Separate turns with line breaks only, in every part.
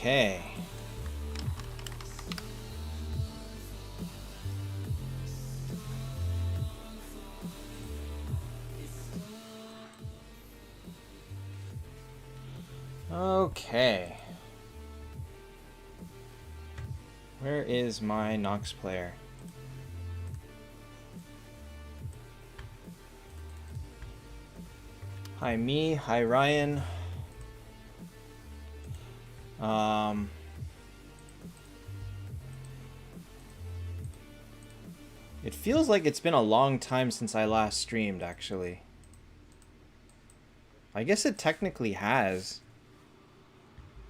Okay. Okay. Where is my Nox player? Hi, me. Hi, Ryan. It feels like it's been a long time since I last streamed, actually. I guess it technically has.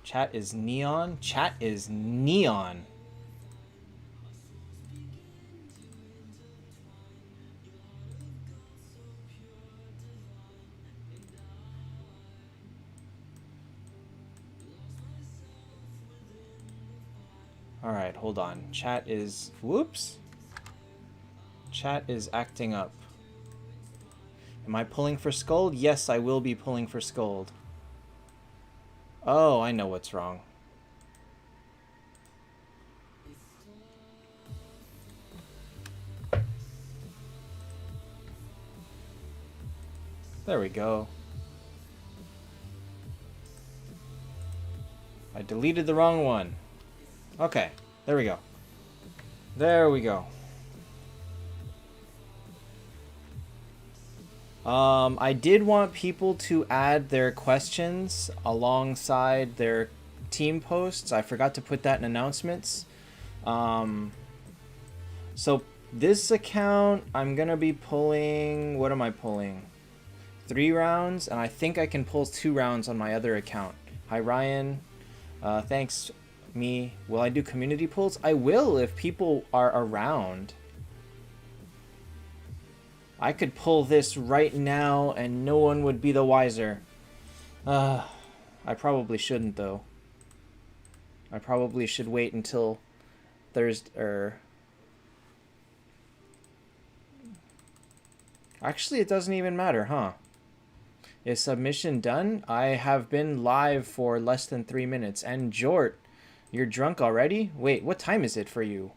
Chat is neon? Chat is neon. Alright, hold on. Chat is... Whoops. Chat is acting up. Am I pulling for Scold? Yes, I will be pulling for Scold. Oh, I know what's wrong. There we go. I deleted the wrong one. Okay, there we go. There we go. I did want people to add their questions alongside their team posts. I forgot to put that in announcements. So this account, I'm gonna be pulling... What am I pulling? 3 rounds, and I think I can pull 2 rounds on my other account. Hi, Ryan. Thanks, me. Will I do community pulls? I will if people are around. I could pull this right now and no one would be the wiser. I probably shouldn't, though. I probably should wait until Thursday. Actually, it doesn't even matter, huh? Is submission done? I have been live for less than 3 minutes. And Jort, you're drunk already? Wait, what time is it for you?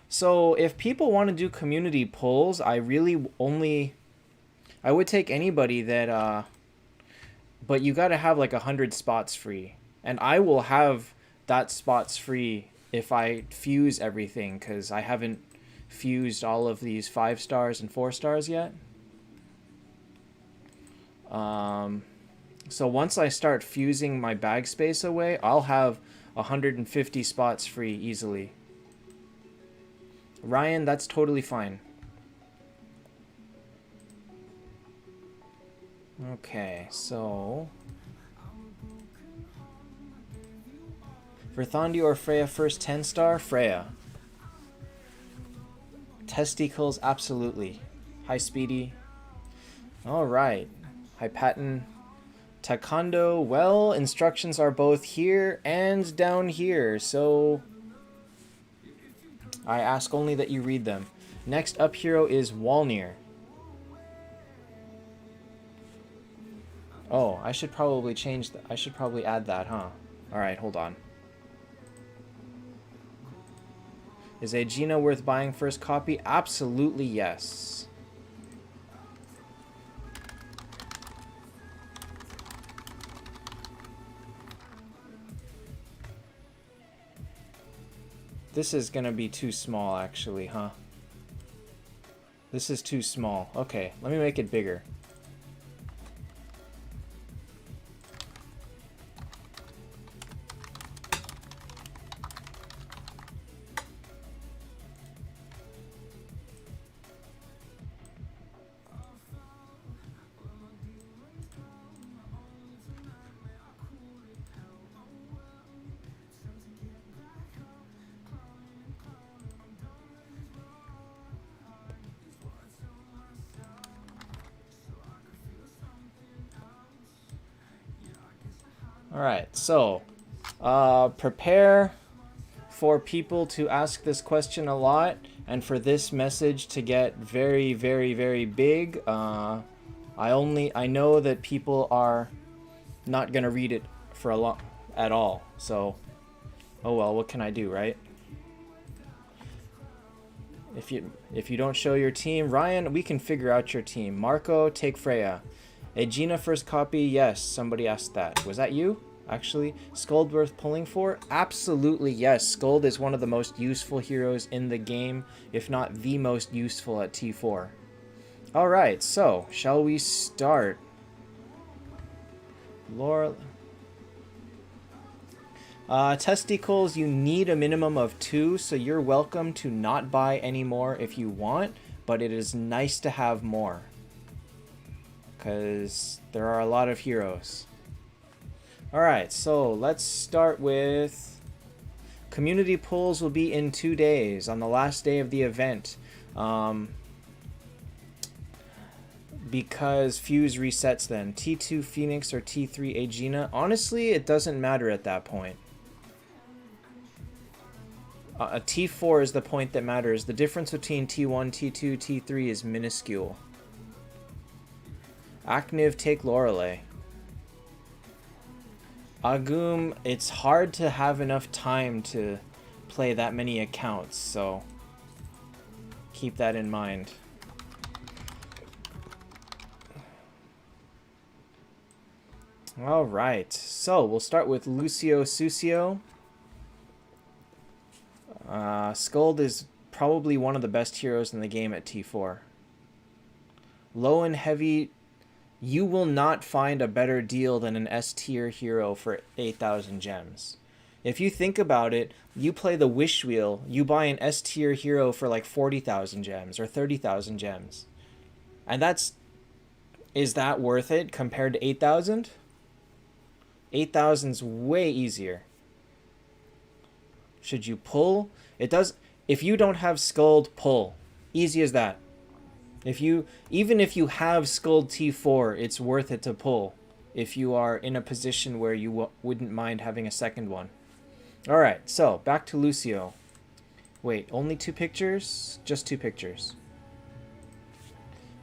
So if people want to do community polls, I really only... I would take anybody that... but you got to have like 100 spots free. And I will have that spots free if I fuse everything, because I haven't fused all of these 5 stars and 4 stars yet. So once I start fusing my bag space away, I'll have 150 spots free easily. Ryan, that's totally fine. Okay, so... Verthandi or Freya first 10-star? Freya. Testicles, absolutely. Hi, Speedy. Alright. Hi, Patton. Taekwondo, well, instructions are both here and down here, so... I ask only that you read them. Next up hero is Walnir. Oh, I should probably change that. I should probably add that, huh? Alright, hold on. Is Aegina worth buying first copy? Absolutely yes. This is gonna be too small, actually, huh? This is too small. Okay, let me make it bigger. Alright, so prepare for people to ask this question a lot and for this message to get very, very, very big. I know that people are not gonna read it for a long at all. So, oh well, what can I do, right? If you don't show your team, Ryan, we can figure out your team. Marco, take Freya. Aegina first copy, yes. Somebody asked that. Was that you? Actually, Skuld worth pulling for? Absolutely yes. Skuld is one of the most useful heroes in the game, if not the most useful at T4. Alright, so, shall we start? Laura... testicles, you need a minimum of 2, so you're welcome to not buy any more if you want, but it is nice to have more. Because there are a lot of heroes. Alright, so let's start with... Community polls will be in 2 days, on the last day of the event. Because Fuse resets then. T2 Phoenix or T3 Aegina. Honestly, it doesn't matter at that point. A T4 is the point that matters. The difference between T1, T2, T3 is minuscule. Acniv, take Lorelei. Agum, it's hard to have enough time to play that many accounts, so keep that in mind. Alright, so we'll start with Lucio Sucio. Skuld is probably one of the best heroes in the game at T4. Low and heavy, you will not find a better deal than an S tier hero for 8,000 gems. If you think about it, you play the Wish Wheel, you buy an S tier hero for like 40,000 gems or 30,000 gems. And is that worth it compared to 8,000? 8,000's way easier. Should you pull? It does. If you don't have Skuld, pull. Easy as that. Even if you have Skuld T4, it's worth it to pull. If you are in a position where you wouldn't mind having a second one. Alright, so back to Lucio. Wait, only 2 pictures? Just 2 pictures.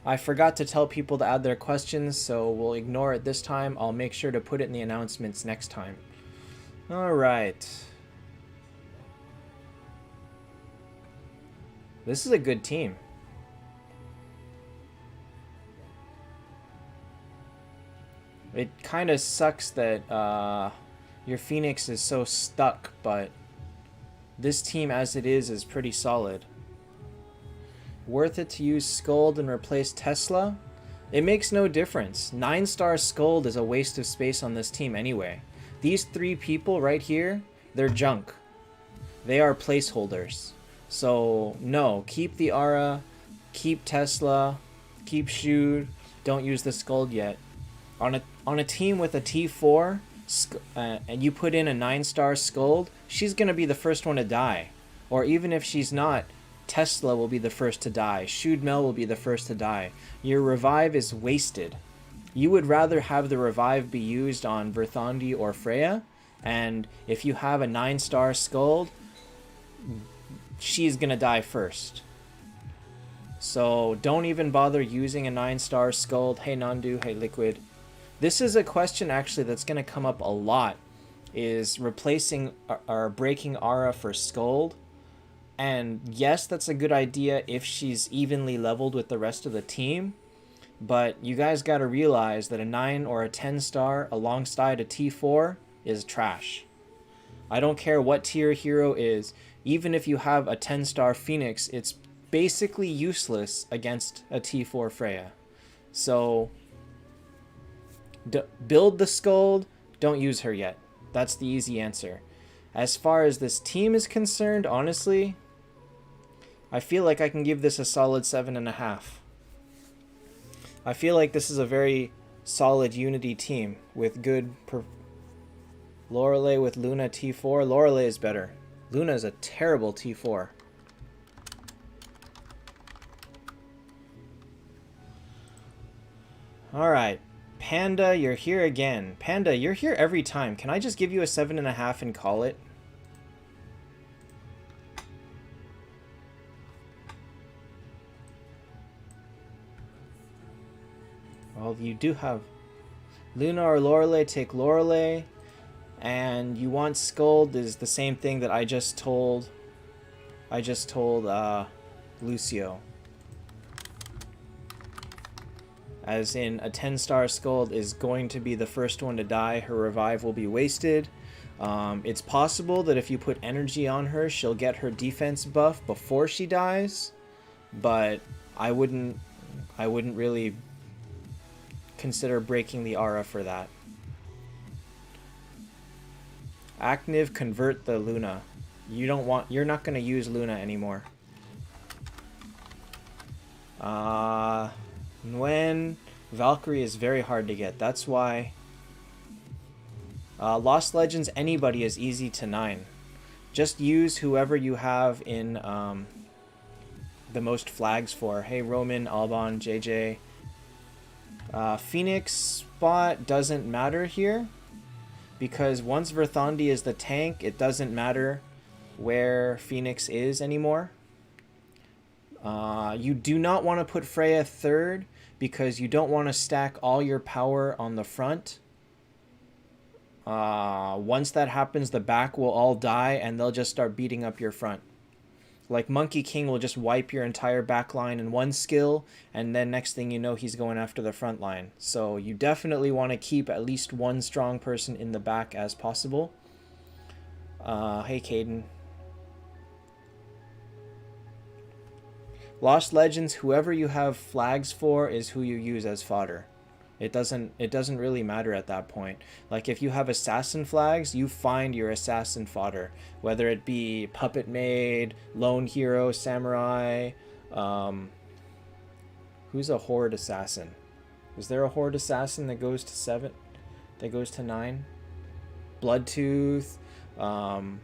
I forgot to tell people to add their questions, so we'll ignore it this time. I'll make sure to put it in the announcements next time. Alright. This is a good team. It kind of sucks that your Phoenix is so stuck, but this team as it is pretty solid. Worth it to use Skuld and replace Tesla? It makes no difference. 9-star Skuld is a waste of space on this team anyway. These 3 people right here, they're junk. They are placeholders. So, no, keep the Aura, keep Tesla, keep Shude, don't use the Skuld yet. On a team with a T4, and you put in a 9-star Skuld, she's going to be the first one to die. Or even if she's not, Tesla will be the first to die. Shude Mel will be the first to die. Your revive is wasted. You would rather have the revive be used on Verthandi or Freya, and if you have a 9-star Skuld, she's gonna die first. So don't even bother using a 9-star Skuld. Hey Nandu, hey Liquid. This is a question actually that's gonna come up a lot, is replacing or breaking Aura for Skuld. And yes, that's a good idea if she's evenly leveled with the rest of the team. But you guys gotta realize that a 9 or a 10-star alongside a T4 is trash. I don't care what tier hero is. Even if you have a 10-star Phoenix, it's basically useless against a T4 Freya. So, build the Skuld, don't use her yet. That's the easy answer. As far as this team is concerned, honestly, I feel like I can give this a solid 7.5. I feel like this is a very solid Unity team with good... Lorelei with Luna T4. Lorelei is better. Luna is a terrible T4. Alright. Panda, you're here again. Panda, you're here every time. Can I just give you a 7.5 and call it? Well, you do have Luna or Lorelei. Take Lorelei. And you want Scold is the same thing that I just told Lucio. As in, a 10-star Scold is going to be the first one to die. Her revive will be wasted. It's possible that if you put energy on her, she'll get her defense buff before she dies. But I wouldn't really consider breaking the aura for that. Active, convert the Luna. You're not going to use Luna anymore. Nguyen, Valkyrie is very hard to get. That's why Lost Legends, anybody is easy to 9. Just use whoever you have in the most flags for. Hey, Roman, Alban, JJ. Phoenix spot doesn't matter here, because once Verthandi is the tank, it doesn't matter where Phoenix is anymore. You do not want to put Freya 3rd, because you don't want to stack all your power on the front. Once that happens, the back will all die, and they'll just start beating up your front. Like, Monkey King will just wipe your entire back line in one skill, and then next thing you know, he's going after the front line. So you definitely want to keep at least one strong person in the back as possible. Hey, Caden. Lost Legends, whoever you have flags for is who you use as fodder. It doesn't really matter at that point. Like, if you have assassin flags, you find your assassin fodder, whether it be puppet maid, lone hero, samurai. Who's a horde assassin? Is there a horde assassin that goes to 7? That goes to 9? Bloodtooth. One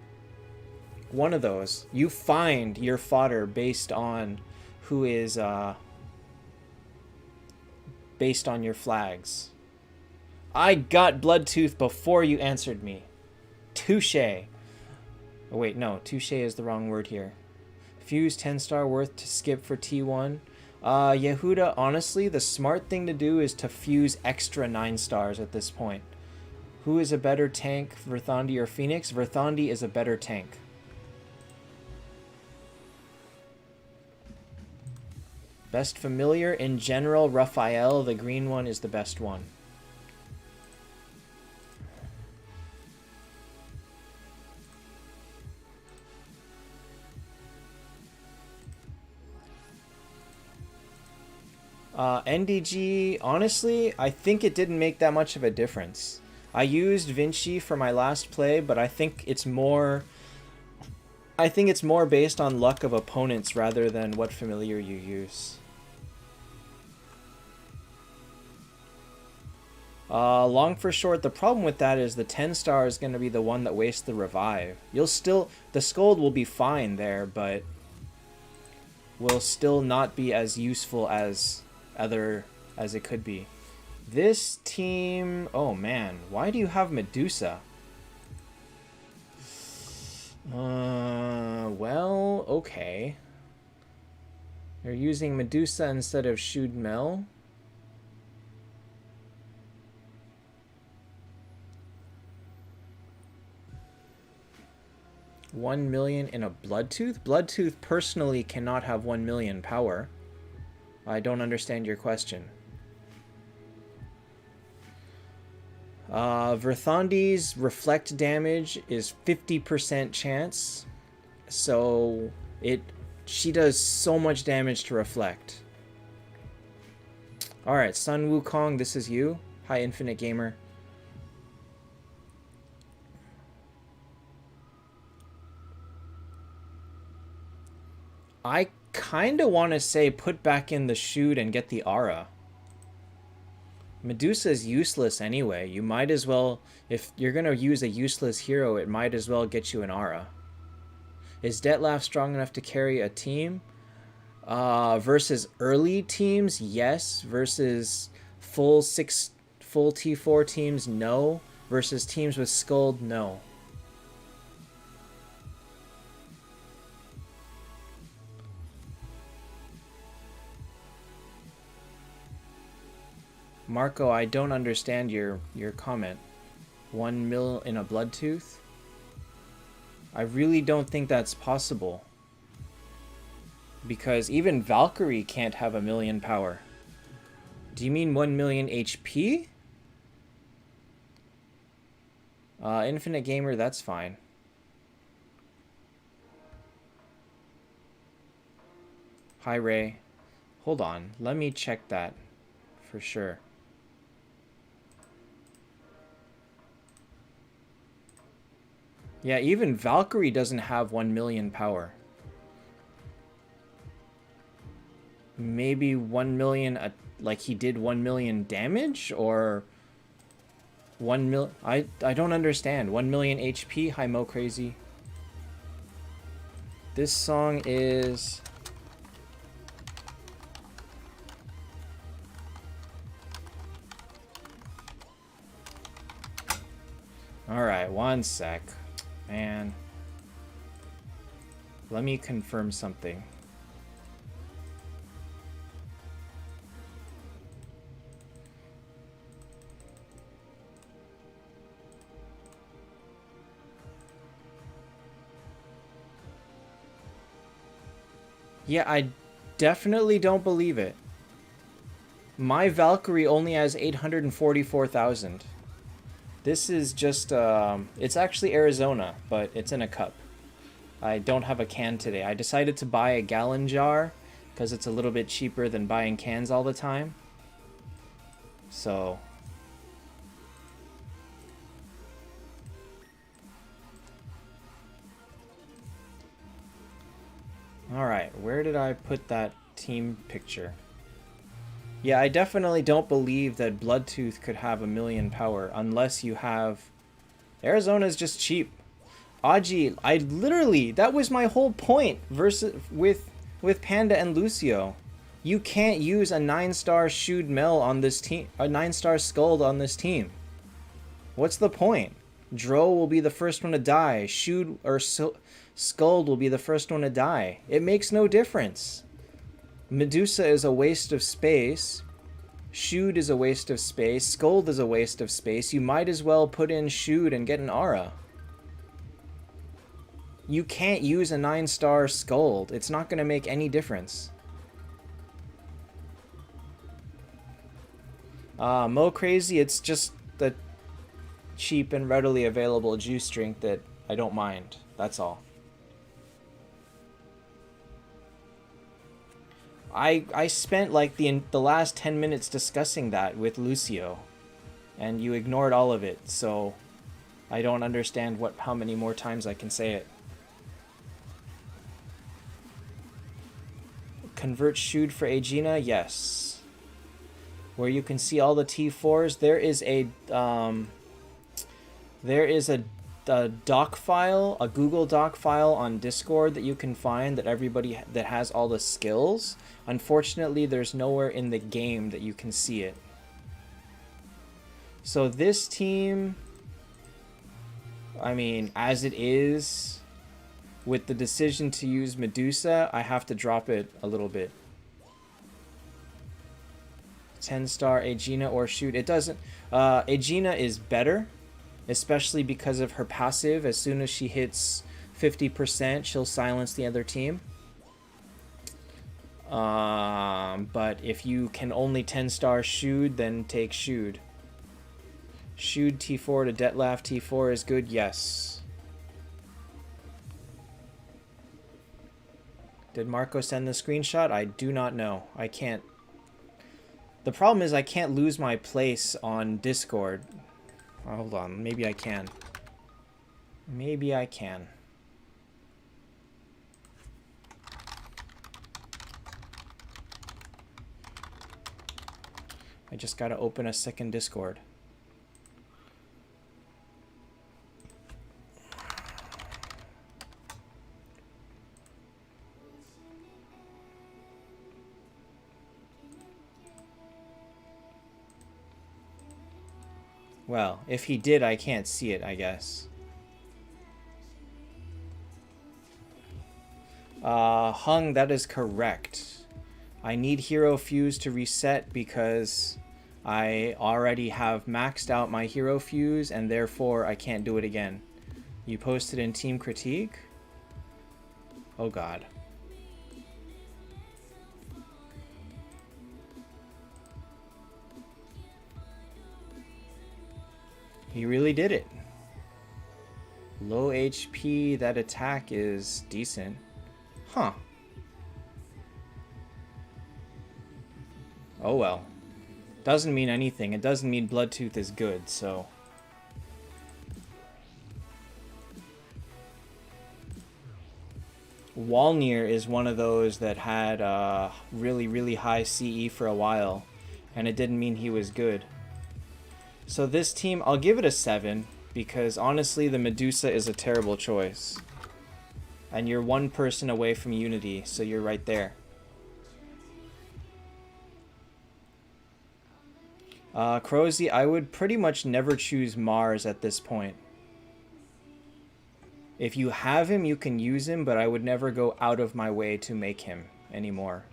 of those. You find your fodder based on who is based on your flags. I got Bloodtooth before you answered me. Touche. Oh, wait, no. Touche is the wrong word here. Fuse 10-star worth to skip for T1. Yehuda, honestly, the smart thing to do is to fuse extra 9 stars at this point. Who is a better tank, Verthandi or Phoenix? Verthandi is a better tank. Best familiar in general, Raphael, the green one, is the best one. NDG, honestly, I think it didn't make that much of a difference. I used Vinci for my last play, but I think it's more based on luck of opponents rather than what familiar you use. Long for short, the problem with that is the 10-star is going to be the one that wastes the revive. The Scold will be fine there, but will still not be as useful as it could be. This team, oh man, why do you have Medusa? Well, okay. You're using Medusa instead of Shudmel. $1 million in a Bloodtooth? Bloodtooth personally cannot have 1 million power. I don't understand your question. Verthandi's reflect damage is 50% chance. So she does so much damage to reflect. Alright, Sun Wukong, this is you. Hi, Infinite Gamer. I kind of want to say put back in the shoot and get the aura. Medusa is useless anyway. You might as well, if you're going to use a useless hero, it might as well get you an aura. Is Detlef strong enough to carry a team? Versus early teams, yes. Versus full T4 teams, no. Versus teams with Scold, no. Marco, I don't understand your comment. 1 mil in a blood tooth? I really don't think that's possible. Because even Valkyrie can't have 1 million power. Do you mean 1 million HP? Infinite Gamer, that's fine. Hi, Wray. Hold on. Let me check that for sure. Yeah, even Valkyrie doesn't have 1 million power. Maybe 1 million, like he did 1 million damage, or 1 mil. I don't understand. 1 million HP. Hi, Mo Crazy. This song is. All right, one sec, man. Let me confirm something. Yeah, I definitely don't believe it. My Valkyrie only has 844,000. This is just, it's actually Arizona, but it's in a cup. I don't have a can today. I decided to buy a gallon jar because it's a little bit cheaper than buying cans all the time. So... Alright, where did I put that team picture? Yeah, I definitely don't believe that Bloodtooth could have 1 million power unless you have... Arizona's just cheap. Aji, I literally, that was my whole point versus with Panda and Lucio. You can't use a 9-star Shewed Mel on this team, a 9-star Skuld on this team. What's the point? Dro will be the first one to die. Shewed or Skuld will be the first one to die. It makes no difference. Medusa is a waste of space. Shewed is a waste of space. Skuld is a waste of space. You might as well put in Shewed and get an aura. You can't use a 9-star Skuld. It's not going to make any difference. Mo Crazy, it's just the cheap and readily available juice drink that I don't mind. That's all. I spent like the last 10 minutes discussing that with Lucio, and you ignored all of it, so I don't understand how many more times I can say it. Convert Shewed for Aegina? Yes. Where you can see all the T4s, there is a doc file, a Google Doc file on Discord that you can find that everybody that has all the skills. Unfortunately, there's nowhere in the game that you can see it. So this team, I mean, as it is, with the decision to use Medusa, I have to drop it a little bit. 10-star Aegina or Shewed. It doesn't... Aegina is better, especially because of her passive. As soon as she hits 50%, she'll silence the other team. But if you can only 10-star Shewed, then take Shewed. Shewed T4 to Detlef. T4 is good, yes. Did Marco send the screenshot? I do not know. I can't... The problem is I can't lose my place on Discord. Oh, hold on. Maybe I can. Maybe I can. I just gotta open a second Discord. Well, if he did, I can't see it, I guess. Hung, that is correct. I need Hero Fuse to reset because I already have maxed out my hero fuse, and therefore I can't do it again. You posted in Team Critique? Oh god. He really did it. Low HP, that attack is decent. Huh. Oh well. Doesn't mean anything. It doesn't mean Bloodtooth is good, so... Walnir is one of those that had really, really high CE for a while, and it didn't mean he was good. So this team, I'll give it a 7, because honestly the Medusa is a terrible choice. And you're one person away from Unity, so you're right there. Crozy, I would pretty much never choose Mars at this point. If you have him, you can use him, but I would never go out of my way to make him anymore.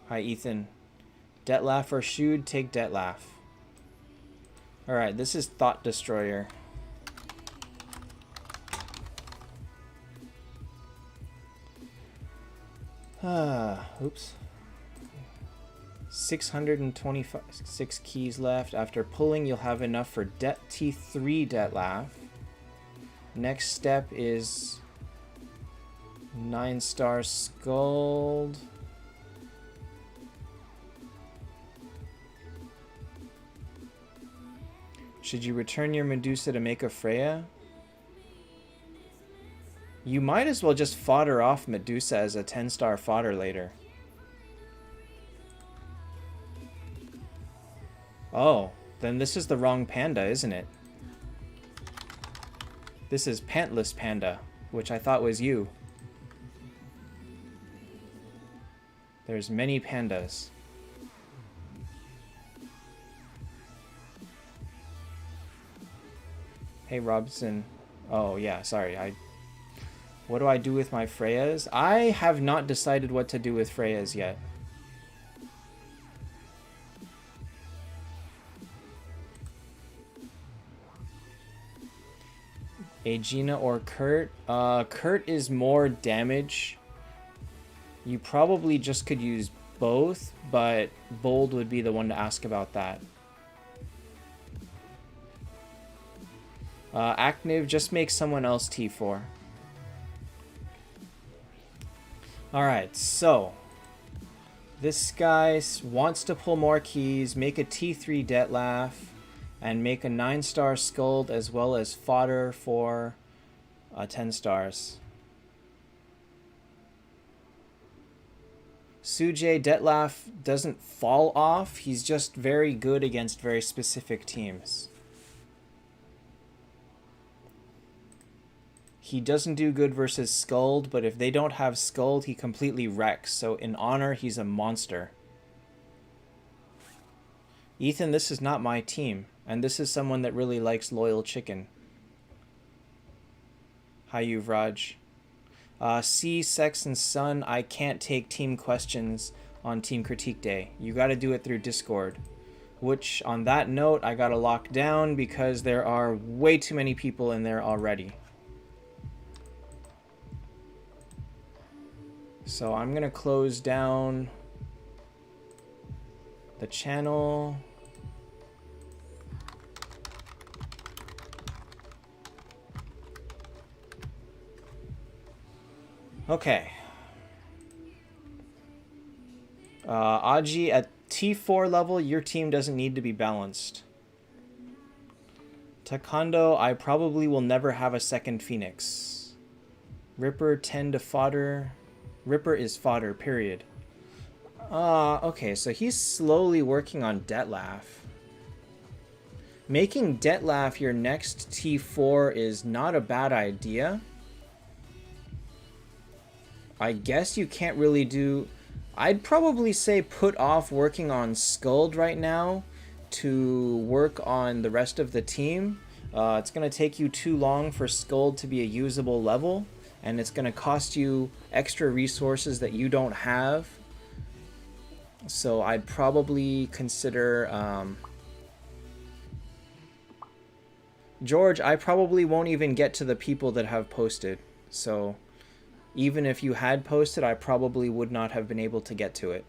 Hi, Ethan. Detlef or Shude? Take Detlef. Alright, this is Thought Destroyer. Oops. 626 keys left. After pulling, you'll have enough for T3 Detlef. Next step is 9-star Scald. Should you return your Medusa to make a Freya? You might as well just fodder off Medusa as a 10-star fodder later. Oh, then this is the wrong panda, isn't it? This is Pantless Panda, which I thought was you. There's many pandas. Hey, Robson. Oh, yeah, sorry. What do I do with my Freyas? I have not decided what to do with Freyas yet. Aegina or Kurt? Kurt is more damage. You probably just could use both, but Bold would be the one to ask about that. Active, just make someone else T4. Alright, so this guy wants to pull more keys, make a T3 Detlef, and make a 9-star Skuld as well as fodder for 10 stars. Sujay Detlef doesn't fall off, he's just very good against very specific teams. He doesn't do good versus Skuld, but if they don't have Skuld, he completely wrecks. So in honor, he's a monster. Ethan, this is not my team. And this is someone that really likes loyal chicken. Hi, Yuvraj. C, Sex, and Sun, I can't take team questions on Team Critique Day. You gotta do it through Discord. Which, on that note, I gotta lock down because there are way too many people in there already. So I'm going to close down the channel. Okay. Aji, at T4 level, your team doesn't need to be balanced. Taekwondo, I probably will never have a second Phoenix. Ripper, 10 to fodder. Ripper is fodder, period. Okay, so he's slowly working on Detlef. Making Detlef your next T4 is not a bad idea. I guess you can't really do... I'd probably say put off working on Skuld right now to work on the rest of the team. It's going to take you too long for Skuld to be a usable level. And it's going to cost you extra resources that you don't have. So I'd probably consider... George, I probably won't even get to the people that have posted. So even if you had posted, I probably would not have been able to get to it.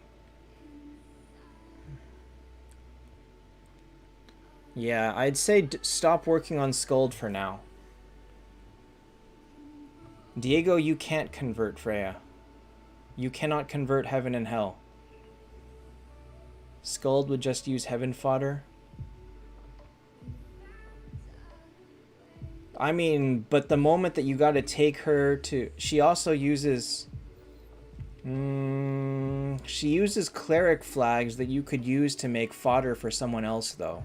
Yeah, I'd say stop working on Skuld for now. Diego, you can't convert Freya. You cannot convert Heaven and Hell. Skuld would just use Heaven fodder. I mean, but the moment that you gotta take her to... She also uses... she uses cleric flags that you could use to make fodder for someone else, though.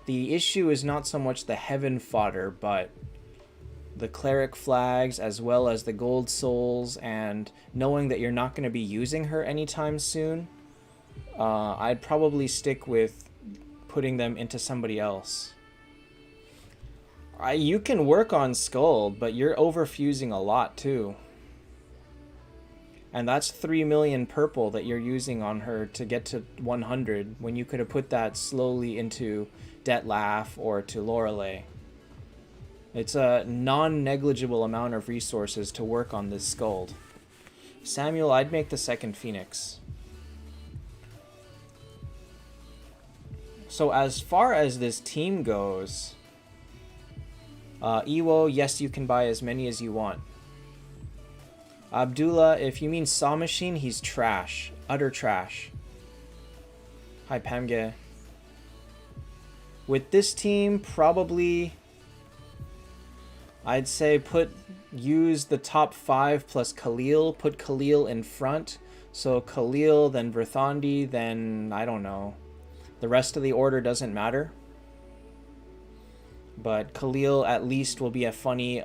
The issue is not so much the Heaven fodder, but the cleric flags as well as the gold souls, and knowing that you're not going to be using her anytime soon, I'd probably stick with putting them into somebody else. You can work on Skuld, but you're overfusing a lot too. And that's 3 million purple that you're using on her to get to 100, when you could have put that slowly into Detlef or to Lorelei. It's a non-negligible amount of resources to work on this Skuld. Samuel, I'd make the second Phoenix. So as far as this team goes, Iwo, yes, you can buy as many as you want. Abdullah, if you mean Saw Machine, he's trash. Utter trash. Hi, Pamge. With this team, probably... I'd say use the top 5 plus Khalil. Put Khalil in front. So Khalil, then Verthandi, then... I don't know. The rest of the order doesn't matter. But Khalil at least will be a funny...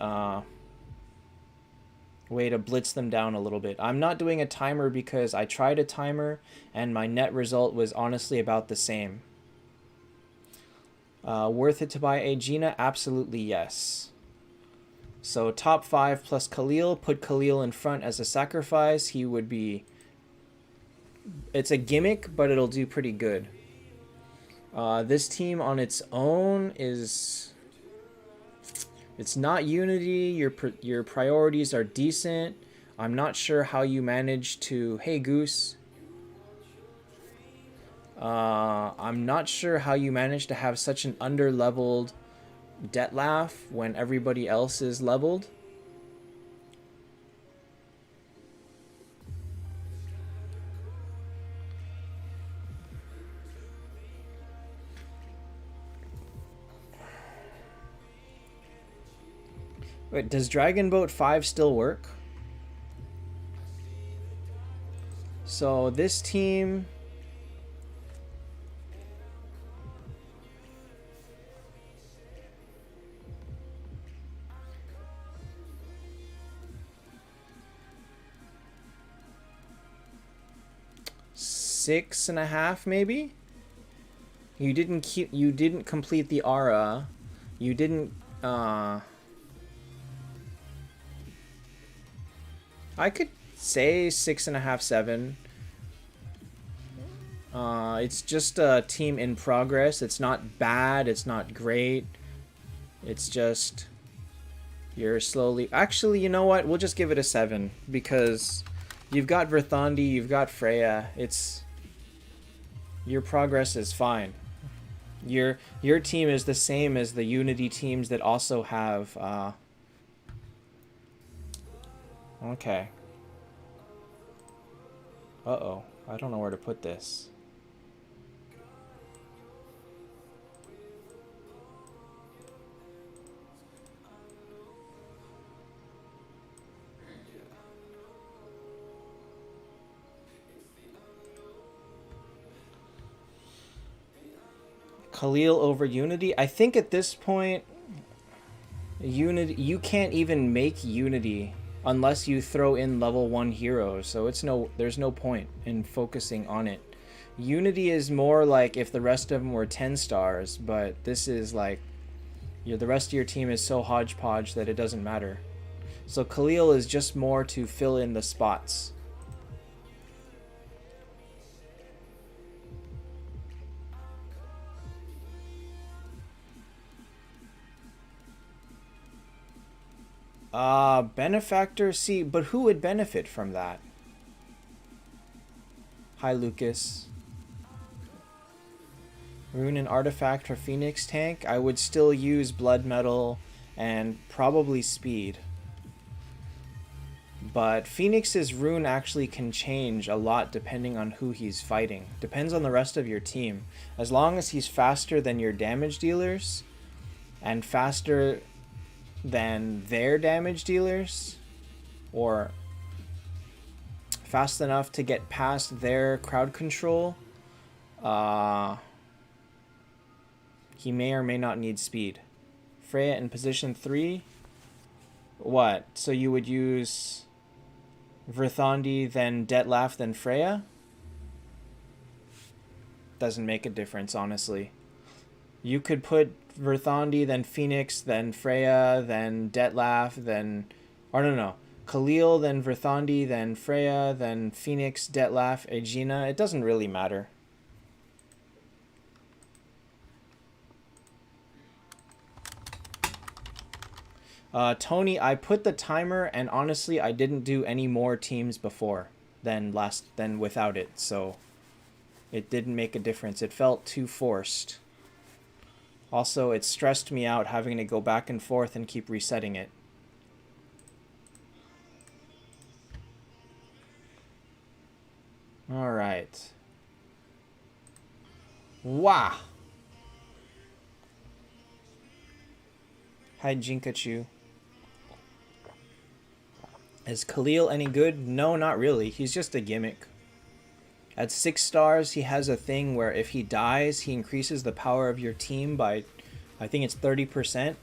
way to blitz them down a little bit. I'm not doing a timer because I tried a timer and my net result was honestly about the same. Worth it to buy Aegina? Absolutely yes. So top 5 plus Khalil. Put Khalil in front as a sacrifice. He would be... It's a gimmick, but it'll do pretty good. This team on its own is... It's not Unity. Your priorities are decent. I'm not sure how you managed to... Hey, Goose. I'm not sure how you managed to have such an under-leveled Detlef when everybody else is leveled. Wait, does Dragon Boat 5 still work? So this team... Six and a half, maybe? You didn't complete the aura. You didn't... I could say 6.5, 7. It's just a team in progress. It's not bad. It's not great. It's just you're slowly... Actually, you know what? We'll just give it a 7 because you've got Verthandi, you've got Freya. Your progress is fine. Your team is the same as the Unity teams that also have... Okay. Uh-oh. I don't know where to put this. Khalil over Unity? I think at this point, Unity, you can't even make Unity unless you throw in level 1 heroes, so there's no point in focusing on it. Unity is more like if the rest of them were 10 stars, but this is like the rest of your team is so hodgepodge that it doesn't matter. So Khalil is just more to fill in the spots. Benefactor, see, but who would benefit from that? Hi, Lucas. Rune and artifact for Phoenix tank. I would still use blood metal and probably speed. But Phoenix's rune actually can change a lot depending on who he's fighting. Depends on the rest of your team. As long as he's faster than your damage dealers and faster than their damage dealers, or fast enough to get past their crowd control, he may or may not need speed. Freya in position 3. What? So you would use Verthandi, then Detlef, then Freya? Doesn't make a difference, honestly. You could put Verthandi, then Phoenix, then Freya, then Detlef, then... Or no. Khalil, then Verthandi, then Freya, then Phoenix, Detlef, Aegina. It doesn't really matter. Tony, I put the timer, and honestly, I didn't do any more teams before than without it, so it didn't make a difference. It felt too forced. Also, it stressed me out having to go back and forth and keep resetting it. All right. Wow. Hi, Jinkachu. Is Khalil any good? No, not really. He's just a gimmick. At 6 stars, he has a thing where if he dies, he increases the power of your team by, I think it's 30%.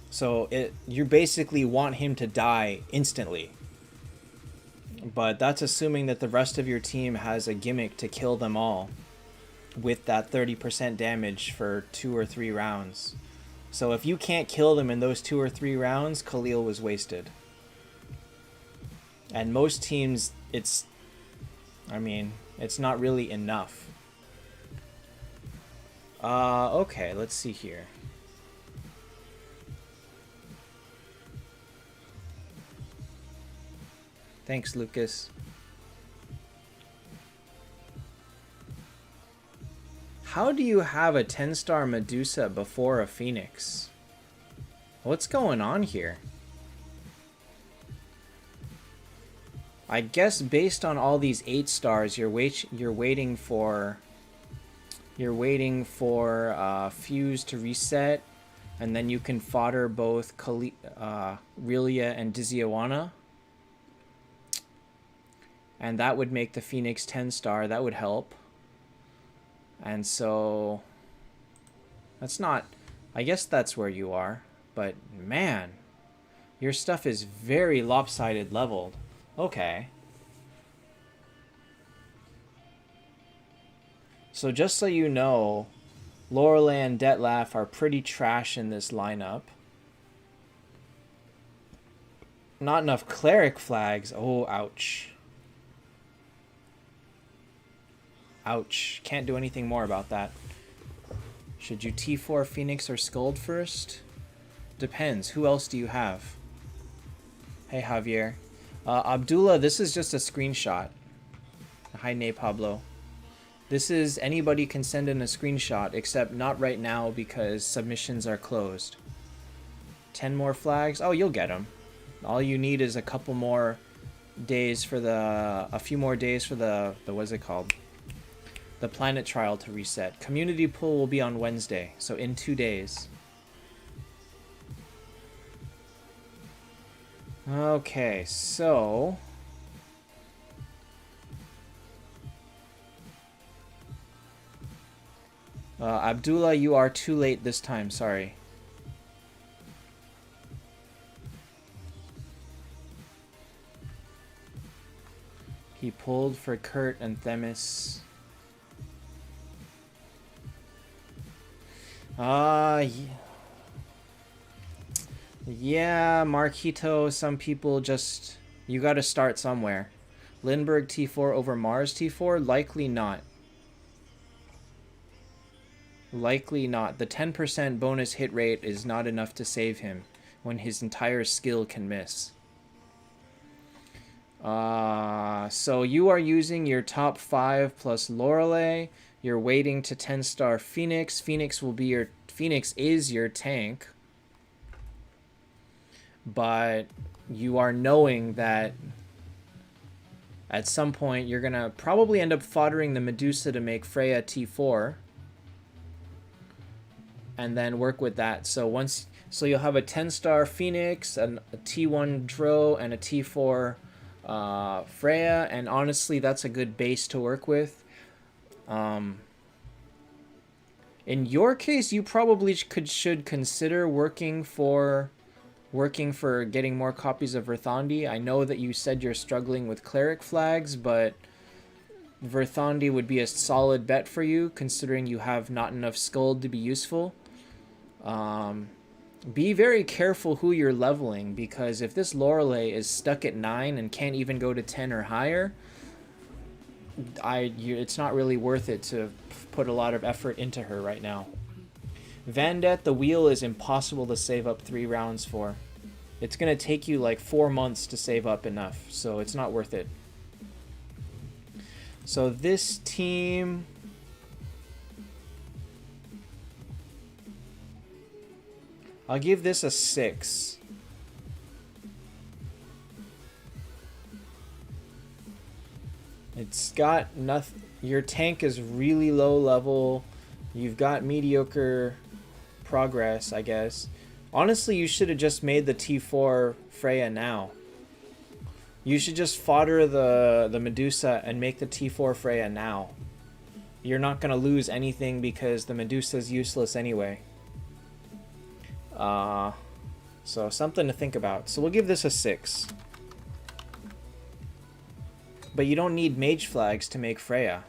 So you basically want him to die instantly. But that's assuming that the rest of your team has a gimmick to kill them all with that 30% damage for 2 or 3 rounds. So if you can't kill them in those 2 or 3 rounds, Khalil was wasted. And most teams, it's not really enough. Okay, let's see here. Thanks, Lucas. How do you have a 10-star Medusa before a Phoenix? What's going on here? I guess based on all these 8 stars, you're waiting for Fuse to reset, and then you can fodder both Relia and Dizzy-Awana. And that would make the Phoenix 10-star. That would help. And so that's not... I guess that's where you are. But man, your stuff is very lopsided leveled. Okay. So just so you know, Lorelei and Detlef are pretty trash in this lineup. Not enough cleric flags. Oh, ouch. Ouch. Can't do anything more about that. Should you T4 Phoenix or Scold first? Depends. Who else do you have? Hey, Javier. Abdullah, this is just a screenshot. Hi, Nay Pablo. This is anybody can send in a screenshot, except not right now because submissions are closed. 10 more flags? Oh, you'll get them. All you need is a couple more days for a few more days for the what's it called? The planet trial to reset. Community pool will be on Wednesday, so in 2 days. Okay, so Abdullah, you are too late this time, sorry. He pulled for Kurt and Themis. Yeah, Marquito, some people just... You gotta start somewhere. Lindbergh T4 over Mars T4? Likely not. Likely not. The 10% bonus hit rate is not enough to save him. when his entire skill can miss. So you are using your top 5 plus Lorelei. You're waiting to 10-star Phoenix. Phoenix is your tank. But you are knowing that at some point you're going to probably end up foddering the Medusa to make Freya T4. And then work with that. So you'll have a 10-star Phoenix, a T1 Dro, and a T4 Freya, and honestly that's a good base to work with. In your case, you probably should consider working for getting more copies of Verthandi. I know that you said you're struggling with cleric flags, but Verthandi would be a solid bet for you, considering you have not enough Skuld to be useful. Be very careful who you're leveling, because if this Lorelei is stuck at 9 and can't even go to 10 or higher, it's not really worth it to put a lot of effort into her right now. Vandet, the wheel is impossible to save up 3 rounds for. It's going to take you like 4 months to save up enough, so it's not worth it. So this team... I'll give this a 6. It's got nothing. Your tank is really low level. You've got mediocre progress, I guess. Honestly, you should have just made the T4 Freya now. You should just fodder the Medusa and make the T4 Freya now. You're not going to lose anything because the Medusa is useless anyway. So something to think about. So we'll give this a 6. But you don't need mage flags to make Freya.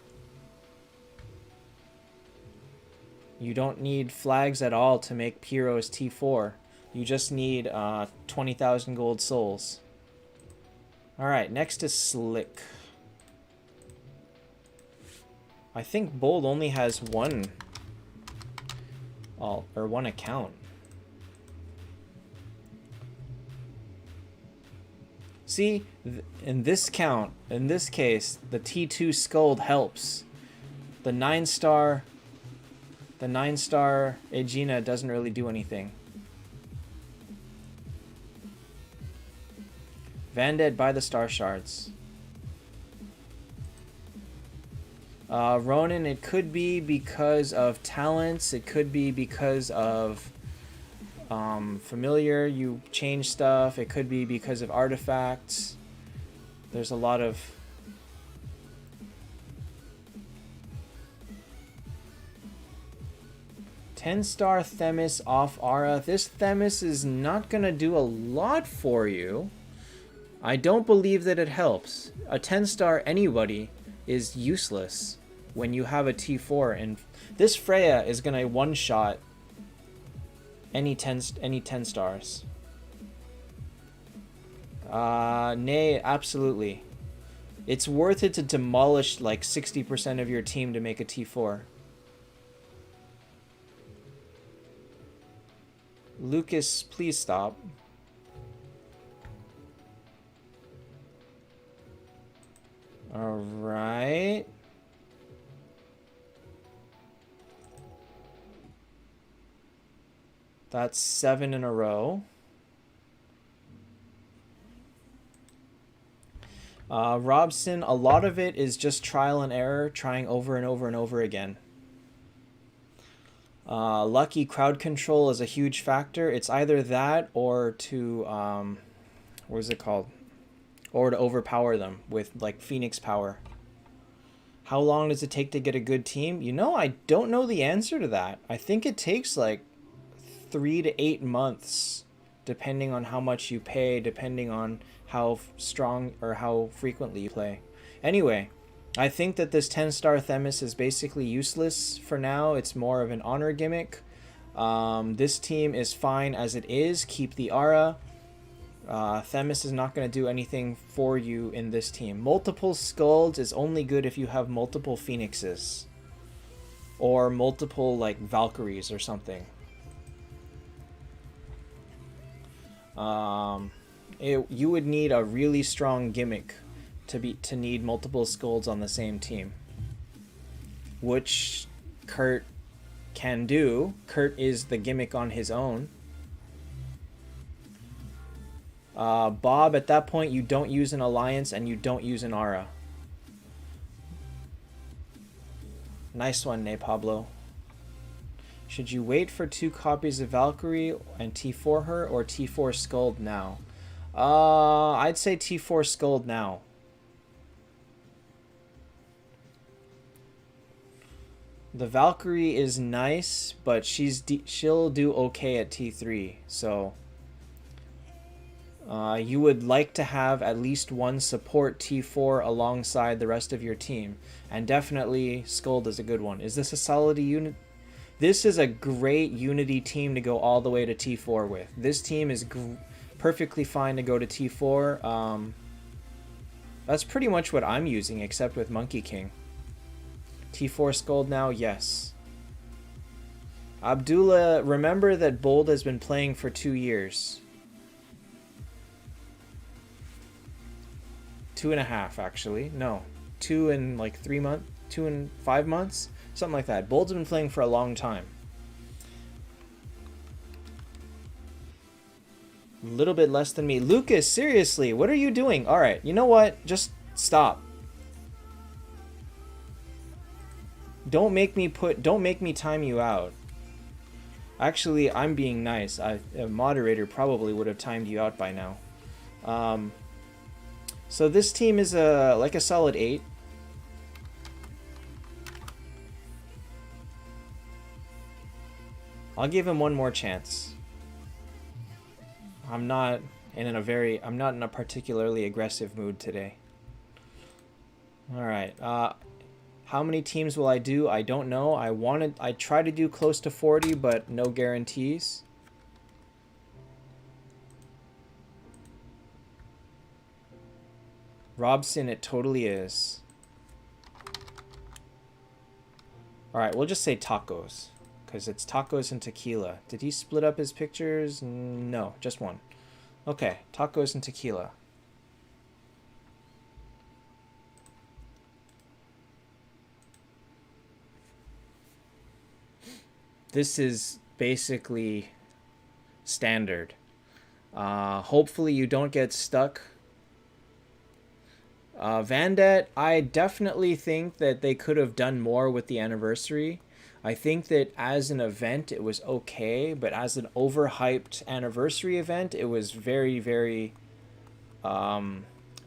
You don't need flags at all to make Pyro's T4. You just need 20,000 gold souls. Alright, next is Slick. I think Bold only has one account. See, in this case, the T2 Skuld helps. The 9-star Aegina doesn't really do anything. Vandead, buy the star shards. Ronin, it could be because of talents. It could be because of familiar, you change stuff. It could be because of artifacts. There's a lot of... $10-star Themis off Aura. This Themis is not going to do a lot for you. I don't believe that it helps. A 10-star anybody is useless when you have a T4, and this Freya is going to one-shot any 10 stars. Nay, absolutely. It's worth it to demolish like 60% of your team to make a T4. Lucas, please stop. Alright. That's 7 in a row. Robson, a lot of it is just trial and error, trying over and over and over again. Lucky crowd control is a huge factor. It's either that or to, what is it called? Or to overpower them with like Phoenix power. How long does it take to get a good team? You know, I don't know the answer to that. I think it takes like 3 to 8 months, depending on how much you pay, depending on how strong or how frequently you play. Anyway, I think that this 10-star Themis is basically useless for now. It's more of an honor gimmick. This team is fine as it is. Keep the Aura. Themis is not going to do anything for you in this team. Multiple Skulls is only good if you have multiple Phoenixes. Or multiple, like, Valkyries or something. You would need a really strong gimmick to need multiple scolds on the same team, which Kurt can do. Kurt is the gimmick on his own. Bob, at that point, you don't use an alliance and you don't use an aura. Nice one, Ne Pablo. Should you wait for 2 copies of Valkyrie and T4 her, or T4 Skuld now? I'd say T4 Skuld now. The Valkyrie is nice, but she'll do okay at T3, so... you would like to have at least one support T4 alongside the rest of your team. And definitely Skuld is a good one. Is this a solid unit? This is a great Unity team to go all the way to T4 with. This team is perfectly fine to go to T4. That's pretty much what I'm using, except with Monkey King. T4 Skuld now, yes. Abdullah, remember that Bold has been playing for 2 years. 2.5, actually. No. 2 and like 3 months? 2 and 5 months? Something like that. Bold's been playing for a long time. A little bit less than me. Lucas, seriously, what are you doing? Alright, you know what? Just stop. Don't make me time you out. Actually, I'm being nice. A moderator probably would have timed you out by now. So this team is like a solid 8. I'll give him one more chance. I'm not in a particularly aggressive mood today. All right. How many teams will I do? I don't know. I try to do close to 40, but no guarantees. Robson, it totally is. All right, we'll just say tacos, because it's tacos and tequila. Did he split up his pictures? No, just one. Okay, tacos and tequila. This is basically standard. Hopefully you don't get stuck. Vandet, I definitely think that they could have done more with the anniversary. I think that as an event it was okay, but as an overhyped anniversary event it was very, very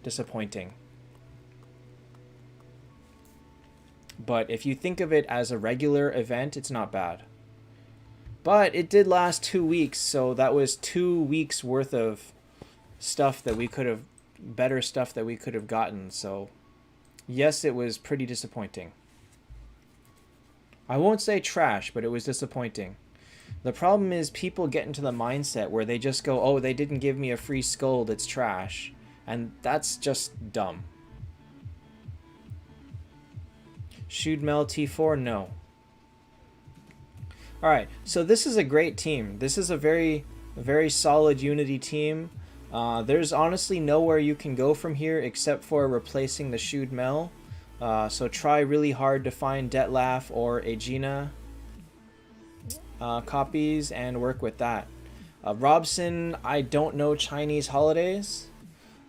disappointing. But if you think of it as a regular event, it's not bad. But it did last 2 weeks, so that was 2 weeks worth of stuff that we could have, better stuff that we could have gotten. So yes, it was pretty disappointing. I won't say trash, but it was disappointing. The problem is people get into the mindset where they just go, oh, they didn't give me a free Skuld, it's trash. And that's just dumb. Should Mel T4? No. Alright, so this is a great team. This is a very, very solid Unity team. There's honestly nowhere you can go from here except for replacing the Shoot Mel. So try really hard to find Detlef or Aegina copies and work with that. Robson, I don't know Chinese holidays.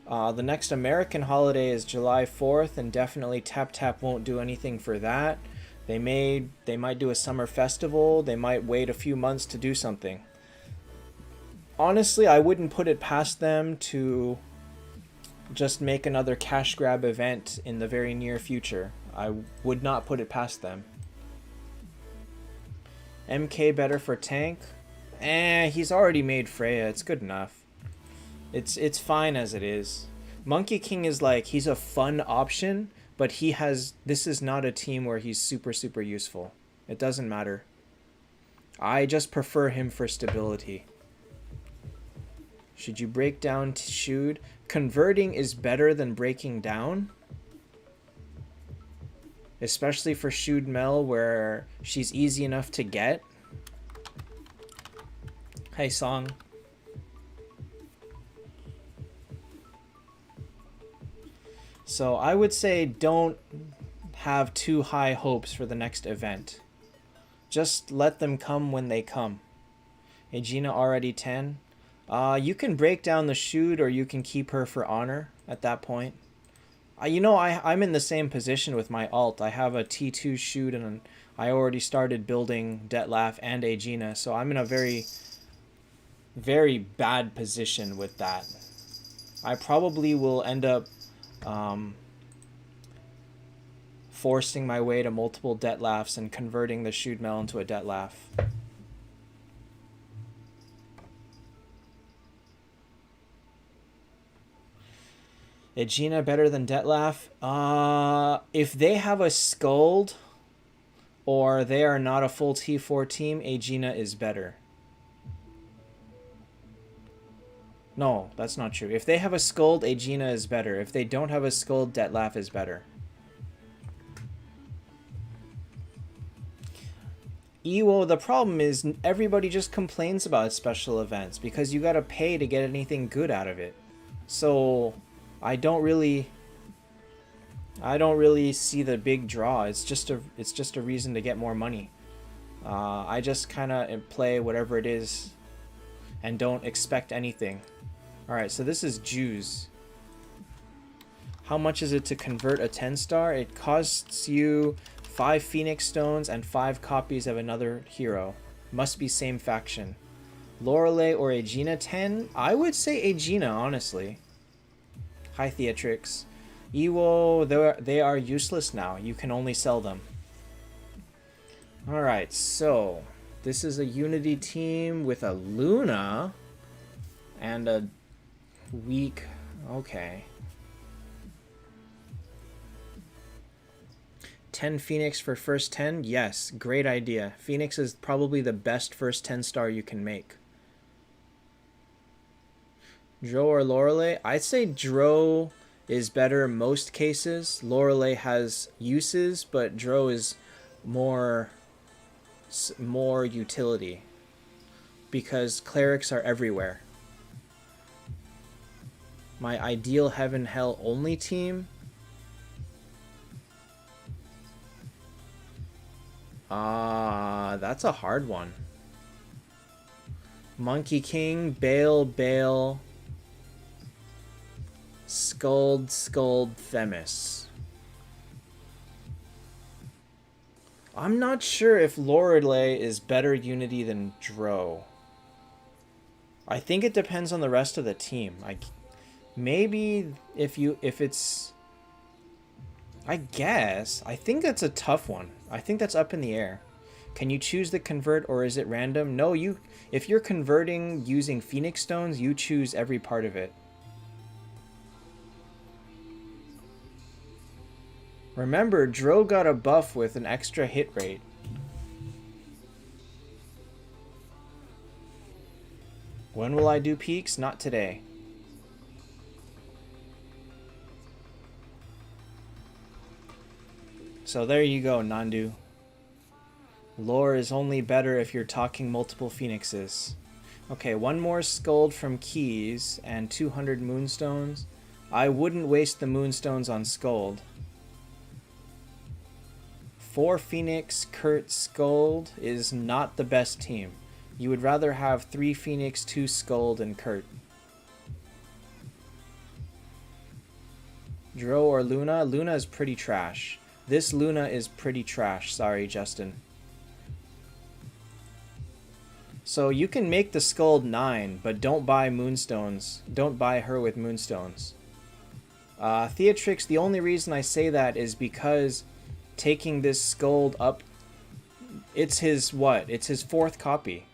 The next American holiday is July 4th, and definitely Taptap won't do anything for that. They might do a summer festival. They might wait a few months to do something. Honestly, I wouldn't put it past them to just make another cash grab event in the very near future. I would not put it past them. MK better for tank? He's already made Freya. It's good enough. It's fine as it is. Monkey King is like, he's a fun option, but this is not a team where he's super, super useful. It doesn't matter. I just prefer him for stability. Should you break down to Shoot? Converting is better than breaking down. Especially for Shoot Mel, where she's easy enough to get. Hey, Song. So I would say don't have too high hopes for the next event. Just let them come when they come. Aegina already 10. You can break down the shoot or you can keep her for honor at that point. I'm in the same position with my alt. I have a T2 shoot and I already started building Detlef and Aegina, so I'm in a very, very bad position with that. I probably will end up forcing my way to multiple Detlefs and converting the shoot mail into a Detlef. Aegina better than Detlef? If they have a Scald or they are not a full T4 team, Aegina is better. No, that's not true. If they have a Scald, Aegina is better. If they don't have a Scald, Detlef is better. Ewo, the problem is everybody just complains about special events because you gotta pay to get anything good out of it. So I don't really see the big draw. It's just a reason to get more money. I just kind of play whatever it is and don't expect anything. All right, so this is Jews. How much is it to convert a 10-star? It costs you 5 Phoenix Stones and 5 copies of another hero. Must be same faction. Lorelei or Aegina 10? I would say Aegina, honestly. Hi, Theatrix. Ewo, they are useless now. You can only sell them. Alright, so this is a Unity team with a Luna and a weak... Okay. 10 Phoenix for first 10? Yes, great idea. Phoenix is probably the best first 10-star you can make. Dro or Lorelei? I'd say Dro is better in most cases. Lorelei has uses, but Dro is more utility because clerics are everywhere. My ideal Heaven Hell only team? That's a hard one. Monkey King, Bale, Scald, Themis. I'm not sure if Lorelei is better Unity than Dro. I think it depends on the rest of the team. Maybe if it's... I guess. I think that's a tough one. I think that's up in the air. Can you choose the convert or is it random? No, if you're converting using Phoenix Stones, you choose every part of it. Remember, Dro got a buff with an extra hit rate. When will I do peaks? Not today. So there you go, Nandu. Lore is only better if you're talking multiple phoenixes. Okay, one more Scald from Keys and 200 Moonstones. I wouldn't waste the Moonstones on Scald. 4 Phoenix, Kurt, Scald is not the best team. You would rather have 3 Phoenix, 2 Scald, and Kurt. Dro or Luna? Luna is pretty trash. This Luna is pretty trash. Sorry, Justin. So you can make the Scald 9, but don't buy Moonstones. Don't buy her with Moonstones. Theatrix, the only reason I say that is because taking this Scald up, it's his what? It's his 4th copy.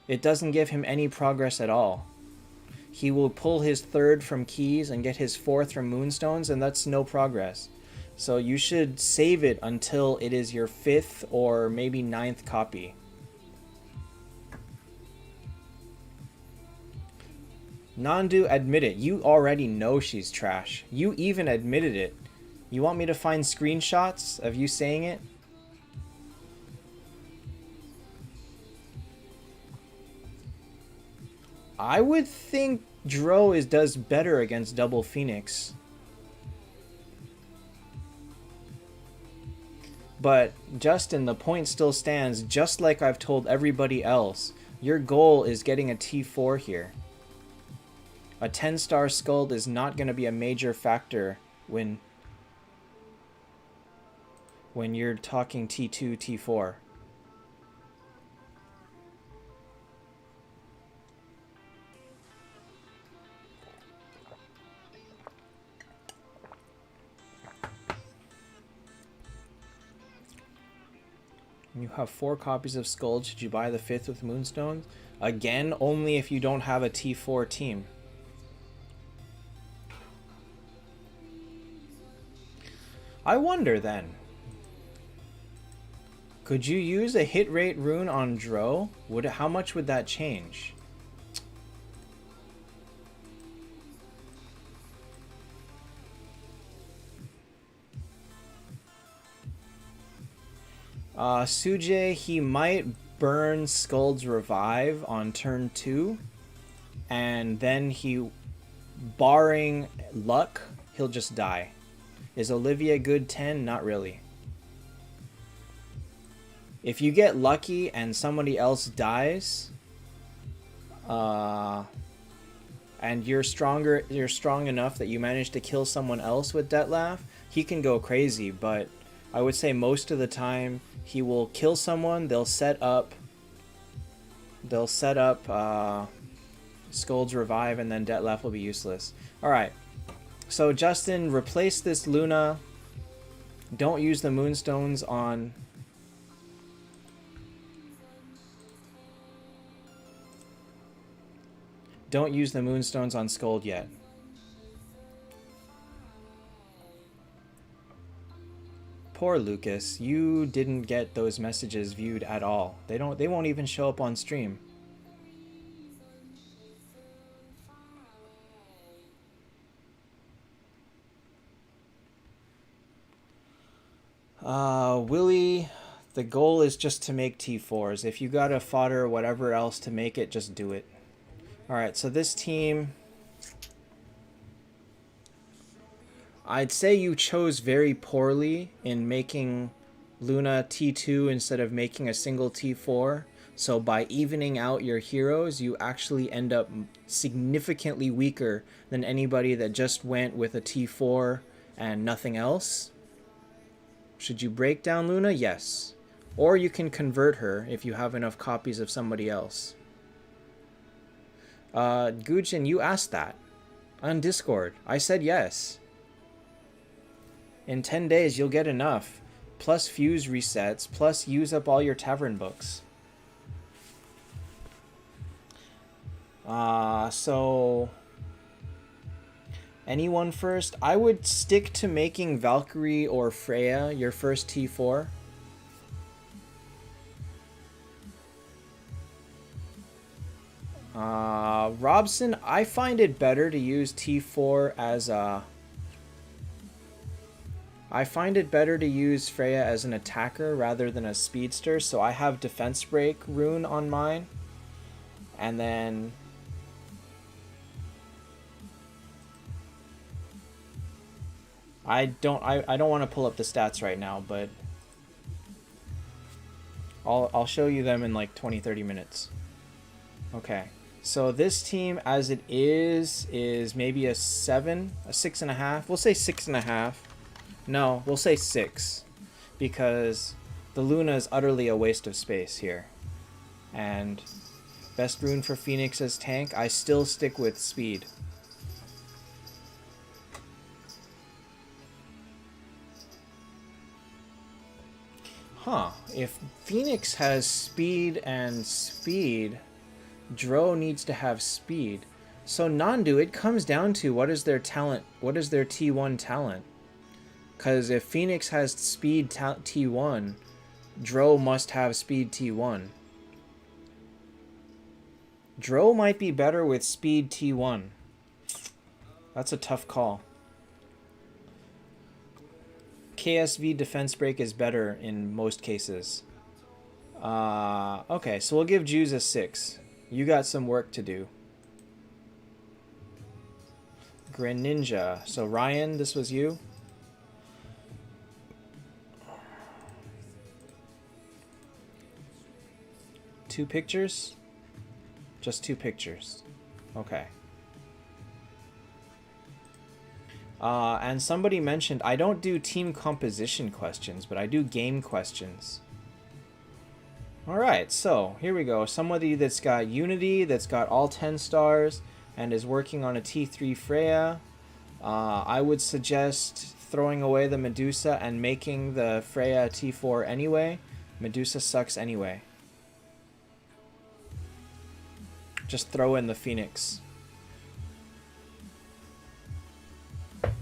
It doesn't give him any progress at all. He will pull his 3rd from Keys and get his 4th from Moonstones, and that's no progress. So you should save it until it is your 5th or maybe 9th copy. Nandu, admit it. You already know she's trash. You even admitted it. You want me to find screenshots of you saying it? I would think Dro does better against double Phoenix. But Justin, the point still stands, just like I've told everybody else. Your goal is getting a T4 here. A 10-star Scald is not going to be a major factor when you're talking T2, T4. You have 4 copies of Scald. Should you buy the 5th with Moonstones? Again, only if you don't have a T4 team. I wonder then. Could you use a hit rate rune on Dro? How much would that change? Suje, he might burn Scald's Revive on turn 2. And then he, barring luck, he'll just die. Is Olivia good 10? Not really. If you get lucky and somebody else dies, and you're strong enough that you manage to kill someone else with Detlef, he can go crazy, but I would say most of the time he will kill someone, they'll set up Scald's Revive, and then Detlef will be useless. Alright, so Justin, replace this Luna. Don't use the Moonstones on... Don't use the Moonstones on Scald yet. Poor Lucas, you didn't get those messages viewed at all. They won't even show up on stream. Willie, the goal is just to make T4s. If you got a fodder or whatever else to make it, just do it. Alright, so this team... I'd say you chose very poorly in making Luna T2 instead of making a single T4. So by evening out your heroes, you actually end up significantly weaker than anybody that just went with a T4 and nothing else. Should you break down Luna? Yes. Or you can convert her if you have enough copies of somebody else. Gujin, you asked that on Discord. I said yes. In 10 days, you'll get enough. Plus fuse resets, plus use up all your tavern books. So... anyone first? I would stick to making Valkyrie or Freya your first T4. Robson, I find it better to use T4 as a... I find it better to use Freya as an attacker rather than a speedster, so I have Defense Break rune on mine. And then... I don't want to pull up the stats right now, but I'll show you them in like 20-30 minutes. Okay. So this team as it is maybe a 7, a 6.5. We'll say 6.5. No, we'll say 6, because the Luna is utterly a waste of space here. And best rune for Phoenix as tank, I still stick with speed. Huh, if Phoenix has speed and speed, Dro needs to have speed. So Nandu, it comes down to what is their talent, what is their T1 talent? Because if Phoenix has speed T1, Dro must have speed T1. Dro might be better with speed T1. That's a tough call. KSV defense break is better in most cases. Okay, so we'll give Jews a 6. You got some work to do. Greninja. So Ryan, this was you? 2 pictures? Just 2 pictures. Okay. And somebody mentioned I don't do team composition questions, but I do game questions. Alright, so here we go. Somebody that's got Unity, that's got all 10 stars, and is working on a T3 Freya. I would suggest throwing away the Medusa and making the Freya T4 anyway. Medusa sucks anyway. Just throw in the Phoenix.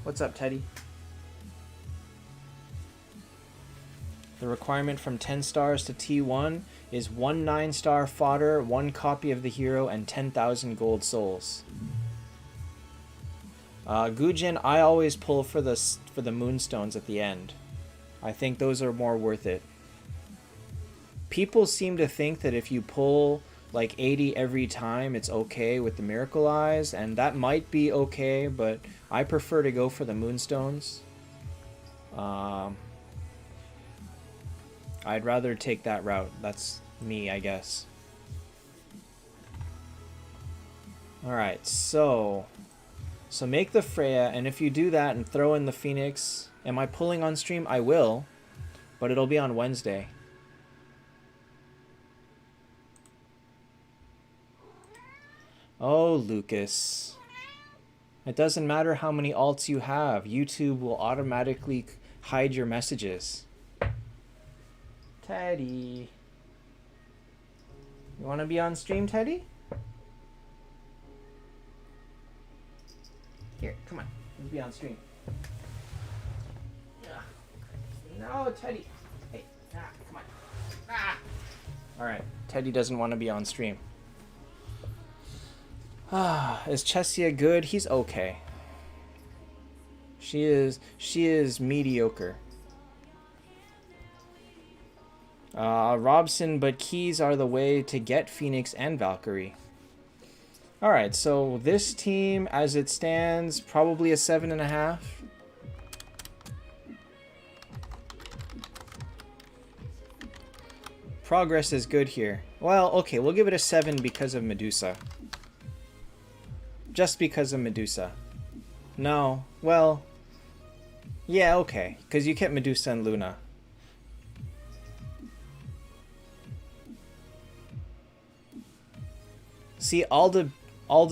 What's up, Teddy? The requirement from 10 stars to T1 is 1 9-star fodder, 1 copy of the hero, and 10,000 gold souls. Gujin, I always pull for the moonstones at the end. I think those are more worth it. People seem to think that if you pull like 80 every time, it's okay with the Miracle Eyes, and that might be okay, but I prefer to go for the moonstones. I'd rather take that route. That's me, I guess. Alright, so make the Freya, and if you do that and throw in the Phoenix, am I pulling on stream? I will, but it'll be on Wednesday. Oh, Lucas. It doesn't matter how many alts you have. YouTube will automatically hide your messages. Teddy. You want to be on stream, Teddy? Here, come on. Let's be on stream. No, Teddy. Hey, come on. Alright, Teddy doesn't want to be on stream. Is Chessia good? He's okay. She is mediocre. Robson, but keys are the way to get Phoenix and Valkyrie. Alright, so this team, as it stands, probably a 7.5. Progress is good here. Well, okay, we'll give it a 7 because of Medusa. Just because of Medusa. No, well, yeah, okay, because you kept Medusa and Luna. See, Alda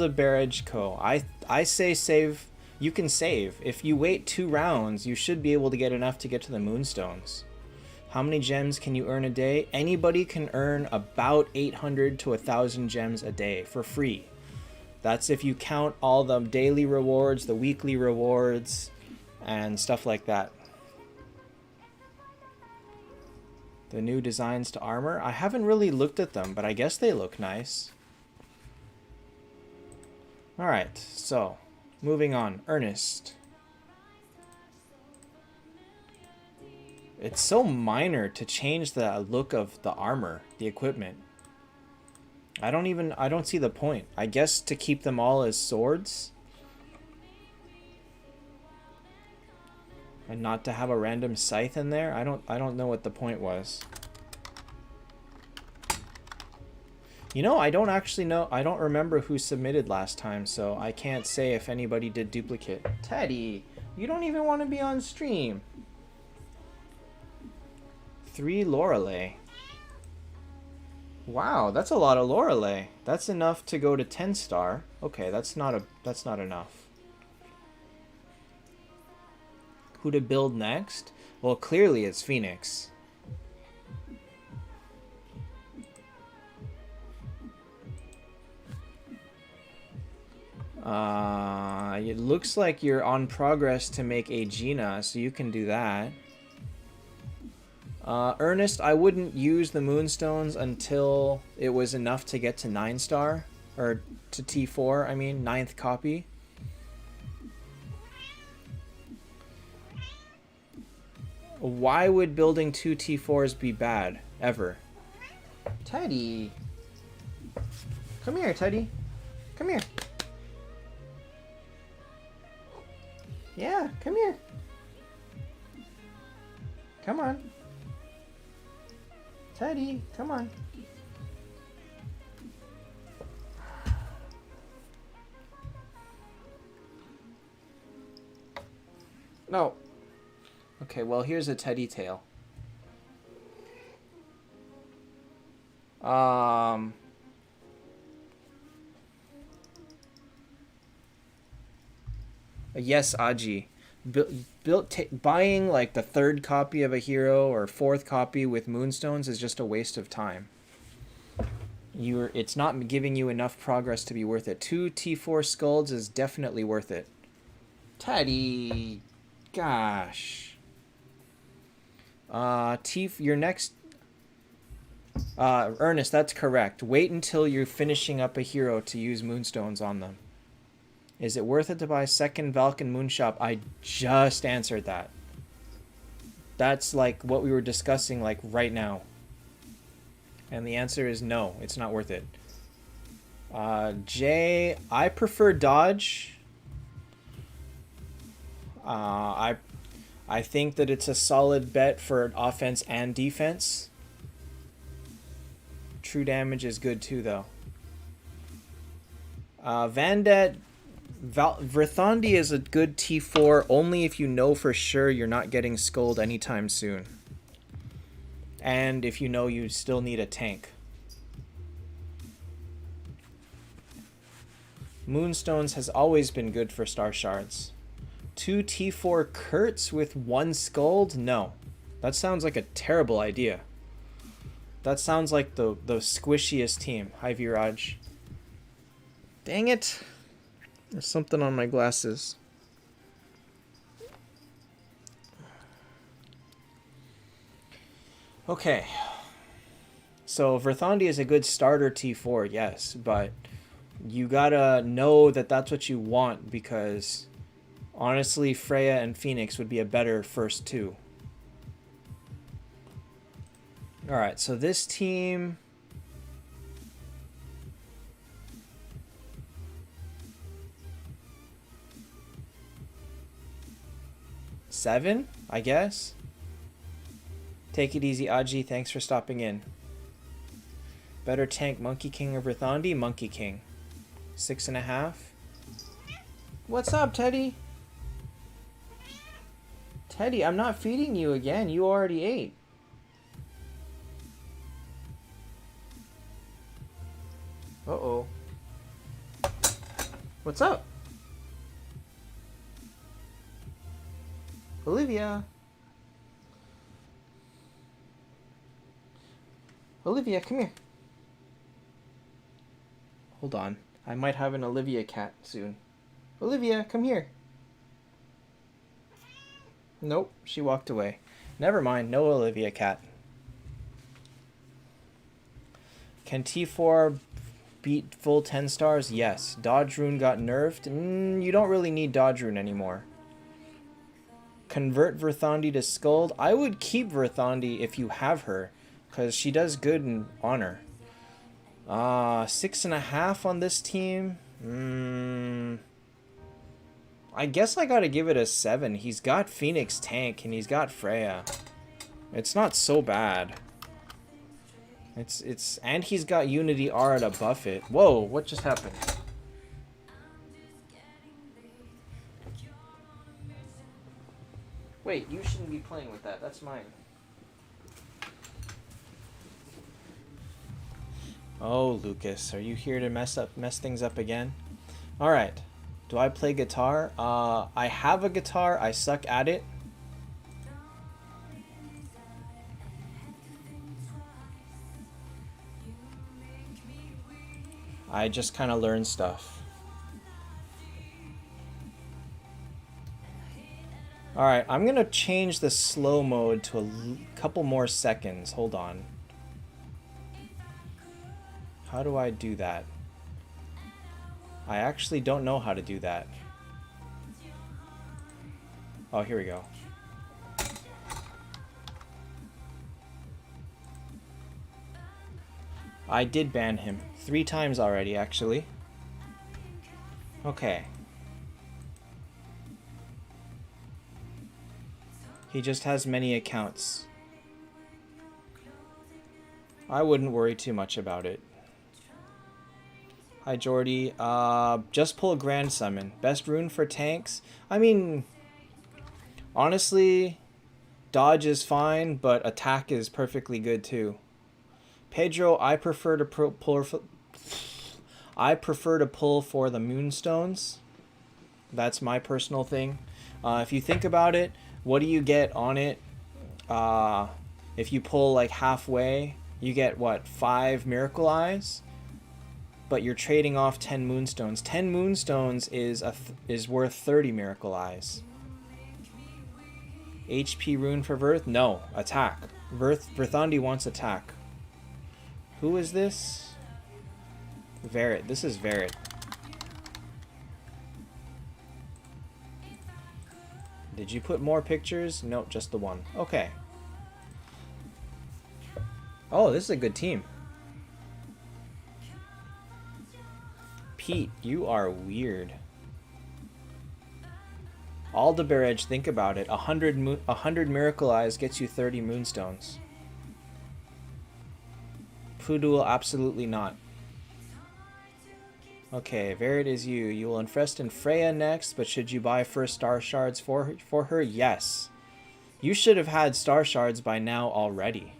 Barrage Co. I say save. You can save. If you wait 2 rounds, you should be able to get enough to get to the Moonstones. How many gems can you earn a day? Anybody can earn about 800 to 1,000 gems a day for free. That's if you count all the daily rewards, the weekly rewards, and stuff like that. The new designs to armor? I haven't really looked at them, but I guess they look nice. Alright, so, moving on. Ernest. It's so minor to change the look of the armor, the equipment. I don't see the point. I guess to keep them all as swords? And not to have a random scythe in there? I don't know what the point was. You know, I don't actually know. I don't remember who submitted last time, so I can't say if anybody did duplicate. Teddy, you don't even want to be on stream. 3 Lorelei. Wow, that's a lot of Lorelei. That's enough to go to 10 star. Okay, that's not enough. Who to build next? Well, clearly it's Phoenix. It looks like you're on progress to make a Gina, so you can do that. Ernest, I wouldn't use the Moonstones until it was enough to get to 9 star. Or to T4, I mean, 9th copy. Why would building 2 T4s be bad? Ever? Teddy! Come here, Teddy. Come here. Yeah, come here. Come on. Teddy, come on. No. Okay, well, here's a teddy tail. Yes, Aji. Buying like the third copy of a hero or fourth copy with moonstones is just a waste of time. It's not giving you enough progress to be worth it. 2 T4 skulls is definitely worth it. Teddy, gosh. Your next. Ernest, that's correct. Wait until you're finishing up a hero to use moonstones on them. Is it worth it to buy second Valken Moonshop? I just answered that. That's like what we were discussing like right now. And the answer is no, it's not worth it. Jay, I prefer dodge. I think that it's a solid bet for offense and defense. True damage is good too, though. Vandet, Verthandi is a good T4 only if you know for sure you're not getting Scold anytime soon. And if you know you still need a tank. Moonstones has always been good for Star Shards. 2 T4 Kurtz with 1 Scold? No. That sounds like a terrible idea. That sounds like the squishiest team. Hi, Viraj. Dang it. There's something on my glasses. Okay. So Verthandi is a good starter T4, yes, but you gotta know that that's what you want, because honestly, Freya and Phoenix would be a better first 2. Alright, so this team... Seven, I guess. Take it easy, Aji. Thanks for stopping in. Better tank Monkey King or Verthandi? Monkey King. 6.5. What's up, Teddy? Teddy, I'm not feeding you again. You already ate. Uh-oh. What's up? Olivia. Olivia, come here. Hold on. I might have an Olivia cat soon. Olivia, come here. Nope, she walked away. Never mind, no Olivia cat. Can T4 beat full 10 stars? Yes. Dodge Rune got nerfed. You don't really need Dodge Rune anymore. Convert Verthandi to Skuld. I would keep Verthandi if you have her, because she does good in honor. 6.5 on this team. I guess I gotta give it a 7. He's got Phoenix Tank and he's got Freya. It's not so bad. And he's got Unity Aura to buff it. Whoa, what just happened? Wait, you shouldn't be playing with that. That's mine. Oh, Lucas, are you here to mess things up again? All right. Do I play guitar? I have a guitar. I suck at it. I just kind of learn stuff. Alright, I'm going to change the slow mode to a couple more seconds. Hold on. How do I do that? I actually don't know how to do that. Oh, here we go. I did ban him 3 times already, actually. Okay. He just has many accounts. I wouldn't worry too much about it. Hi, Jordy. Just pull Grand Summon. Best rune for tanks? I mean, Honestly, dodge is fine, but attack is perfectly good too. Pedro, I prefer to pull for the moonstones. That's my personal thing. If you think about it, what do you get on it? If you pull like halfway, you get what, 5 miracle eyes? But you're trading off 10 moonstones. 10 moonstones is worth 30 miracle eyes. HP rune for Verth? No, attack. Verthandi wants attack. Who is this? Verit. This is Verit. Did you put more pictures? Nope, just the one. Okay. Oh, this is a good team. Pete, you are weird. Aldebaran, think about it. 100 miracle eyes gets you 30 moonstones. Pudul, absolutely not. Okay, Verit is you. You will invest in Freya next, but should you buy first star shards for her? Yes. You should have had star shards by now already.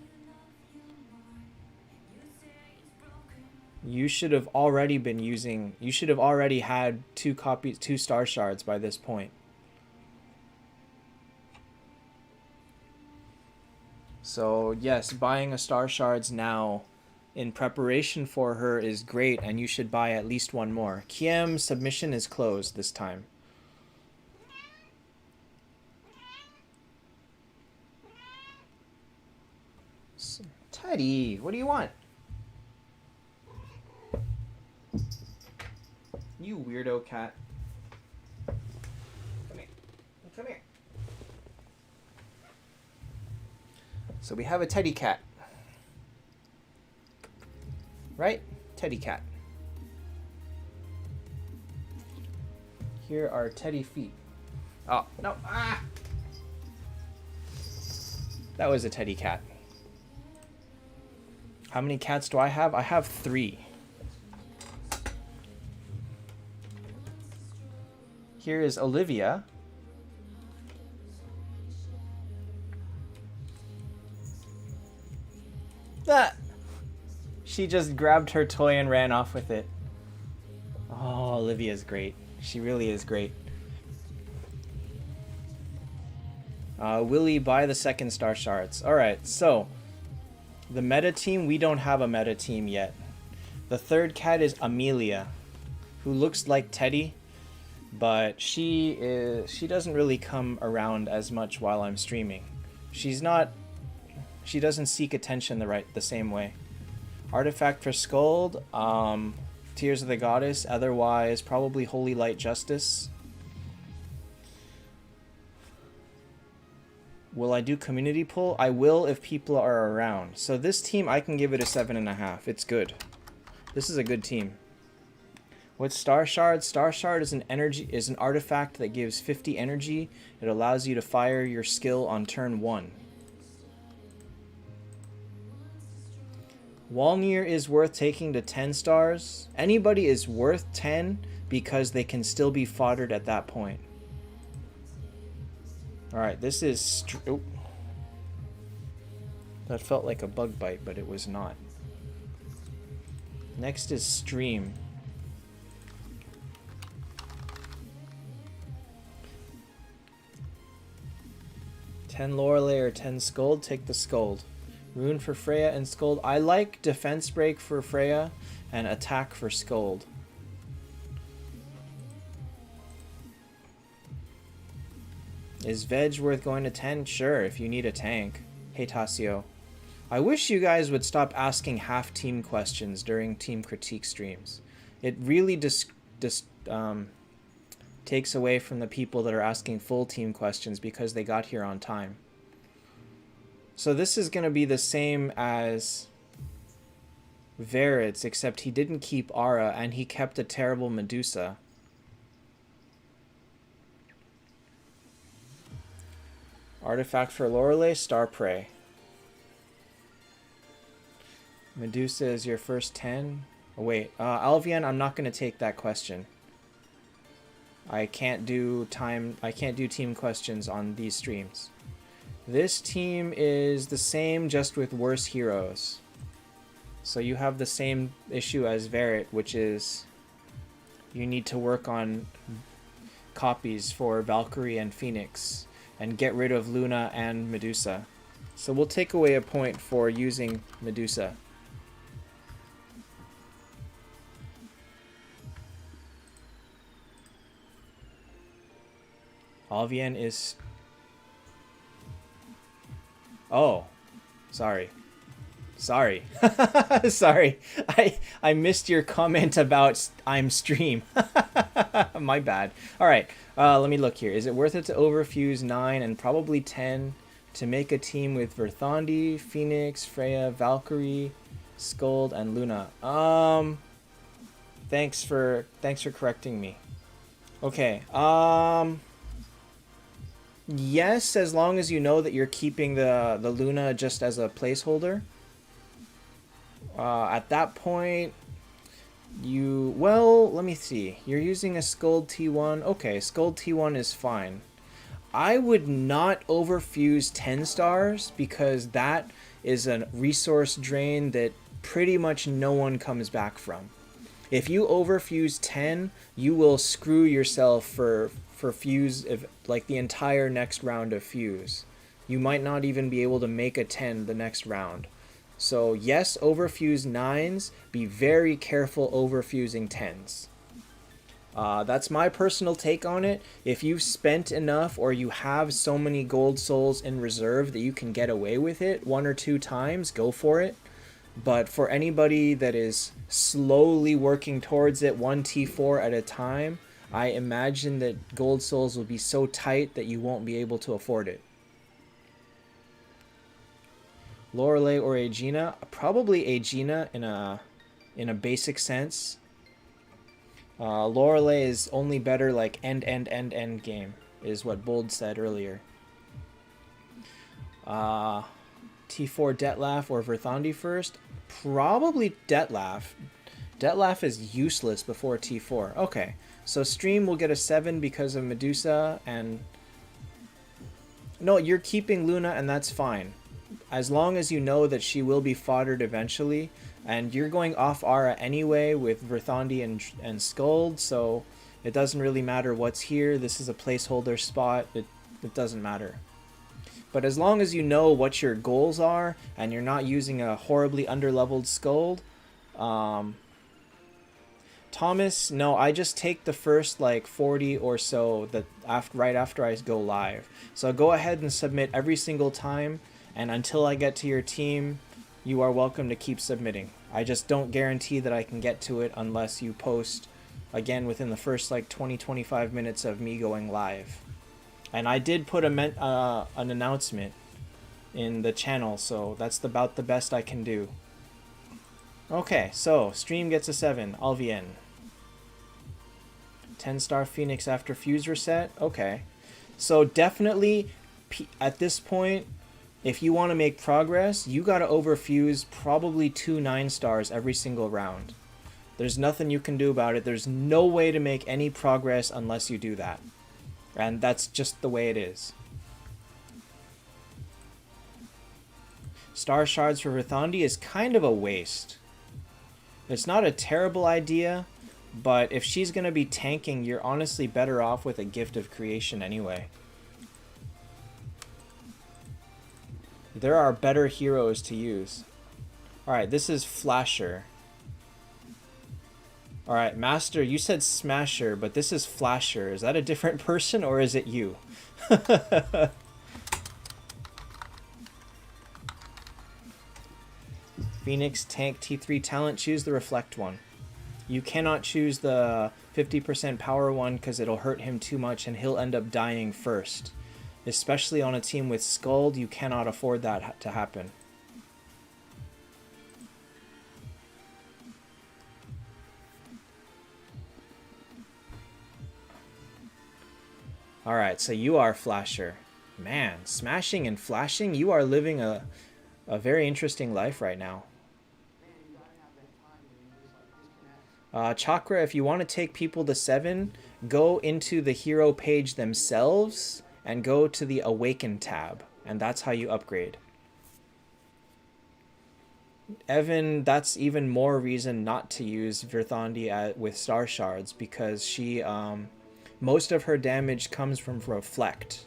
You should have already been using... You should have already had 2 star shards by this point. So, yes, buying a star shards now in preparation for her is great, and you should buy at least one more. Kiem's submission is closed this time. Teddy, what do you want? You weirdo cat. Come here. Come here. So we have a teddy cat. Right? Teddy cat. Here are teddy feet. Oh, no. Ah! That was a teddy cat. How many cats do I have? I have 3. Here is Olivia. Ah! She just grabbed her toy and ran off with it. Oh, Olivia's great. She really is great. Willie, buy the 2nd star shards. Alright, so the meta team, we don't have a meta team yet. The 3rd cat is Amelia, who looks like Teddy, but she doesn't really come around as much while I'm streaming. She doesn't seek attention the same way. Artifact for Skuld, Tears of the Goddess, otherwise probably Holy Light Justice. Will I do community pull? I will if people are around. So this team, I can give it a 7.5. It's good. This is a good team. What's Star Shard? Star Shard is an artifact that gives 50 energy. It allows you to fire your skill on turn 1. Walnir is worth taking to 10 stars. Anybody is worth 10 because they can still be foddered at that point. Alright, this is... Oop. That felt like a bug bite, but it was not. Next is Stream. Ten Lorelei or 10 Skuld, take the Skuld. Rune for Freya and Skuld. I like Defense Break for Freya and Attack for Skuld. Is Veg worth going to 10? Sure, if you need a tank. Hey Tasio. I wish you guys would stop asking half-team questions during team critique streams. It really takes away from the people that are asking full-team questions because they got here on time. So this is going to be the same as Verit's, except he didn't keep Aura, and he kept a terrible Medusa. Artifact for Lorelei, Star Prey. Medusa is your first 10? Oh, wait, Alvian, I'm not going to take that question. I can't do team questions on these streams. This team is the same, just with worse heroes. So you have the same issue as Verit, which is you need to work on copies for Valkyrie and Phoenix and get rid of Luna and Medusa. So we'll take away a point for using Medusa. Alvian is... Oh, sorry. Sorry. Sorry. I missed your comment about I'm stream. My bad. Alright, let me look here. Is it worth it to overfuse 9 and probably 10 to make a team with Verthandi, Phoenix, Freya, Valkyrie, Skuld, and Luna? Thanks for correcting me. Okay, yes, as long as you know that you're keeping the Luna just as a placeholder. At that point, well, let me see. You're using a Skuld T1. Okay, Skuld T1 is fine. I would not overfuse 10 stars because that is a resource drain that pretty much no one comes back from. If you overfuse 10, you will screw yourself for fuse, like the entire next round of fuse. You might not even be able to make a 10 the next round. So yes, overfuse 9s. Be very careful overfusing 10s. That's my personal take on it. If you've spent enough or you have so many gold souls in reserve that you can get away with it 1 or 2 times, go for it. But for anybody that is slowly working towards it 1 T4 at a time, I imagine that gold souls will be so tight that you won't be able to afford it. Lorelei or Aegina? Probably Aegina in a basic sense. Lorelei is only better like end game, is what Bold said earlier. T4 Detlef or Verthandi first? Probably Detlef. Detlef is useless before T4. Okay, so Stream will get a 7 because of Medusa and... No, you're keeping Luna and that's fine. As long as you know that she will be foddered eventually, and you're going off Aura anyway with Verthandi and Skuld, so it doesn't really matter what's here. This is a placeholder spot. It doesn't matter. But as long as you know what your goals are, and you're not using a horribly underleveled Skuld, Thomas, no, I just take the first like 40 or so that right after I go live. So go ahead and submit every single time. And until I get to your team, you are welcome to keep submitting. I just don't guarantee that I can get to it unless you post, again, within the first like 20-25 minutes of me going live. And I did put an announcement in the channel, so that's about the best I can do. Okay, so Stream gets a 7. Alvien. 10-star Phoenix after fuse reset. Okay. So definitely, at this point... If you want to make progress, you got to overfuse probably 2 9-stars every single round. There's nothing you can do about it. There's no way to make any progress unless you do that. And that's just the way it is. Star Shards for Verthandi is kind of a waste. It's not a terrible idea, but if she's going to be tanking, you're honestly better off with a Gift of Creation anyway. There are better heroes to use. Alright, this is Flasher. Alright, Master, you said Smasher, but this is Flasher. Is that a different person or is it you? Phoenix Tank T3 Talent, choose the Reflect one. You cannot choose the 50% power one because it'll hurt him too much and he'll end up dying first. Especially on a team with Skuld, you cannot afford that to happen. Alright, so you are Flasher. Man, smashing and flashing, you are living a very interesting life right now. Chakra, if you want to take people to 7, go into the hero page themselves and go to the Awaken tab. And that's how you upgrade. Evan, that's even more reason not to use Verthandi with Star Shards, because she, most of her damage comes from Reflect.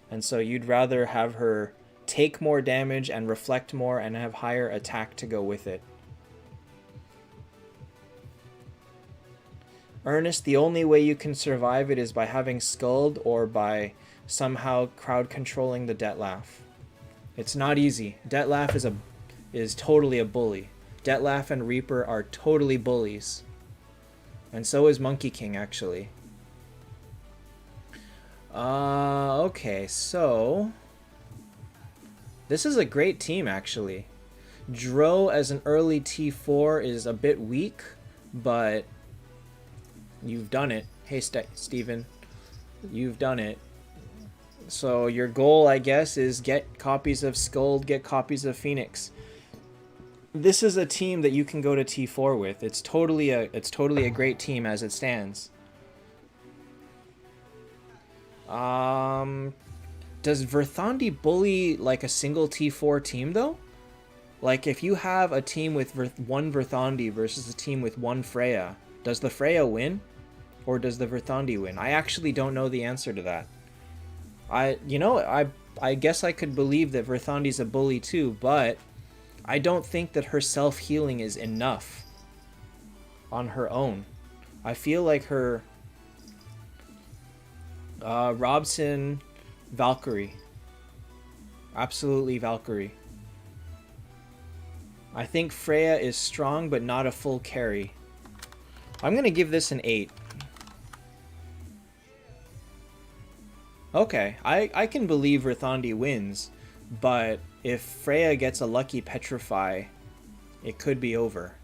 And so you'd rather have her take more damage and reflect more and have higher attack to go with it. Ernest, the only way you can survive it is by having Scald or by somehow crowd controlling the Detlef. It's not easy. Detlef is totally a bully. Detlef and Reaper are totally bullies. And so is Monkey King, actually. Okay, so... this is a great team, actually. Dro as an early T4 is a bit weak, but you've done it. Hey, Steven. You've done it. So your goal, I guess, is get copies of Skuld, get copies of Phoenix. This is a team that you can go to T4 with. It's totally a great team as it stands. Does Verthandi bully like a single T4 team though? Like if you have a team with one Verthandi versus a team with one Freya, does the Freya win? Or does the Verthandi win? I actually don't know the answer to that. I guess I could believe that Verthandi's a bully too, but I don't think that her self-healing is enough on her own. I feel like her Robson, Valkyrie. Absolutely Valkyrie. I think Freya is strong, but not a full carry. I'm going to give this an 8. Okay, I can believe Verthandi wins, but if Freya gets a lucky Petrify, it could be over.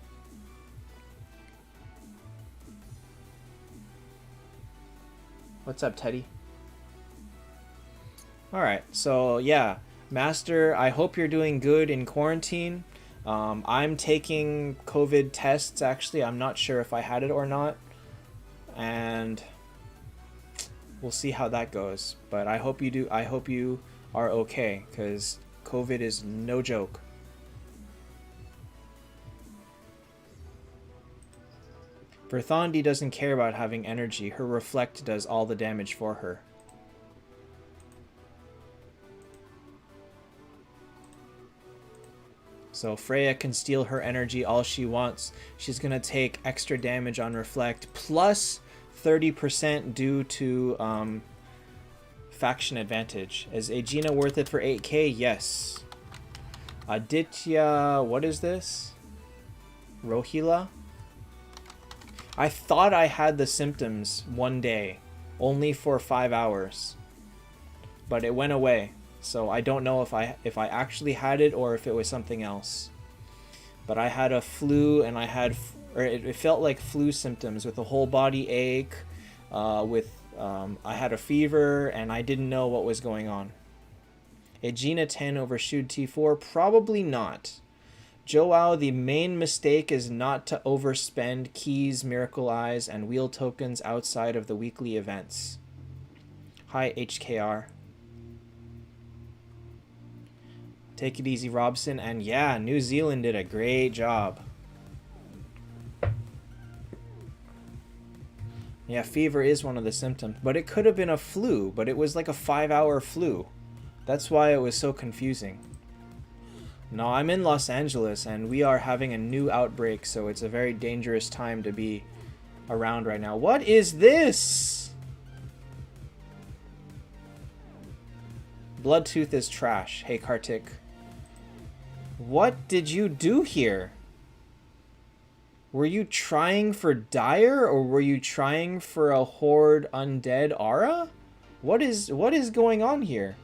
What's up, Teddy? Alright, so yeah, Master, I hope you're doing good in quarantine. I'm taking COVID tests, actually. I'm not sure if I had it or not. And we'll see how that goes. But I hope you do. I hope you are okay, because COVID is no joke. Verthandi doesn't care about having energy. Her Reflect does all the damage for her. So Freya can steal her energy all she wants. She's going to take extra damage on Reflect, plus 30% due to faction advantage. Is Aegina worth it for 8k? Yes. Aditya, what is this? Rohila? I thought I had the symptoms one day, only for 5 hours. But it went away. So I don't know if I actually had it or if it was something else. But I had a flu, and it felt like flu symptoms with a whole body ache, I had a fever, and I didn't know what was going on. Aegina 10 over Shude T4? Probably not. Joao, the main mistake is not to overspend keys, Miracle Eyes, and wheel tokens outside of the weekly events. Hi, HKR. Take it easy, Robson. And yeah, New Zealand did a great job. Yeah, fever is one of the symptoms. But it could have been a flu, but it was like a 5-hour flu. That's why it was so confusing. No, I'm in Los Angeles, and we are having a new outbreak, so it's a very dangerous time to be around right now. What is this? Bloodtooth is trash. Hey, Kartik. What did you do here? Were you trying for Dire, or were you trying for a Horde Undead Aura? What is going on here?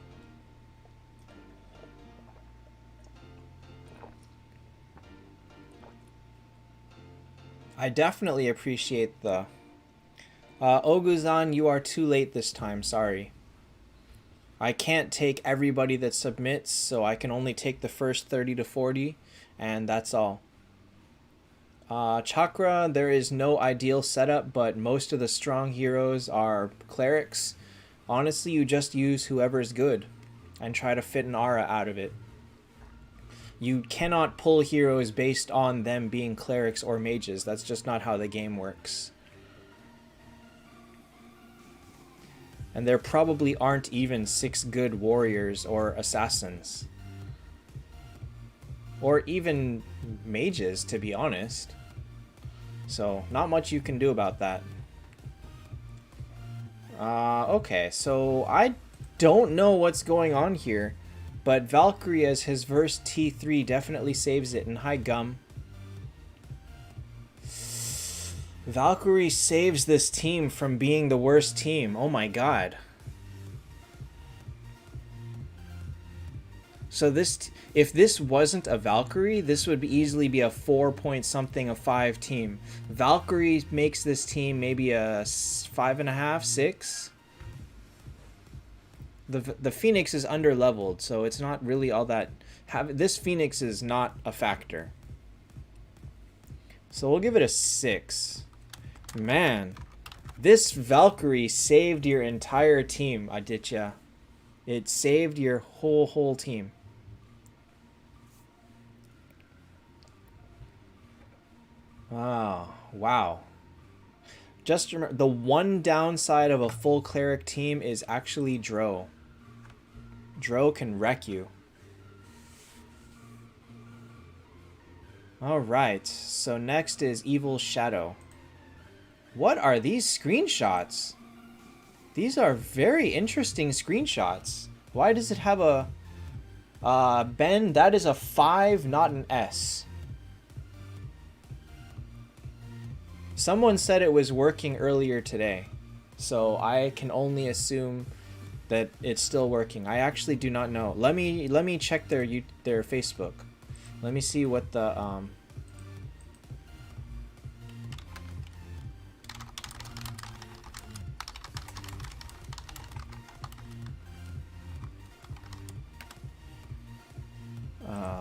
I definitely appreciate the... Oguzan, you are too late this time, sorry. I can't take everybody that submits, so I can only take the first 30 to 40, and that's all. Chakra, there is no ideal setup, but most of the strong heroes are clerics. Honestly, you just use whoever's good and try to fit an aura out of it. You cannot pull heroes based on them being clerics or mages. That's just not how the game works. And there probably aren't even 6 good warriors or assassins. Or even mages, to be honest. So, not much you can do about that. Okay, so I don't know what's going on here, but Valkyrie as his verse T3 definitely saves it. And hi, Gum. Valkyrie saves this team from being the worst team. Oh my god. So this, if this wasn't a Valkyrie, this would easily be a 4 point something, a 5 team. Valkyrie makes this team maybe a 5.5, 6. The Phoenix is under leveled, so it's not really all that. This Phoenix is not a factor. So we'll give it a 6. Man, this Valkyrie saved your entire team, Aditya. It saved your whole team. Oh, wow. Just remember, the one downside of a full cleric team is actually Dro. Dro can wreck you. Alright, so next is Evil Shadow. What are these screenshots? These are very interesting screenshots. Why does it have a... Ben, that is a 5, not an S. Someone said it was working earlier today, so I can only assume that it's still working. I actually do not know. Let me check their Facebook. Let me see what the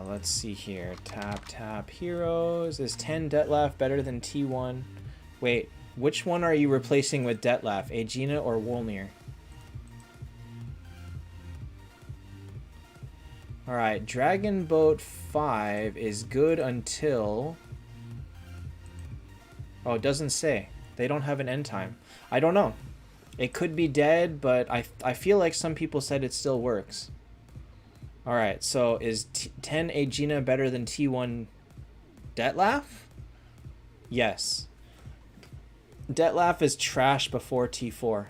let's see here. Taptap heroes. Is 10 Detlef better than T1? Wait, which one are you replacing with Detlef? Aegina or Wolnir? Alright, Dragon Boat 5 is good until... Oh, it doesn't say. They don't have an end time. I don't know. It could be dead, but I feel like some people said it still works. Alright, so is 10 Aegina better than T1 Detlef? Yes. Detlef is trash before T4.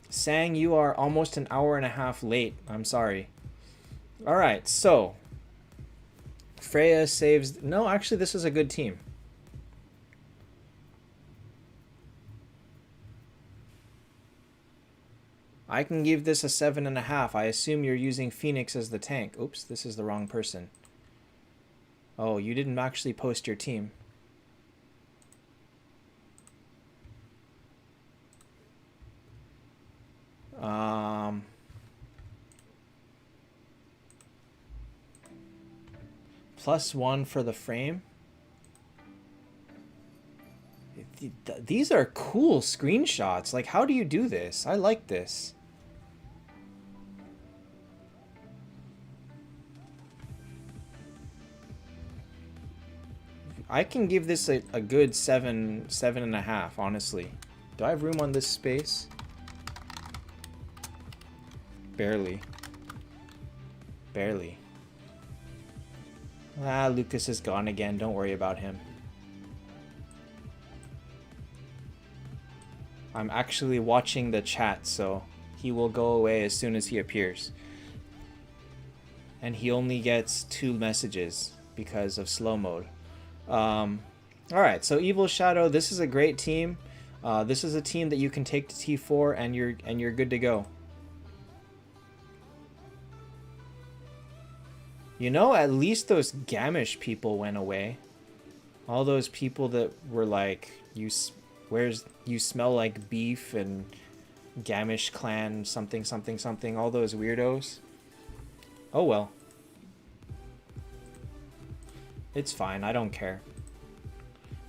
Sang, you are almost an hour and a half late. I'm sorry. Alright, so Freya saves... No, actually, this is a good team. I can give this a 7.5. I assume you're using Phoenix as the tank. Oops, this is the wrong person. Oh, you didn't actually post your team. +1 for the frame. These are cool screenshots. Like, how do you do this? I like this. I can give this a good 7.5, honestly. Do I have room on this space? Barely. Barely. Ah, Lucas is gone again. Don't worry about him. I'm actually watching the chat, so he will go away as soon as he appears. And he only gets 2 messages because of slow mode. Alright, so Evil Shadow, this is a great team. This is a team that you can take to T4 and you're good to go. You know, at least those Gamish people went away. All those people that were like, you smell like beef and Gamish clan something something something, all those weirdos. Oh well. It's fine, I don't care.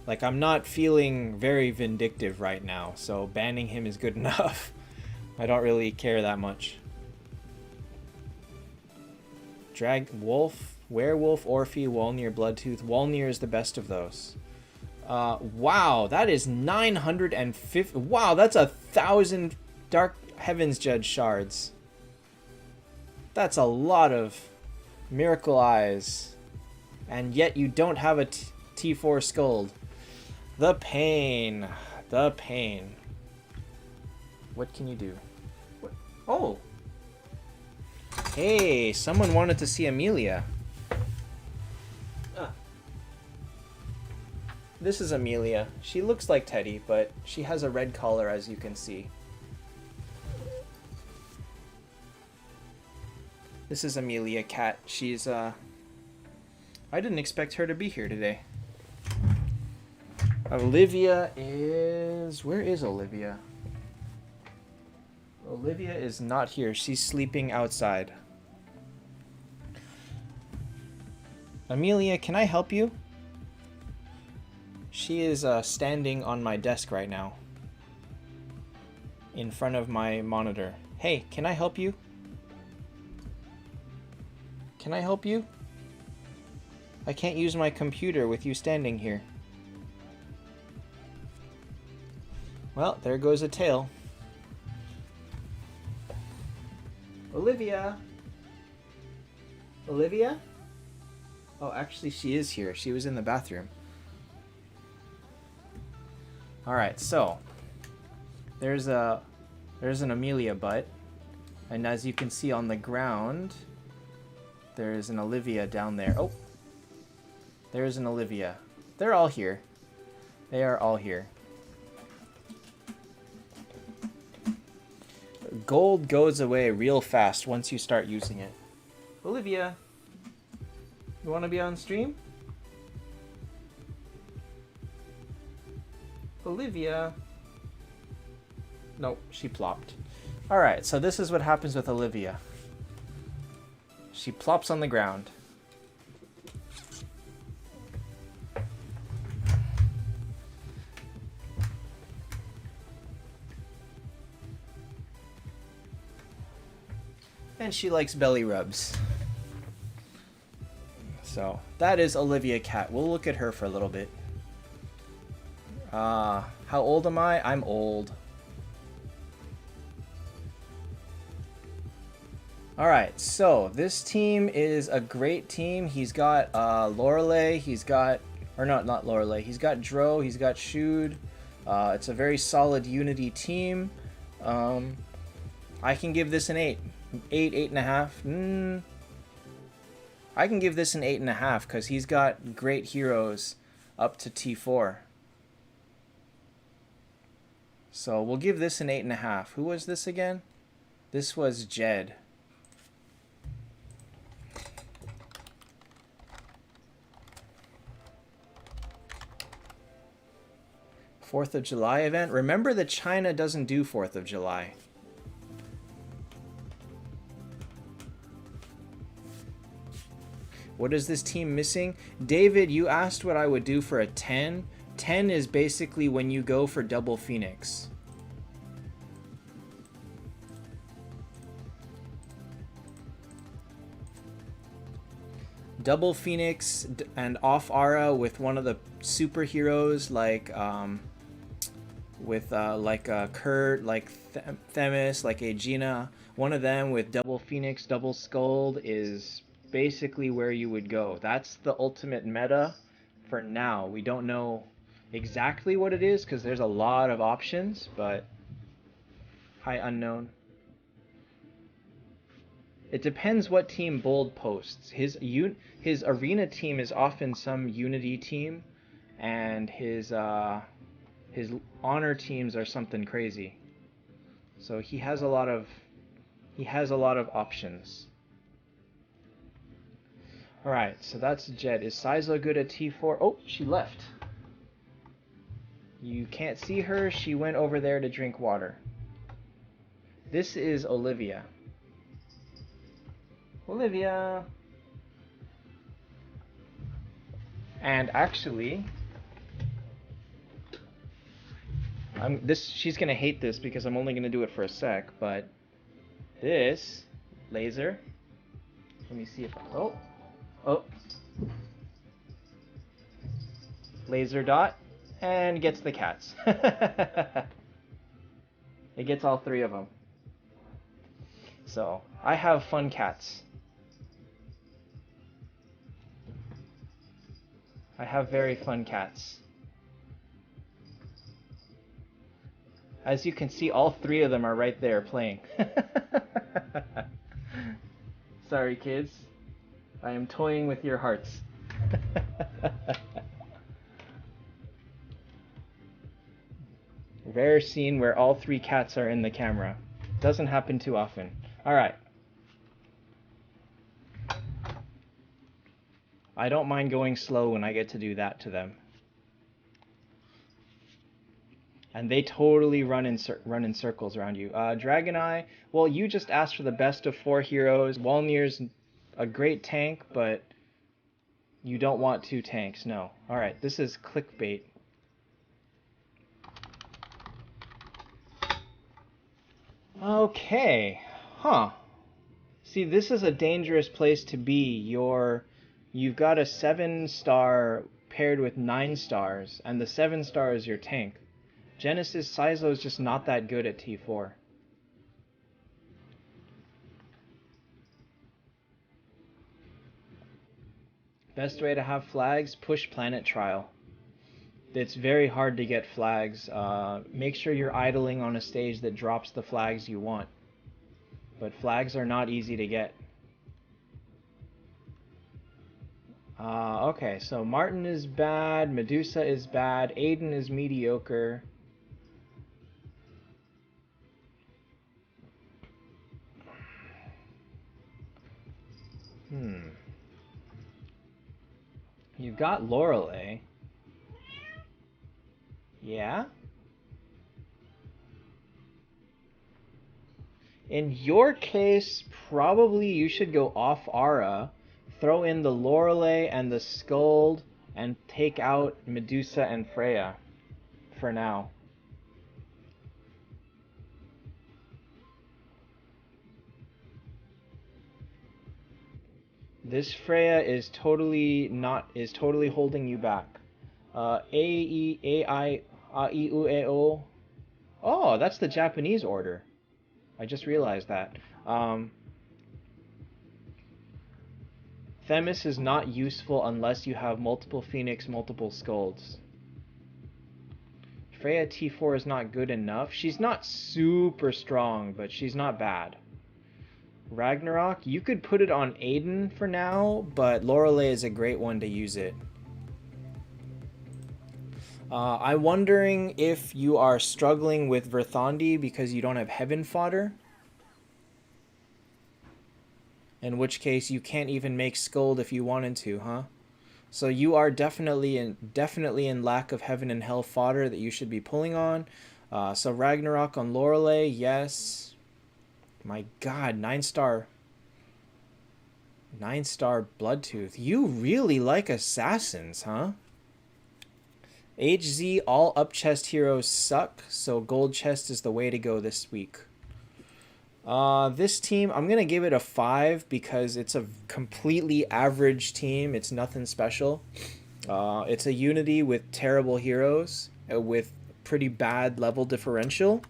Like, I'm not feeling very vindictive right now, so banning him is good enough. I don't really care that much. Wolf, Werewolf, Orphe, Wolnir, Bloodtooth. Wolnir is the best of those. Wow, that is 950. Wow, that's 1,000 Dark Heavens Judge shards. That's a lot of Miracle Eyes. And yet you don't have a T4 Scold. The pain. The pain. What can you do? What? Oh! Hey, someone wanted to see Amelia. This is Amelia. She looks like Teddy, but she has a red collar, as you can see. This is Amelia Cat. She's, I didn't expect her to be here today. Olivia is... Where is Olivia? Olivia is not here. She's sleeping outside. Amelia, can I help you? She is standing on my desk right now. In front of my monitor. Hey, can I help you? Can I help you? I can't use my computer with you standing here. Well, there goes a tail. Olivia? Olivia? Oh, actually she is here. She was in the bathroom. Alright, so there's an Amelia butt, and as you can see on the ground, there's an Olivia down there. Oh, there's an Olivia. They're all here. They are all here. Gold goes away real fast once you start using it. Olivia, you want to be on stream? Olivia. Nope, she plopped. Alright, so this is what happens with Olivia. She plops on the ground. And she likes belly rubs. So, that is Olivia Cat. We'll look at her for a little bit. How old am I? I'm old. Alright, so this team is a great team. He's got Lorelei, he's got... Or not Lorelei. He's got Dro, he's got Shude. It's a very solid Unity team. I can give this an 8. 8.5. I can give this an 8.5 because he's got great heroes up to T4. So we'll give this an 8.5. Who was this again? This was Jed. Fourth of July event. Remember that China doesn't do 4th of July. What is this team missing? David, you asked what I would do for a 10. 10 is basically when you go for double Phoenix. Double Phoenix and off Aura with one of the superheroes like Kurt, like Themis, like Aegina. One of them with double Phoenix, double Scold is basically where you would go. That's the ultimate meta for now. We don't know exactly what it is because there's a lot of options, but high unknown. It depends what team Bold posts. His arena team is often some Unity team, and his honor teams are something crazy. So he has a lot of options. All right, so that's Jed. Is Sizo good at T4? Oh, she left. You can't see her. She went over there to drink water. This is Olivia. Olivia. And actually, She's gonna hate this because I'm only gonna do it for a sec, but this laser. Let me see if oh, laser dot, and gets the cats. It gets all three of them. So I have fun cats. I have very fun cats. As you can see, all three of them are right there playing. Sorry, kids. I am toying with your hearts. Rare scene where all three cats are in the camera. Doesn't happen too often. Alright. I don't mind going slow when I get to do that to them. And they totally run in circles around you. Dragoneye, well, you just asked for the best of 4 heroes. Walnir's a great tank, but you don't want 2 tanks, no. Alright, this is clickbait. Okay, huh. See, this is a dangerous place to be. You've got a 7-star paired with 9 stars, and the 7-star is your tank. Genesis Sizo is just not that good at T4. Best way to have flags? Push Planet Trial. It's very hard to get flags. Make sure you're idling on a stage that drops the flags you want. But flags are not easy to get. Okay, so Martin is bad, Medusa is bad, Aden is mediocre. You've got Lorelei. Yeah? In your case, probably you should go off Aura, throw in the Lorelei and the Skuld, and take out Medusa and Freya. For now. This Freya is totally holding you back. A-E-A-I-A-I-U-E-O. Oh, that's the Japanese order. I just realized that. Themis is not useful unless you have multiple Phoenix, multiple Skulds. Freya T4 is not good enough. She's not super strong, but she's not bad. Ragnarok, you could put it on Aden for now, but Lorelei is a great one to use it. I'm wondering if you are struggling with Verthandi because you don't have Heaven Fodder. In which case you can't even make Skuld if you wanted to, huh? So you are definitely in lack of Heaven and Hell fodder that you should be pulling on. So Ragnarok on Lorelei, yes. My god, 9-star Bloodtooth. You really like assassins, huh? HZ, all up chest heroes suck, so gold chest is the way to go this week. This team, I'm going to give it a 5 because it's a completely average team. It's nothing special. It's a unity with terrible heroes, with pretty bad level differential.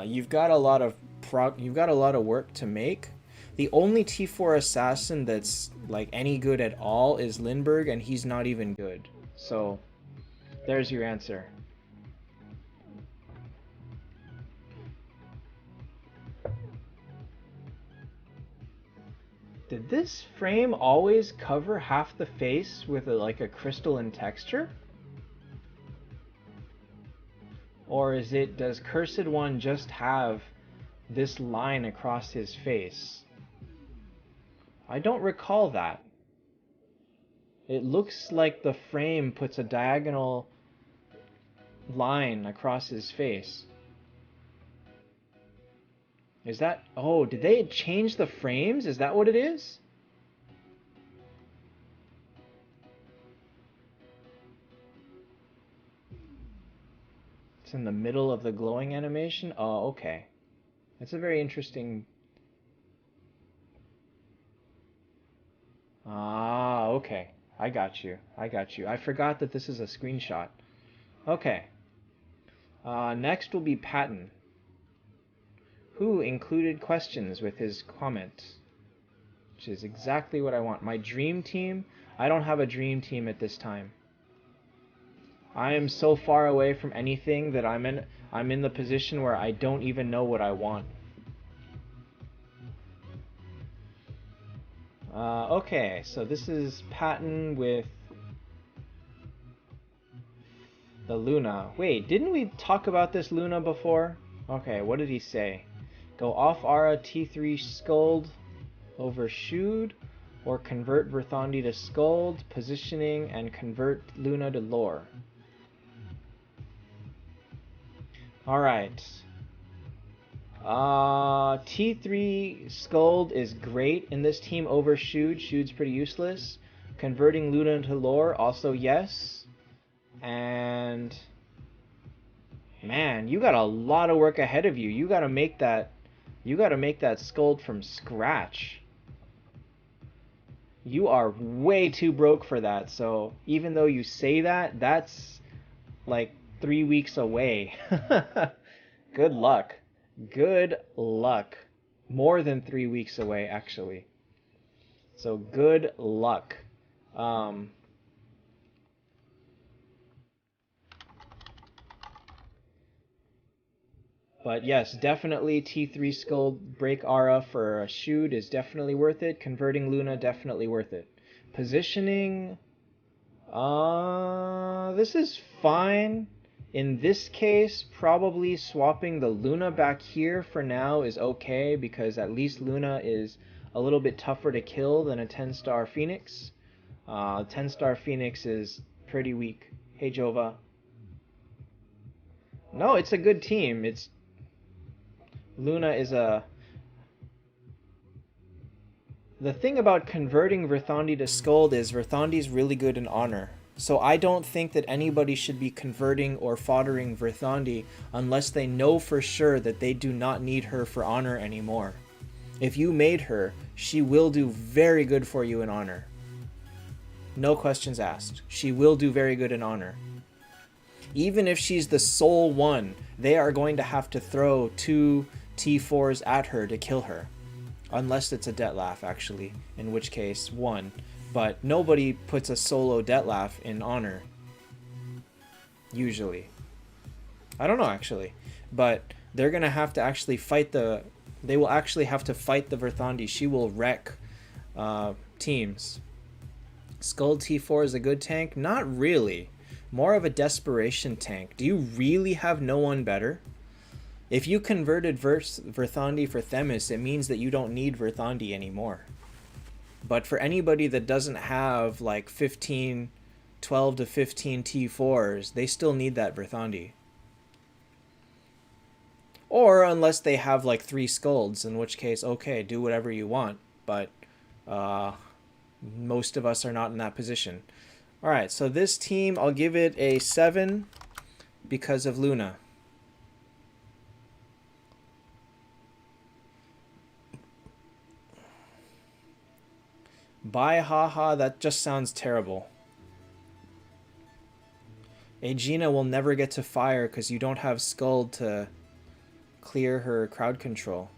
You've got a lot of work to make. The only T4 assassin that's like any good at all is Lindbergh, and he's not even good. So there's your answer. Did this frame always cover half the face with like a crystalline texture? Or does Cursed One just have this line across his face? I don't recall that. It looks like the frame puts a diagonal line across his face. Is that... Oh, did they change the frames? Is that what it is? It's in the middle of the glowing animation? Oh, okay. That's a very interesting... Ah, okay. I got you. I got you. I forgot that this is a screenshot. Okay. Next will be Patton, who included questions with his comment, which is exactly what I want. My dream team? I don't have a dream team at this time. I am so far away from anything that I'm in the position where I don't even know what I want. Okay, so this is Patton with the Luna. Wait, didn't we talk about this Luna before? Okay, what did he say? Go off Ara T3 Scold over Shoed, or convert Verthandi to Scold, positioning, and convert Luna to Lore. Alright. T3 Scold is great in this team over Shoed. Shoed's pretty useless. Converting Luna into Lore, also yes. And... man, you got a lot of work ahead of you. You gotta make that Scold from scratch. You are way too broke for that, so even though you say that, that's like 3 weeks away. Good luck. Good luck. More than 3 weeks away, actually. So good luck. But yes, definitely T3 Skull Break Aura for a Shoot is definitely worth it. Converting Luna, definitely worth it. Positioning... this is fine. In this case, probably swapping the Luna back here for now is okay, because at least Luna is a little bit tougher to kill than a 10-star Phoenix. 10-star Phoenix is pretty weak. Hey, Jova. No, it's a good team. Luna is a... The thing about converting Verthandi to Scold is Verthandi's really good in Honor. So I don't think that anybody should be converting or foddering Verthandi unless they know for sure that they do not need her for Honor anymore. If you made her, she will do very good for you in Honor. No questions asked. She will do very good in Honor. Even if she's the sole one, they are going to have to throw 2 T4s at her to kill her. Unless it's a Detlef, actually, in which case 1. But nobody puts a solo Detlef in Honor. Usually. I don't know, actually. But they're going to have to actually fight the... They will actually have to fight the Verthandi. She will wreck teams. Skull T4 is a good tank? Not really. More of a desperation tank. Do you really have no one better? If you converted Verthandi for Themis, it means that you don't need Verthandi anymore. But for anybody that doesn't have like 12 to 15 T4s, they still need that Verthandi. Or unless they have like 3 Skulls, in which case, okay, do whatever you want. But most of us are not in that position. Alright, so this team, I'll give it a 7 because of Luna. Bye, haha, that just sounds terrible. Aegina will never get to fire because you don't have Skull to clear her crowd control.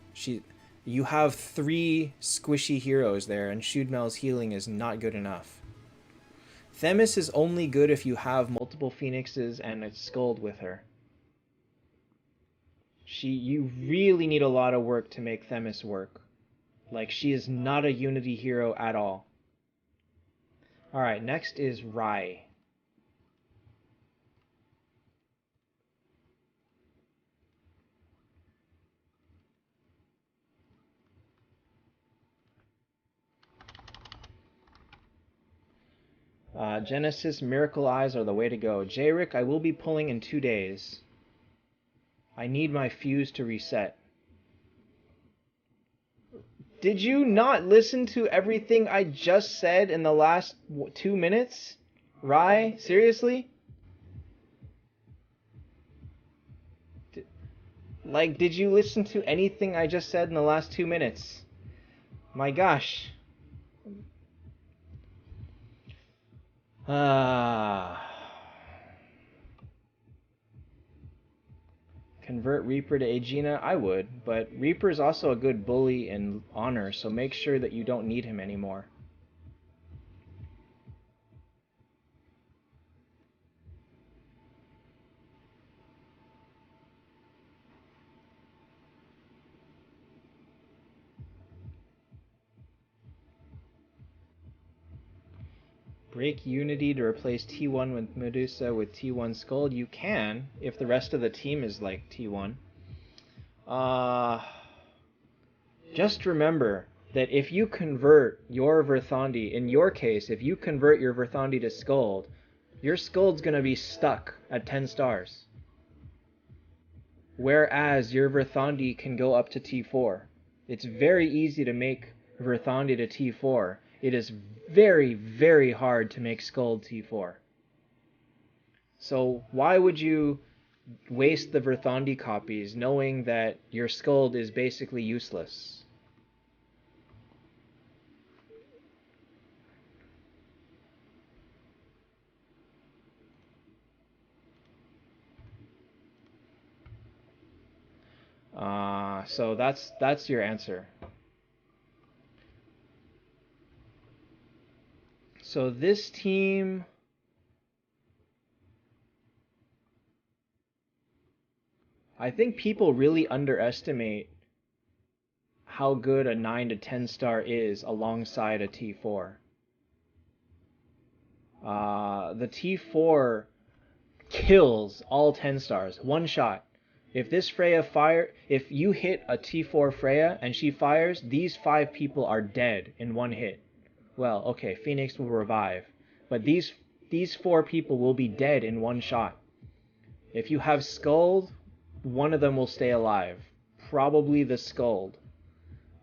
You have 3 squishy heroes there, and Shudmel's healing is not good enough. Themis is only good if you have multiple Phoenixes and a Skull with her. You really need a lot of work to make Themis work. Like, she is not a Unity hero at all. Alright, next is Wray. Genesis, Miracle Eyes are the way to go. Jayrick, I will be pulling in 2 days. I need my fuse to reset. Did you not listen to everything I just said in the last 2 minutes? Wray? Seriously? Like, did you listen to anything I just said in the last 2 minutes? My gosh. Convert Reaper to Aegina? I would, but Reaper's also a good bully in honor, so make sure that you don't need him anymore. Break Unity to replace T1 with Medusa with T1 Scold? You can, if the rest of the team is like T1. Just remember that if you convert your Verthandi, in your case, if you convert your Verthandi to Scold, your Scold's going to be stuck at 10 stars. Whereas your Verthandi can go up to T4. It's very easy to make Verthandi to T4. It is very, very hard to make Scold T4. So why would you waste the Verthandi copies knowing that your Scold is basically useless? So that's your answer. So this team, I think people really underestimate how good a 9 to 10 star is alongside a T4. The T4 kills all 10 stars, one shot. If this Freya if you hit a T4 Freya and she fires, these 5 people are dead in one hit. Well, okay, Phoenix will revive, but these 4 people will be dead in one shot. If you have Scold, one of them will stay alive. Probably the Scold.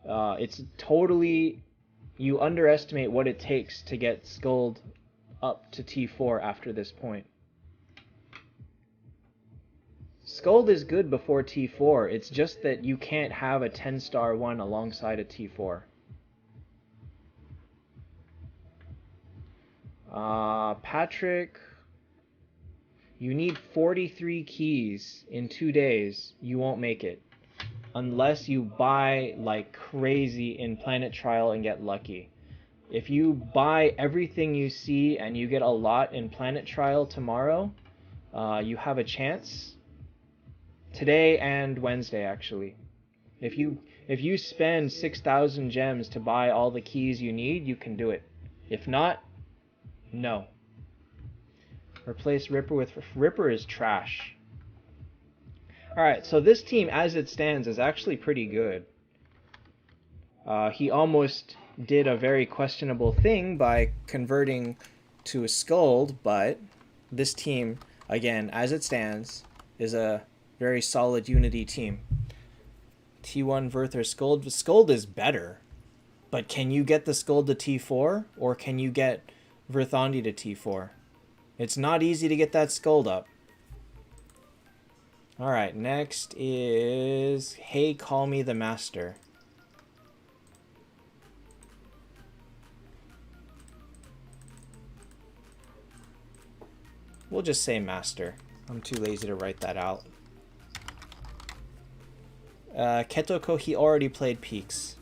It's totally... You underestimate what it takes to get Scold up to T4 after this point. Scold is good before T4. It's just that you can't have a 10-star one alongside a T4. Patrick, you need 43 keys in 2 days. You won't make it. Unless you buy like crazy in Planet Trial and get lucky. If you buy everything you see and you get a lot in Planet Trial tomorrow, you have a chance. Today and Wednesday, actually. If you spend 6,000 gems to buy all the keys you need, you can do it. If not, no. Replace Ripper with... Ripper is trash. Alright, so this team, as it stands, is actually pretty good. He almost did a very questionable thing by converting to a Scold, but this team, again, as it stands, is a very solid Unity team. T1 Verther Scold. Scold is better, but can you get the Scold to T4, or can you get Verthandi to T4? It's not easy to get that Scold up. Alright, next is Hey Call Me the Master. We'll just say Master. I'm too lazy to write that out. Ketoko, he already played Peaks.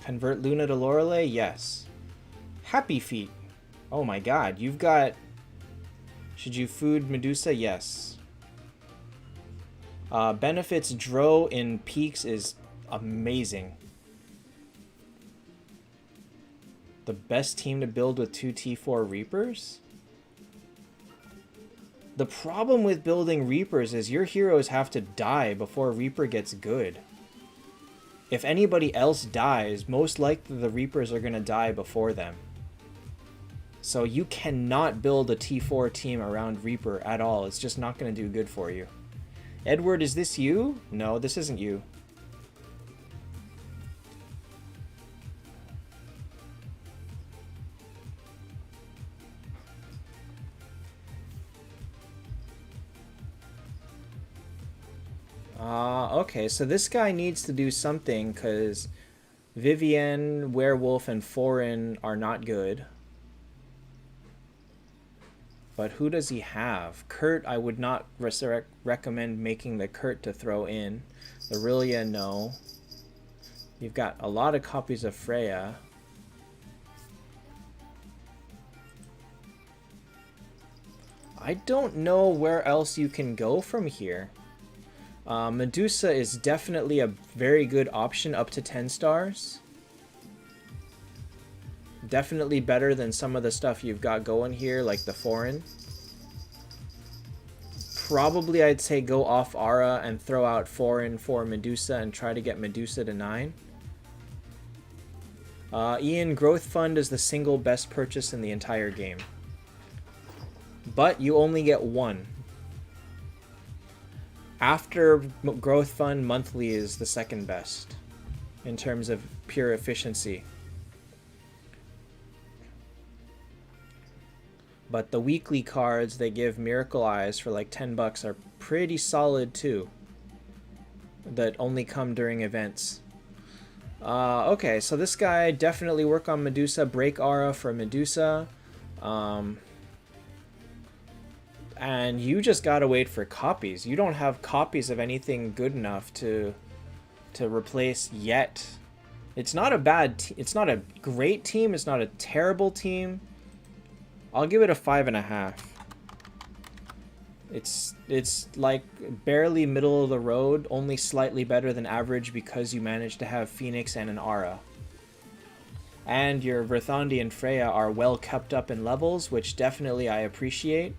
Convert Luna to Lorelei? Yes. Happy Feet. Oh my god, you've got... Should you food Medusa? Yes. Benefits Dro in Peaks is amazing. The best team to build with 2 T4 Reapers? The problem with building Reapers is your heroes have to die before Reaper gets good. If anybody else dies, most likely the Reapers are going to die before them. So you cannot build a T4 team around Reaper at all. It's just not going to do good for you. Edward, is this you? No, this isn't you. Okay, so this guy needs to do something because Vivienne, Werewolf, and Foreign are not good. But who does he have? Kurt, I would not recommend making the Kurt to throw in. Aurelia, no. You've got a lot of copies of Freya. I don't know where else you can go from here. Medusa is definitely a very good option up to 10 stars. Definitely better than some of the stuff you've got going here, like the Foreign. Probably I'd say go off Aura and throw out Foreign for Medusa and try to get Medusa to 9. Ian, Growth Fund is the single best purchase in the entire game. But you only get one. After Growth Fund, Monthly is the second best in terms of pure efficiency. But the weekly cards they give Miracle Eyes for like 10 bucks are pretty solid too. That only come during events. Okay, so this guy, definitely work on Medusa. Break Aura for Medusa. And you just gotta wait for copies. You don't have copies of anything good enough to replace yet. It's not a bad it's not a great team, it's not a terrible team. I'll give it a 5.5. It's like barely middle of the road, only slightly better than average because you managed to have Phoenix and an Aura. And your Verthandi and Freya are well kept up in levels, which definitely I appreciate.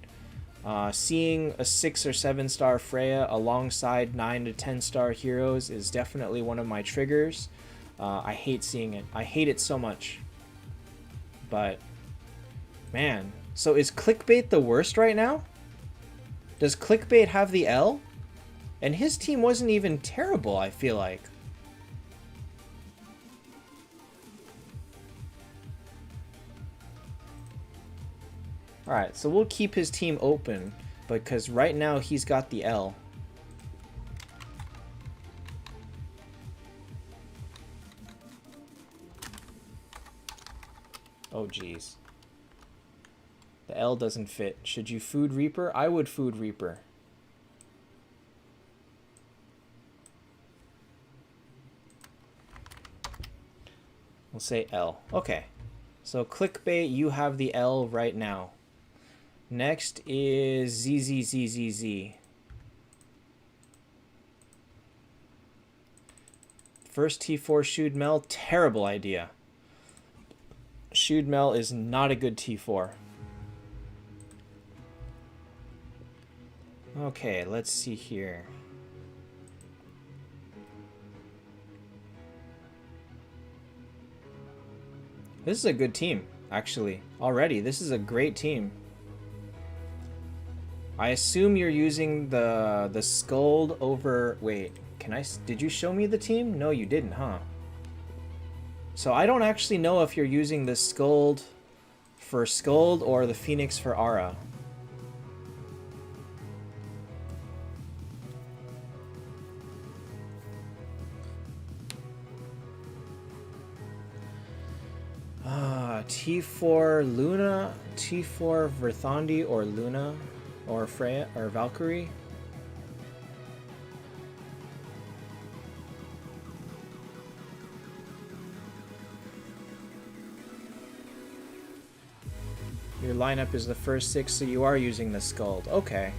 Seeing a 6 or 7 star Freya alongside 9 to 10 star heroes is definitely one of my triggers. I hate seeing it. I hate it so much. But, man. So is Clickbait the worst right now? Does Clickbait have the L? And his team wasn't even terrible, I feel like. Alright, so we'll keep his team open, because right now he's got the L. Oh, jeez. The L doesn't fit. Should you Food Reaper? I would Food Reaper. We'll say L. Okay. So Clickbait, you have the L right now. Next is ZZZZZ. First T4 Shoot Mel, terrible idea. Shoot Mel is not a good T4. Okay, let's see here. This is a good team, actually. Already, this is a great team. I assume you're using the Scold over... Wait, did you show me the team? No, you didn't, huh? So I don't actually know if you're using the Scold for Scold or the Phoenix for Aura. T4 Luna, T4 Verthandi or Luna, or Freya, or Valkyrie. Your lineup is the first 6, so you are using the Skuld. Okay.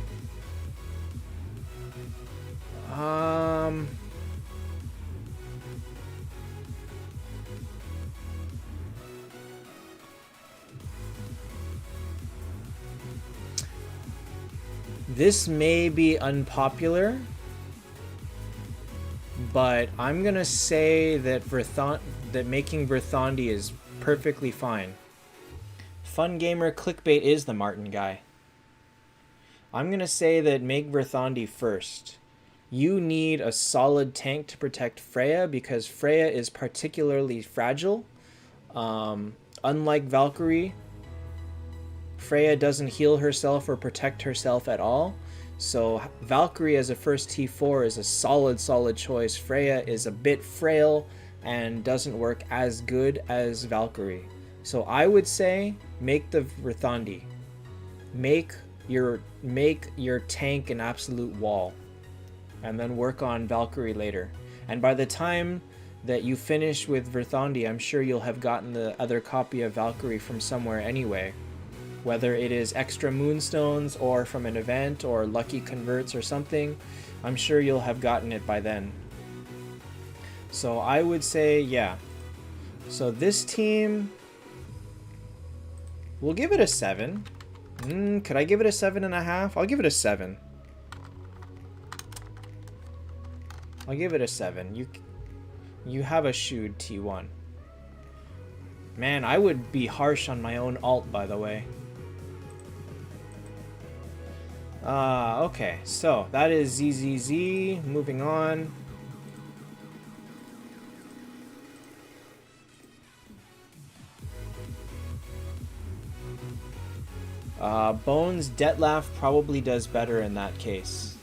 This may be unpopular, but I'm gonna say that making Verthandi is perfectly fine. Fun Gamer Clickbait is the Martin guy. I'm gonna say that make Verthandi first. You need a solid tank to protect Freya because Freya is particularly fragile. Unlike Valkyrie, Freya doesn't heal herself or protect herself at all. So Valkyrie as a first T4 is a solid choice. Freya is a bit frail and doesn't work as good as Valkyrie. So I would say make the Rithandi. Make your tank an absolute wall. And then work on Valkyrie later. And by the time that you finish with Rithandi, I'm sure you'll have gotten the other copy of Valkyrie from somewhere anyway. Whether it is extra moonstones or from an event or lucky converts or something, I'm sure you'll have gotten it by then. So I would say, yeah. So this team, we'll give it a 7. Could I give it a 7.5? I'll give it a 7. I'll give it a 7. You have a shoed T1. Man, I would be harsh on my own alt, by the way. Okay, so that is ZZZ. Moving on. Bonz Detlef probably does better in that case.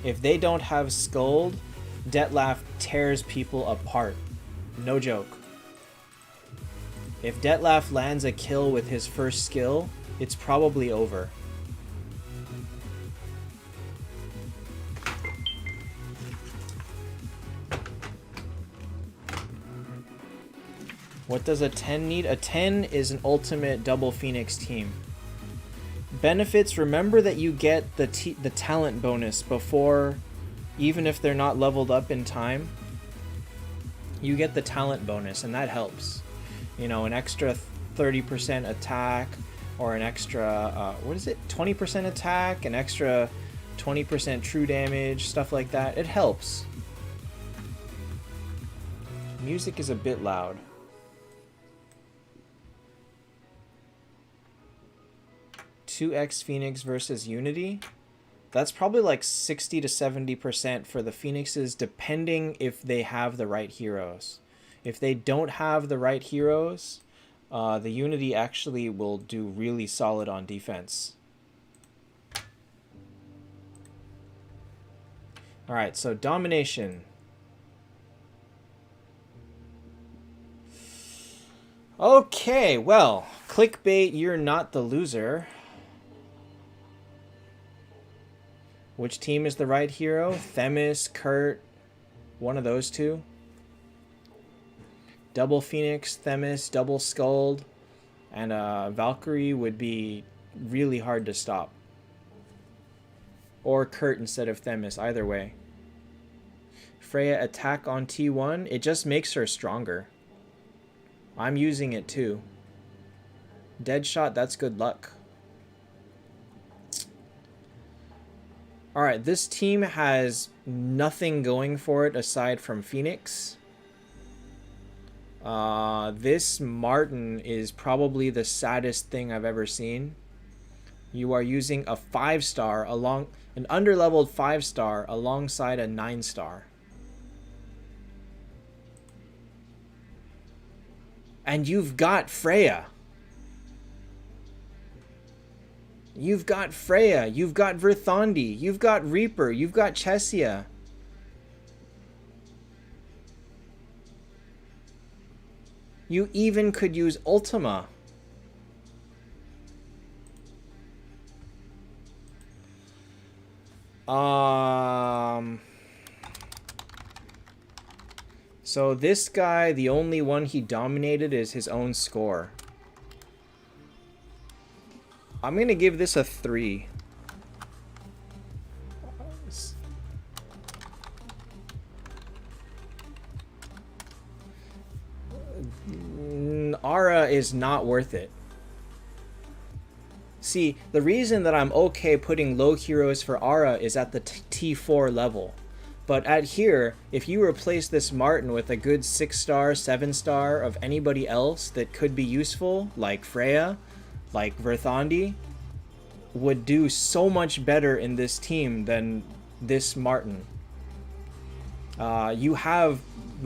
If they don't have Scold, Detlef tears people apart. No joke. If Detlef lands a kill with his first skill, it's probably over. What does a 10 need? A 10 is an ultimate double Phoenix team. Benefits, remember that you get the talent bonus before, even if they're not leveled up in time. You get the talent bonus, and that helps. You know, an extra 30% attack, or an extra, 20% attack, an extra 20% true damage, stuff like that. It helps. Music is a bit loud. X Phoenix versus Unity. That's probably like 60 to 70% for the Phoenixes, depending if they have the right heroes. If they don't have the right heroes, the Unity actually will do really solid on defense. Alright, so Domination. Okay, well, clickbait, you're not the loser. Which team is the right hero? Themis, Kurt, one of those two. Double Phoenix, Themis, double Skuld, and Valkyrie would be really hard to stop. Or Kurt instead of Themis, either way. Freya attack on T1, it just makes her stronger. I'm using it too. Deadshot, that's good luck. Alright, this team has nothing going for it aside from Phoenix. This Martin is probably the saddest thing I've ever seen. You are using a 5-star an underleveled 5-star alongside a 9-star. And you've got Freya. You've got Freya, you've got Verthandi, you've got Reaper, you've got Chesia. You even could use Ultima. So this guy, the only one he dominated is his own score. I'm gonna give this a 3. Aura is not worth it. See, the reason that I'm okay putting low heroes for Aura is at the T4 level. But at here, if you replace this Martin with a good 6-star, 7-star of anybody else that could be useful, like Freya, like Verthandi, would do so much better in this team than this Martin. You have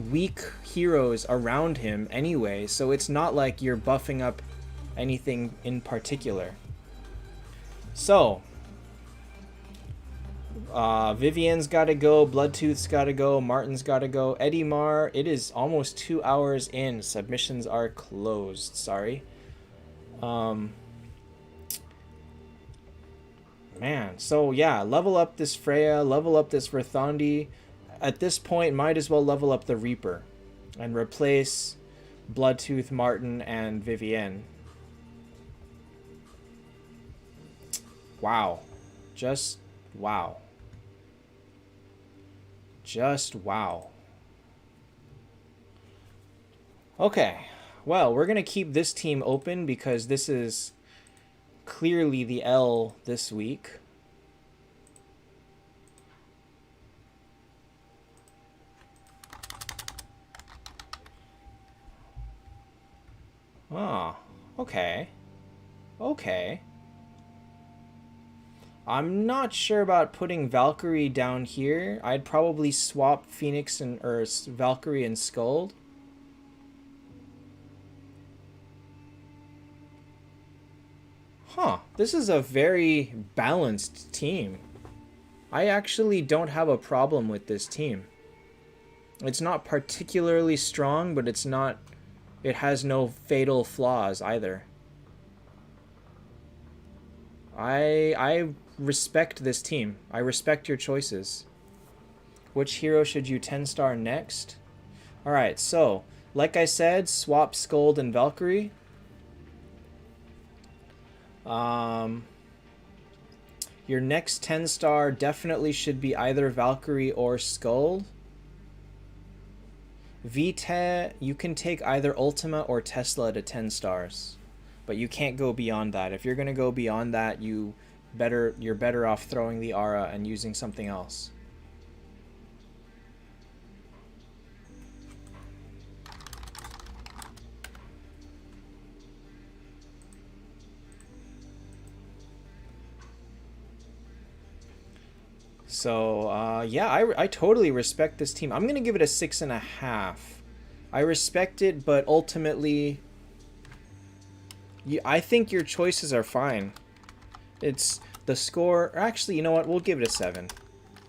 weak heroes around him anyway, so it's not like you're buffing up anything in particular. So, Vivian's gotta go. Bloodtooth's gotta go. Martin's gotta go. Eddie Mar, it is almost 2 hours in. Submissions are closed. Sorry. Man, so yeah, level up this Freya, level up this Verthandi. At this point, might as well level up the Reaper and replace Bloodtooth, Martin, and Vivienne. Wow. Just wow. Just wow. Okay. Well, we're going to keep this team open because this is clearly the L this week. Oh, okay. Okay. I'm not sure about putting Valkyrie down here. I'd probably swap Phoenix and or Valkyrie and Skuld. Huh, this is a very balanced team. I actually don't have a problem with this team. It's not particularly strong, but it's not... It has no fatal flaws either. I respect this team. I respect your choices. Which hero should you 10-star next? Alright, so, like I said, swap Skuld and Valkyrie. Your next 10-star definitely should be either Valkyrie or Skuld. Vita, you can take either Ultima or Tesla to 10 stars. But you can't go beyond that. If you're going to go beyond that, you're better off throwing the Aura and using something else. So, yeah, I totally respect this team. I'm going to give it a 6.5. I respect it, but ultimately, I think your choices are fine. It's the score... Actually, you know what? We'll give it a 7.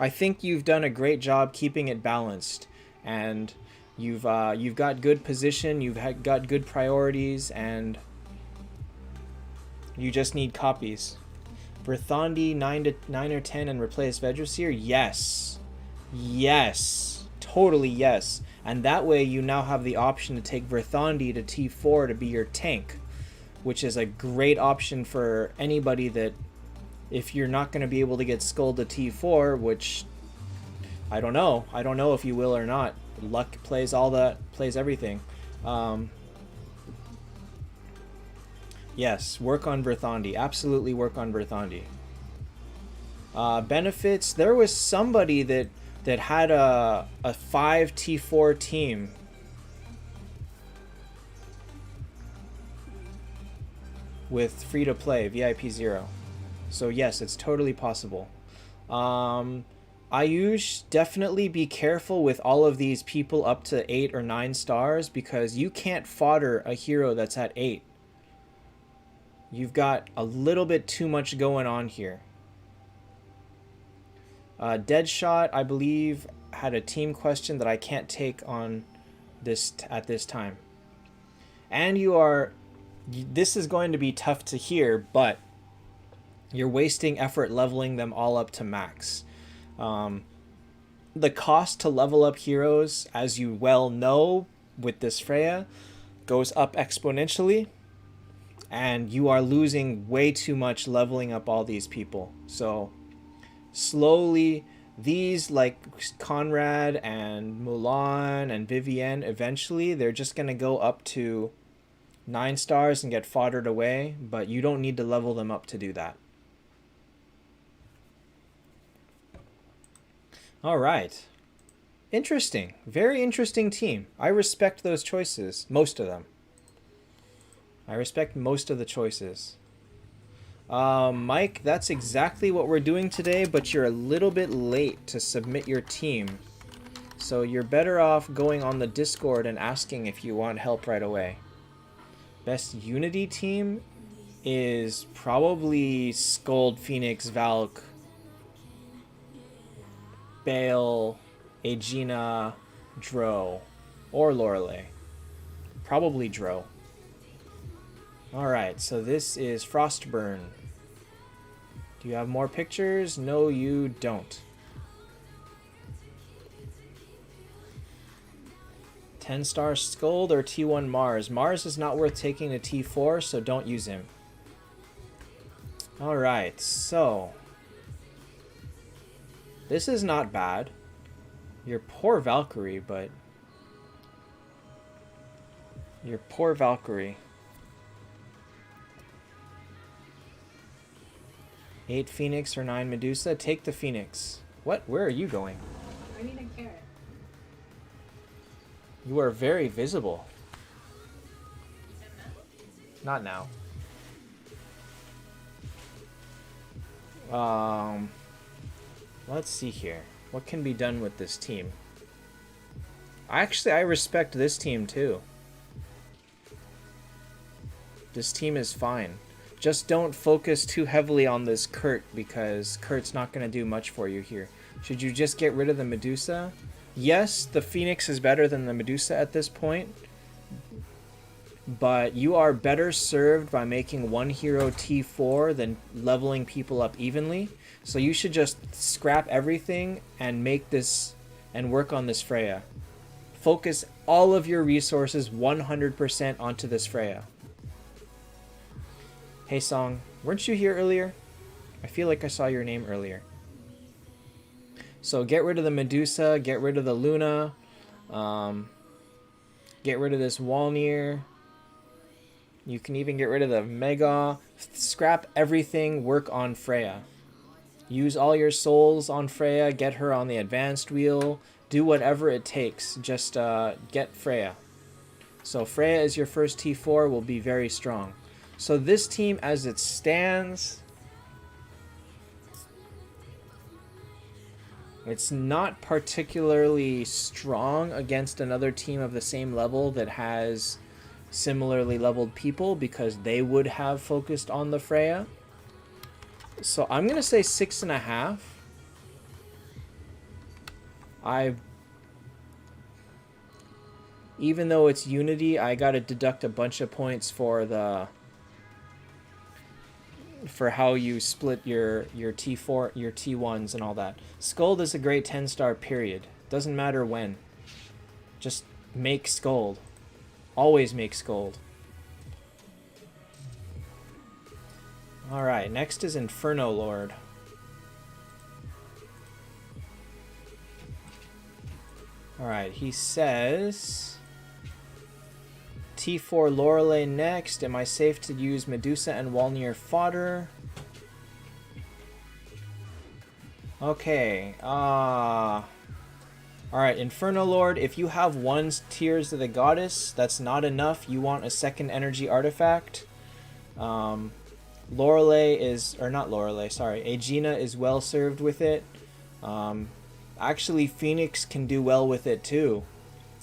I think you've done a great job keeping it balanced. And you've got good position, got good priorities, and you just need copies. Verthandi 9 or 10 and replace Vedrasir? Yes. Yes. Totally yes. And that way you now have the option to take Verthandi to T4 to be your tank, which is a great option for anybody that, if you're not going to be able to get Skuld to T4, which I don't know. I don't know if you will or not. Luck plays everything. Yes, work on Verthandi. Absolutely work on Verthandi. Benefits. There was somebody that had a 5 T4 team. With free-to-play, VIP 0. So yes, it's totally possible. Ayush, definitely be careful with all of these people up to 8 or 9 stars, because you can't fodder a hero that's at 8. You've got a little bit too much going on here. Deadshot, I believe, had a team question that I can't take on this at this time. And this is going to be tough to hear, but you're wasting effort leveling them all up to max. The cost to level up heroes, as you well know with this Freya, goes up exponentially. And you are losing way too much leveling up all these people. So slowly, these like Conrad and Mulan and Vivienne, eventually they're just going to go up to 9 stars and get foddered away. But you don't need to level them up to do that. All right. Interesting. Very interesting team. I respect those choices. Most of them. I respect most of the choices. Mike, that's exactly what we're doing today, but you're a little bit late to submit your team. So you're better off going on the Discord and asking if you want help right away. Best Unity team is probably Skuld, Phoenix, Valk. Bale, Aegina, Dro, or Lorelei. Probably Dro. Alright, so this is Frostburn. Do you have more pictures? No, you don't. 10-star Scold or T1 Mars? Mars is not worth taking to T4, so don't use him. Alright, so... this is not bad. Your poor Valkyrie, but... your poor Valkyrie. 8 Phoenix or 9 Medusa? Take the Phoenix. What? Where are you going?
I need a carrot.
You are very visible. Not now. Let's see here. What can be done with this team? Actually, I respect this team too. This team is fine. Just don't focus too heavily on this Kurt, because Kurt's not going to do much for you here. Should you just get rid of the Medusa? Yes, the Phoenix is better than the Medusa at this point, but you are better served by making one hero T4 than leveling people up evenly. So you should just scrap everything and make this and work on this Freya. Focus all of your resources 100% onto this Freya. Hey Song, weren't you here earlier? I feel like I saw your name earlier. So get rid of the Medusa, get rid of the Luna, get rid of this Walnir. You can even get rid of the Mega. Scrap everything, work on Freya. Use all your souls on Freya, get her on the advanced wheel, do whatever it takes, just get Freya. So Freya is your first T4, will be very strong. So this team as it stands, it's not particularly strong against another team of the same level that has similarly leveled people, because they would have focused on the Freya. So I'm going to say 6.5. Even though it's Unity, I got to deduct a bunch of points for how you split your T4, your T1s and all that. Scold is a great 10-star period. Doesn't matter when. Just make Scold. Always make Scold. Alright, next is Inferno Lord. Alright, he says... T4 Lorelei next. Am I safe to use Medusa and Walnir fodder? Okay. Alright, Inferno Lord, if you have 1 Tears of the Goddess, that's not enough. You want a second energy artifact. Lorelei is... or not Lorelei, sorry. Aegina is well served with it. Actually, Phoenix can do well with it too.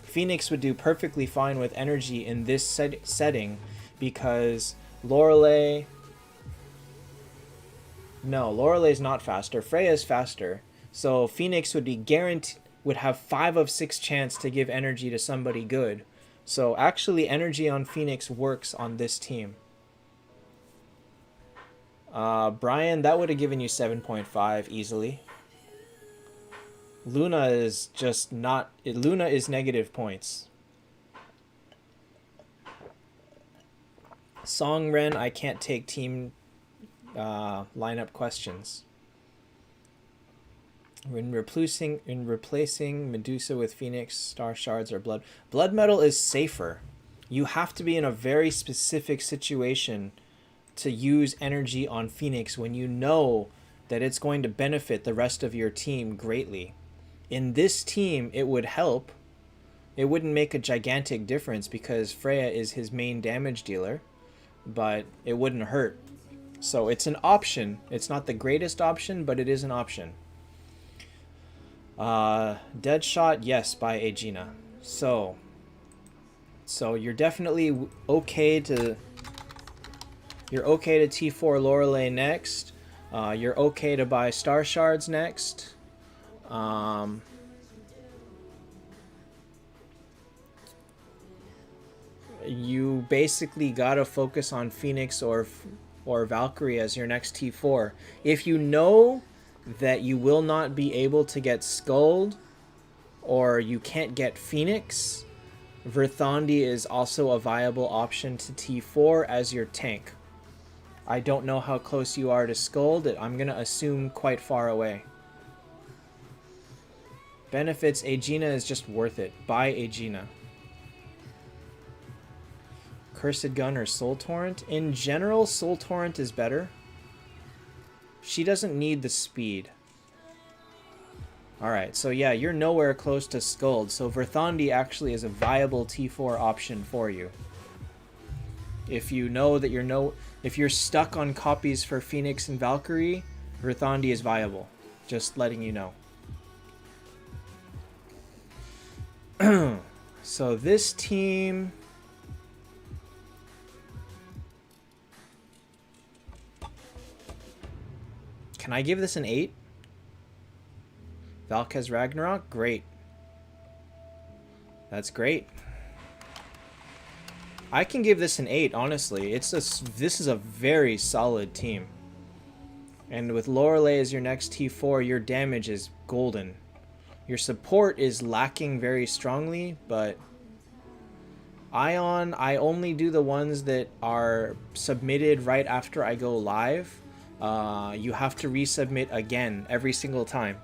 Phoenix would do perfectly fine with energy in this setting, because Lorelei... no, Lorelei's not faster. Freya's faster. So Phoenix would be would have 5 of 6 chance to give energy to somebody good. So actually energy on Phoenix works on this team. Brian, that would have given you 7.5 easily. Luna is just not... Luna is negative points. Song Ren, I can't take team lineup questions. In replacing Medusa with Phoenix, Star Shards, or Blood Metal is safer. You have to be in a very specific situation to use energy on Phoenix when you know that it's going to benefit the rest of your team greatly. In this team, it would help. It wouldn't make a gigantic difference because Freya is his main damage dealer, but it wouldn't hurt. So it's an option. It's not the greatest option, but it is an option. Deadshot, yes, by Aegina. So you're definitely okay to... You're okay to T4 Lorelei next. You're okay to buy Star Shards next. You basically gotta focus on Phoenix or Valkyrie as your next T4. If you know that you will not be able to get Skulled, or you can't get Phoenix, Verthandi is also a viable option to T4 as your tank. I don't know how close you are to Skulled. I'm gonna assume quite far away. Benefits, Aegina is just worth it. Buy Aegina. Cursed Gun or Soul Torrent? In general, Soul Torrent is better. She doesn't need the speed. Alright, so yeah, you're nowhere close to Skulled, so Verthandi actually is a viable T4 option for you. If you know that if you're stuck on copies for Phoenix and Valkyrie, Verthandi is viable. Just letting you know. So this team... Can I give this an 8? Valkes Ragnarok? Great. That's great. I can give this an 8, honestly. This is a very solid team. And with Lorelei as your next T4, your damage is golden. Your support is lacking very strongly, but Ion, I only do the ones that are submitted right after I go live. You have to resubmit again every single time.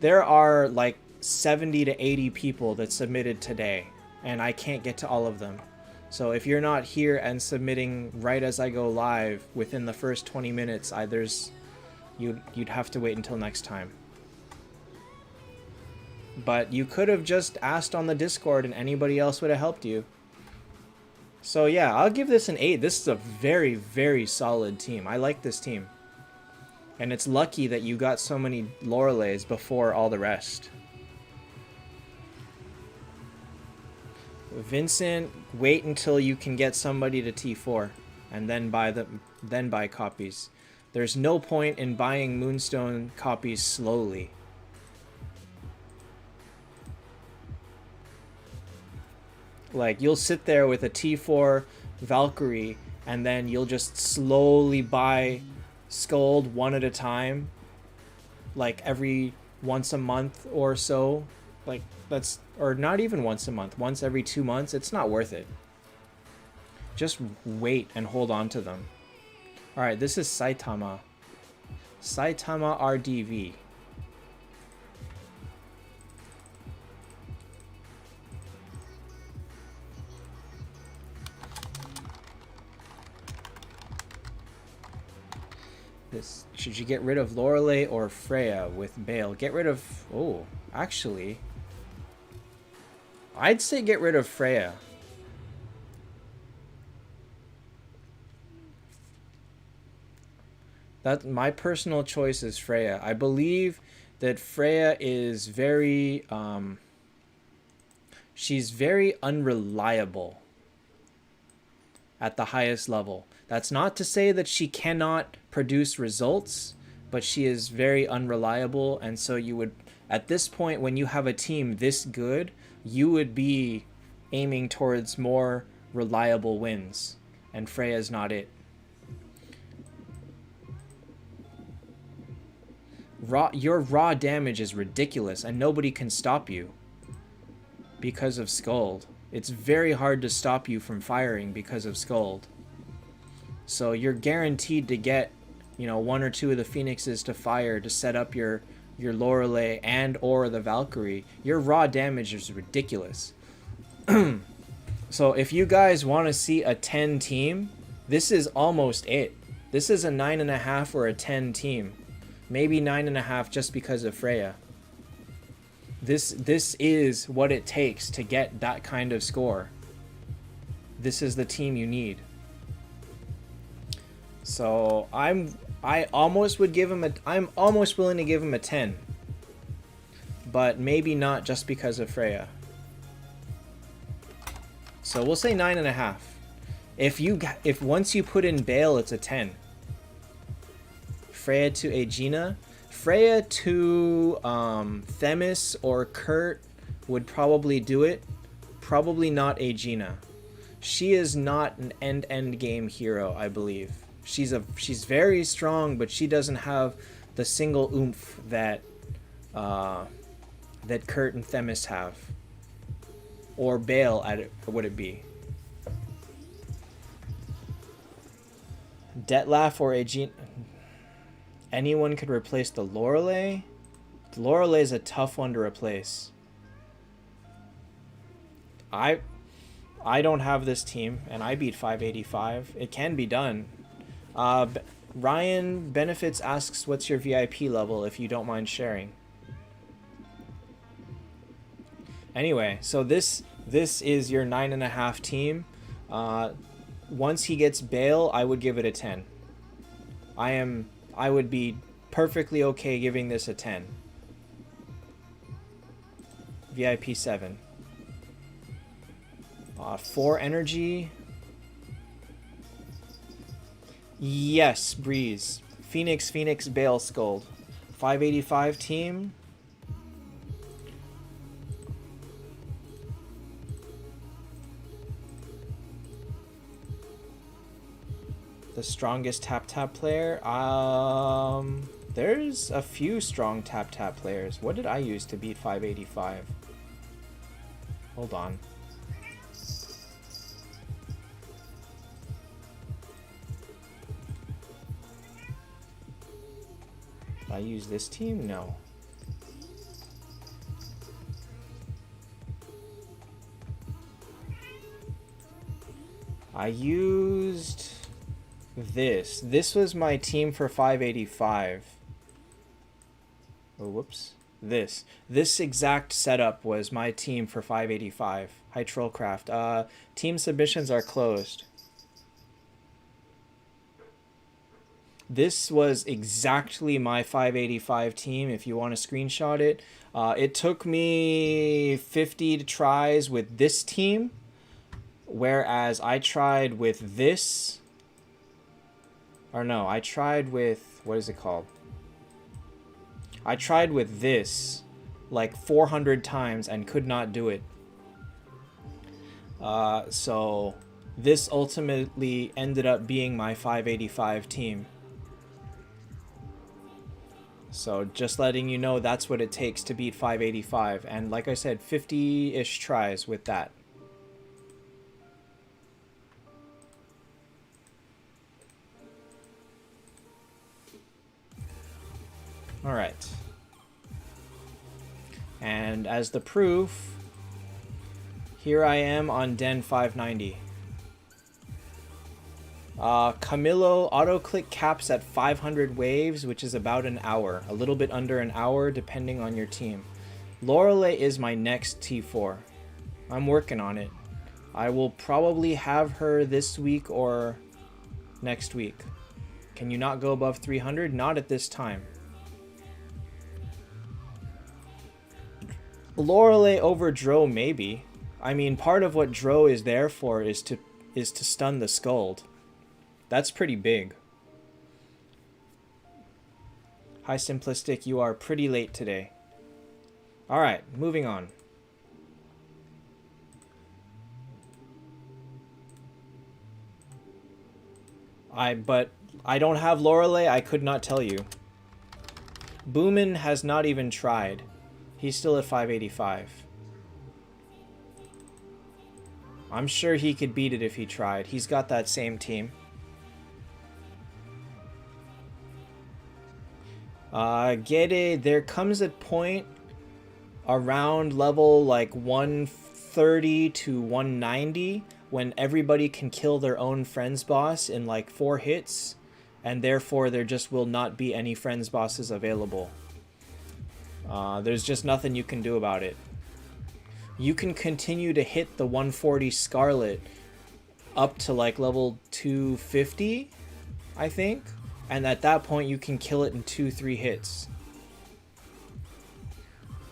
There are like 70 to 80 people that submitted today, and I can't get to all of them. So if you're not here and submitting right as I go live within the first 20 minutes, you'd have to wait until next time. But you could have just asked on the Discord and anybody else would have helped you. So yeah, I'll give this an 8. This is a very, very solid team. I like this team. And it's lucky that you got so many Loreleis before all the rest. Vincent, wait until you can get somebody to T4 and then buy copies. There's no point in buying Moonstone copies slowly. Like, you'll sit there with a T4 Valkyrie, and then you'll just slowly buy Skulled one at a time, like every once a month or so. Like, or not even once a month, once every 2 months. It's not worth it. Just wait and hold on to them. Alright, this is Saitama. Saitama RDV. Should you get rid of Lorelei or Freya with Bale? Get rid of... Oh, actually... I'd say get rid of Freya. My personal choice is Freya. I believe that Freya is very... she's very unreliable at the highest level. That's not to say that she cannot produce results, but she is very unreliable, and so you would, at this point, when you have a team this good, you would be aiming towards more reliable wins, and Freya's not it. Your raw damage is ridiculous, and nobody can stop you because of Skulled. It's very hard to stop you from firing because of Skulled. So you're guaranteed to get, you know, 1 or 2 of the Phoenixes to fire to set up your Lorelei and or the Valkyrie. Your raw damage is ridiculous. So if you guys want to see a 10 team, this is almost it. This is a 9.5 or a 10 team. Maybe 9.5 just because of Freya. This is what it takes to get that kind of score. This is the team you need. So I almost would give him I'm almost willing to give him a 10. But maybe not just because of Freya. So we'll say 9.5. If once you put in Bale, it's a 10. Freya to Aegina. Freya to Themis or Kurt would probably do it. Probably not Aegina. She is not an end game hero, I believe. She's very strong, but she doesn't have the single oomph that that Kurt and Themis have. Or Bale would it be? Detlef or Aegina. Anyone could replace the Lorelei. The Lorelei is a tough one to replace. I don't have this team, and I beat 585. It can be done. Ryan Benefits asks, what's your VIP level, if you don't mind sharing? Anyway, so this is your 9.5 team. Once he gets Bale, I would give it a 10. I would be perfectly okay giving this a 10. VIP 7. 4 energy. Yes, Breeze. Phoenix, Bale, Scold. 585 team. The strongest Taptap player? There's a few strong Taptap players. What did I use to beat 585? Hold on. Did I use this team? No. I used this. This was my team for 585. Oh, whoops. This exact setup was my team for 585. Hi, Trollcraft. Team submissions are closed. This was exactly my 585 team, if you want to screenshot it. It took me 50 tries with this team, whereas I tried with this. Or no, I tried with, what is it called? I tried with this like 400 times and could not do it. So this ultimately ended up being my 585 team. So just letting you know, that's what it takes to beat 585. And like I said, 50-ish tries with that. All right. And as the proof, here I am on Den 590. Camillo auto-click caps at 500 waves, which is about an hour. A little bit under an hour, depending on your team. Lorelei is my next T4. I'm working on it. I will probably have her this week or next week. Can you not go above 300? Not at this time. Lorelei over Dro, maybe. I mean, part of what Dro is there for is to stun the Skuld. That's pretty big. Hi, Simplistic. You are pretty late today. All right, moving on. But I don't have Lorelei. I could not tell you. Boomin has not even tried. He's still at 585. I'm sure he could beat it if he tried. He's got that same team. Gede, there comes a point around level like 130 to 190 when everybody can kill their own friends boss in like 4 hits, and therefore there just will not be any friends bosses available. There's just nothing you can do about it. You can continue to hit the 140 Scarlet up to like level 250, I think. And at that point you can kill it in 2-3 hits.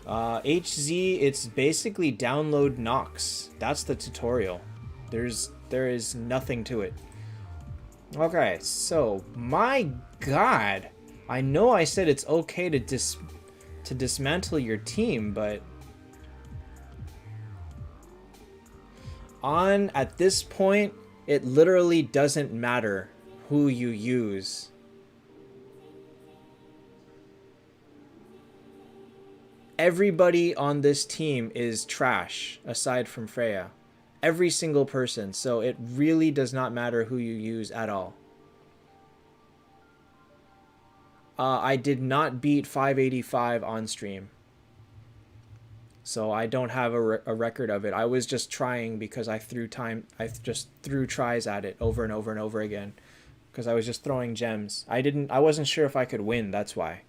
HZ, it's basically download Nox. That's the tutorial. There is nothing to it. Okay, so my god, I know I said it's okay to dismantle your team, but at this point, it literally doesn't matter who you use. Everybody on this team is trash, aside from Freya. Every single person, so it really does not matter who you use at all. I did not beat 585 on stream, so I don't have a record of it. I was just trying because I just threw tries at it over and over and over again, because I was just throwing gems. I wasn't sure if I could win, that's why.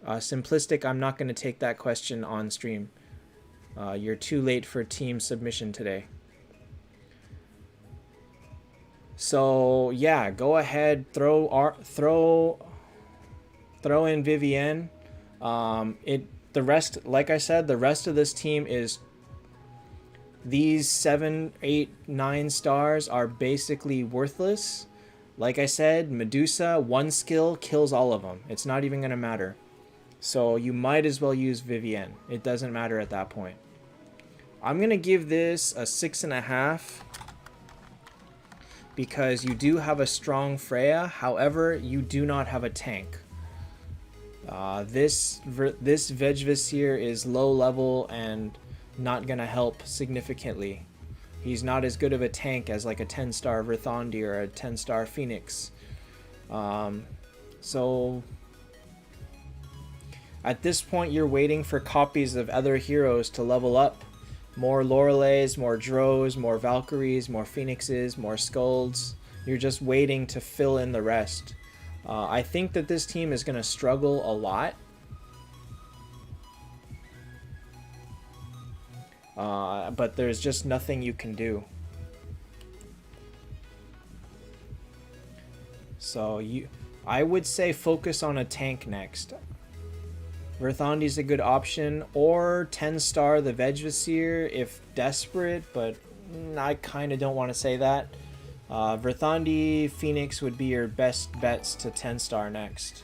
Simplistic, I'm not going to take that question on stream. You're too late for team submission today. So yeah, go ahead, throw in Vivienne. The rest, like I said, the rest of this team is, these 7, 8, 9 stars are basically worthless. Like I said, Medusa, one skill kills all of them. It's not even gonna matter. So you might as well use Vivienne. It doesn't matter at that point. I'm gonna give this a 6.5. Because you do have a strong Freya, however, you do not have a tank. This Vegvisir is low level and not gonna help significantly. He's not as good of a tank as like a 10-star Verthandi or a 10-star Phoenix. So at this point, you're waiting for copies of other heroes to level up. More Loreleis, more Drows, more Valkyries, more Phoenixes, more Skulls. You're just waiting to fill in the rest. I think that this team is going to struggle a lot. But there's just nothing you can do. So I would say focus on a tank next. Verthandi's a good option, or 10-star the Vegvisir if desperate, but I kind of don't want to say that. Verthandi, Phoenix would be your best bets to 10-star next.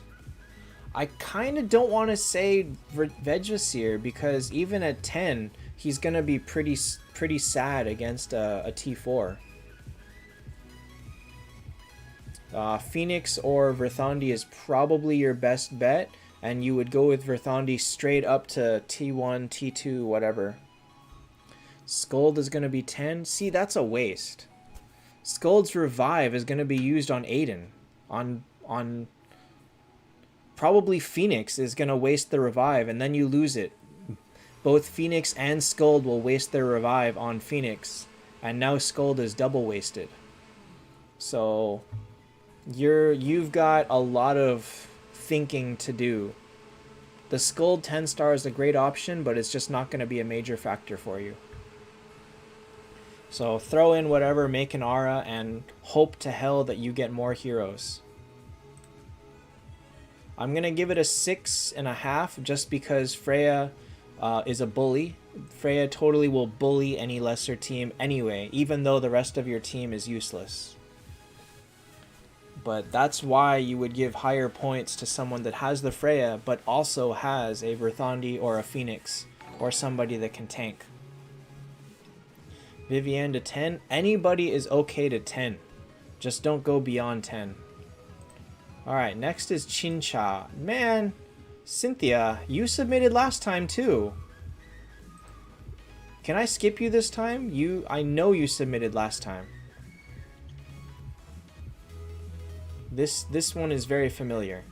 I kind of don't want to say Vegvisir because even at 10, he's going to be pretty sad against a T4. Phoenix or Verthandi is probably your best bet. And you would go with Verthandi straight up to T1, T2, whatever. Skuld is going to be 10. See, that's a waste. Skuld's revive is going to be used on Aden. On probably Phoenix is going to waste the revive, and then you lose it. Both Phoenix and Skuld will waste their revive on Phoenix, and now Skuld is double wasted. So you've got a lot of thinking to do. The Skuld 10-star is a great option, but it's just not going to be a major factor for you. So throw in whatever, make an aura, and hope to hell that you get more heroes. I'm going to give it a 6.5 just because Freya is a bully. Freya totally will bully any lesser team anyway, even though the rest of your team is useless. But that's why you would give higher points to someone that has the Freya, but also has a Verthandi or a Phoenix, or somebody that can tank. Vivienne to 10. Anybody is okay to 10. Just don't go beyond 10. Alright, next is Chincha. Man, Cynthia, you submitted last time too. Can I skip you this time? I know you submitted last time. This one is very familiar.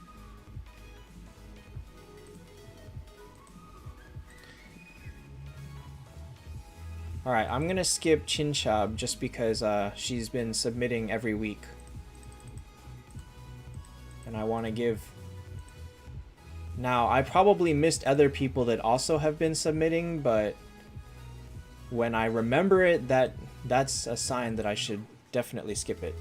Alright, I'm gonna skip Chinchab just because she's been submitting every week. And I want to give... Now, I probably missed other people that also have been submitting, but when I remember it, that's a sign that I should definitely skip it.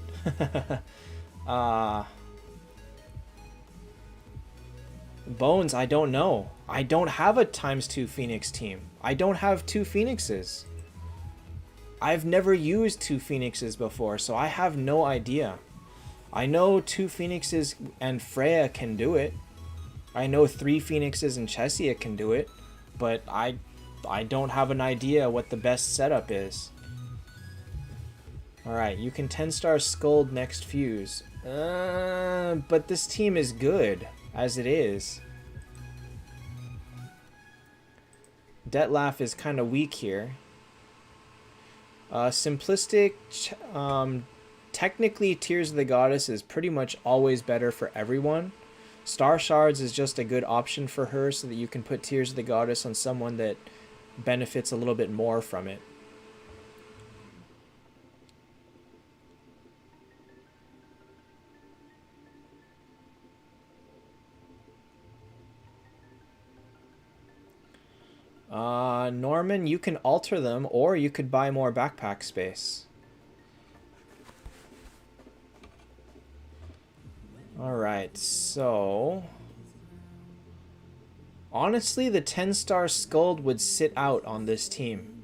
Bonz, I don't know. I don't have a ×2 Phoenix team. I don't have 2 Phoenixes. I've never used 2 Phoenixes before, so I have no idea. I know 2 Phoenixes and Freya can do it. I know 3 Phoenixes and Chesia can do it. But I don't have an idea what the best setup is. Alright, you can 10-star Scold next fuse. But this team is good, as it is. Detlef is kind of weak here. Simplistic, technically Tears of the Goddess is pretty much always better for everyone. Star Shards is just a good option for her so that you can put Tears of the Goddess on someone that benefits a little bit more from it. Norman, you can alter them, or you could buy more backpack space. Alright, so... honestly, the 10-star Scold would sit out on this team.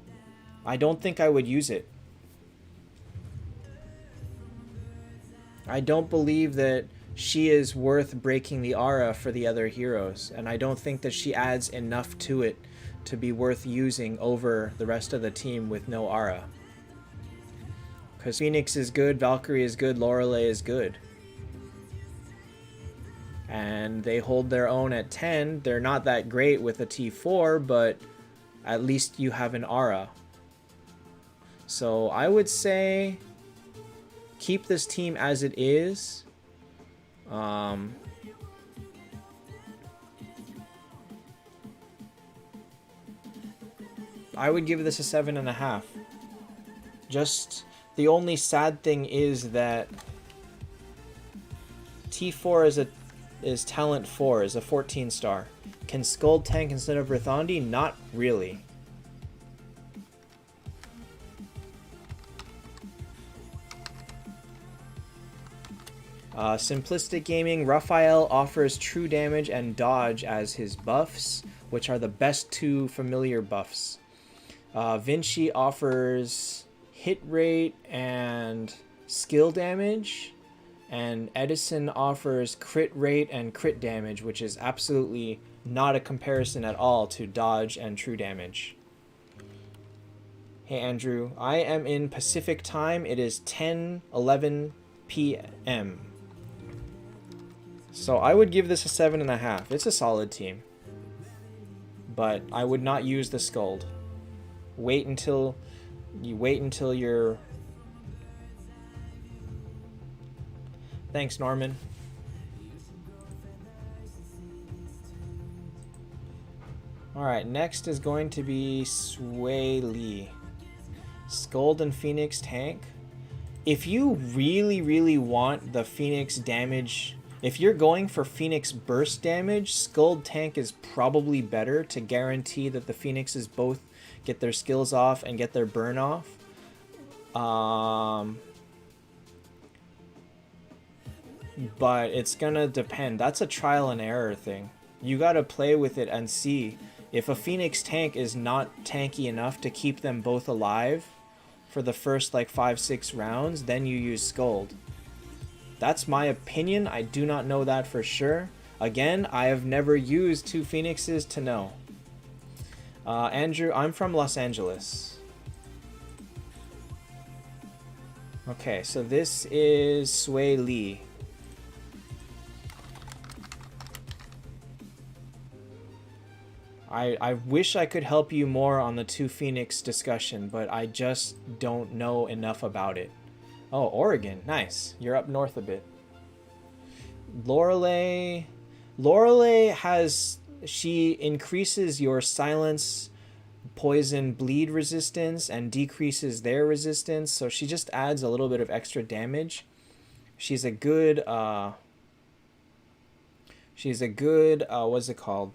I don't think I would use it. I don't believe that she is worth breaking the aura for the other heroes, and I don't think that she adds enough to it to be worth using over the rest of the team with no aura. Because Phoenix is good, Valkyrie is good, Lorelei is good. And they hold their own at 10. They're not that great with a T4, but at least you have an aura. So I would say keep this team as it is. I would give this a 7.5. Just the only sad thing is that T4 is talent 4, is a 14-star. Can Scold tank instead of Rithandi? Not really. Simplistic Gaming, Raphael offers true damage and dodge as his buffs, which are the best 2 familiar buffs. Vinci offers hit rate and skill damage, and Edison offers crit rate and crit damage, which is absolutely not a comparison at all to dodge and true damage. Hey Andrew, I am in Pacific time. It is 10:11 p.m. So I would give this a 7.5. It's a solid team. But I would not use the Scold. Wait until you're... Thanks, Norman. Alright, next is going to be Sway Lee. Scold and Phoenix tank. If you really, really want the Phoenix damage... If you're going for Phoenix burst damage, Scold tank is probably better to guarantee that the Phoenixes both get their skills off and get their burn off. But it's gonna depend. That's a trial and error thing. You gotta play with it and see. If a Phoenix tank is not tanky enough to keep them both alive for the first like 5-6 rounds, then you use Scold. That's my opinion. I do not know that for sure. Again, I have never used 2 Phoenixes to know. Andrew, I'm from Los Angeles. Okay, so this is Sway Lee. I wish I could help you more on the 2 Phoenix discussion, but I just don't know enough about it. Oh, Oregon. Nice. You're up north a bit. Lorelei has... She increases your silence, poison, bleed resistance and decreases their resistance. So she just adds a little bit of extra damage. She's a good... what's it called?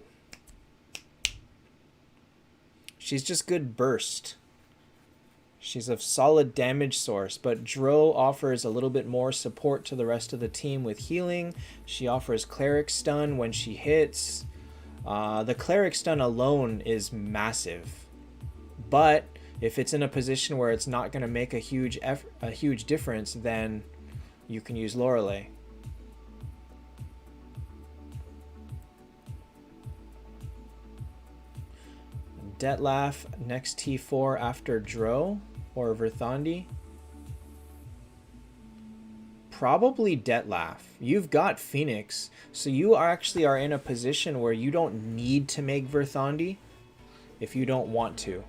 She's just good burst. She's a solid damage source, but Dro offers a little bit more support to the rest of the team with healing. She offers Cleric Stun when she hits. The Cleric Stun alone is massive. But if it's in a position where it's not going to make a huge difference, then you can use Lorelei. Detlef next T4 after Dro or Verthandi? Probably Detlef. You've got Phoenix, so you actually are in a position where you don't need to make Verthandi if you don't want to.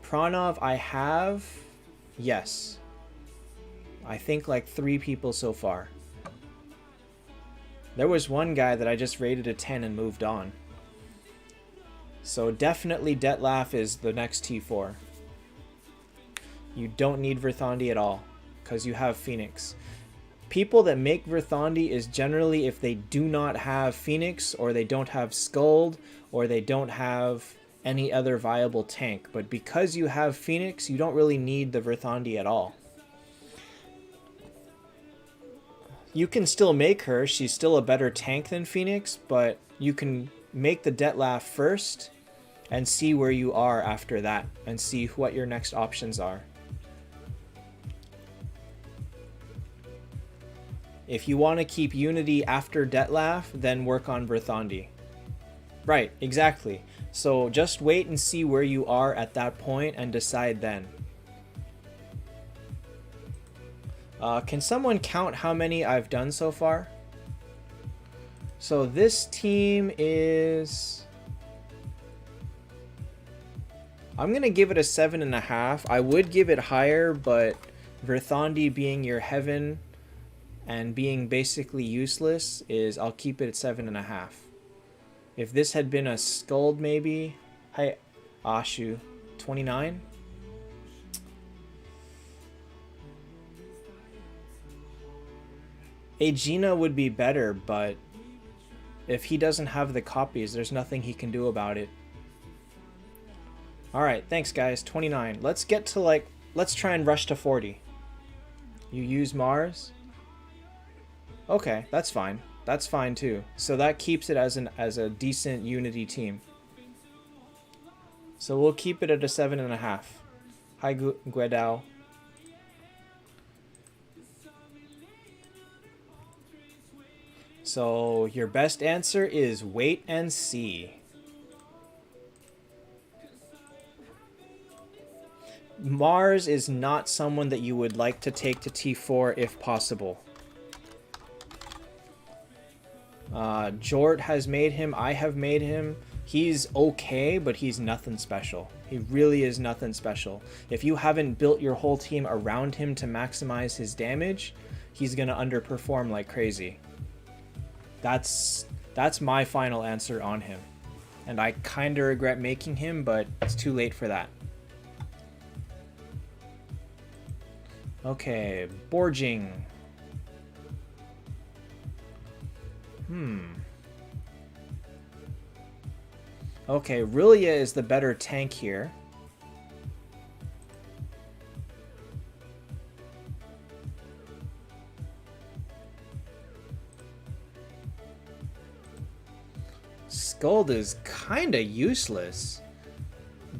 Pranav, I have... Yes. I think like 3 people so far. There was one guy that I just rated a 10 and moved on. So definitely Detlef is the next T4. You don't need Verthandi at all, because you have Phoenix. People that make Verthandi is generally if they do not have Phoenix, or they don't have Skuld, or they don't have any other viable tank. But because you have Phoenix, you don't really need the Verthandi at all. You can still make her. She's still a better tank than Phoenix, but you can make the Detlef first and see where you are after that and see what your next options are. If you want to keep Unity after Detlef, then work on Verthandi. Right, exactly. So just wait and see where you are at that point and decide then. Can someone count how many I've done so far? So this team is... I'm going to give it a 7.5. I would give it higher, but Verthandi being your heaven and being basically useless is... I'll keep it at 7.5. If this had been a Skuld maybe... Hi, Ashu. 29? Aegina would be better, but if he doesn't have the copies, there's nothing he can do about it. Alright, thanks guys. 29. Let's get to like... Let's try and rush to 40. You use Mars? Okay, that's fine. That's fine too. So that keeps it as a decent Unity team. So we'll keep it at a 7.5. Hi, Guedao. So your best answer is wait and see. Mars is not someone that you would like to take to T4 if possible. Jort has made him. I have made him. He's okay, but he's nothing special. He really is nothing special. If you haven't built your whole team around him to maximize his damage, he's gonna underperform like crazy. That's my final answer on him. And I kinda regret making him, but it's too late for that. Okay, Borging. Okay, Rillia is the better tank here. Skuld is kinda useless,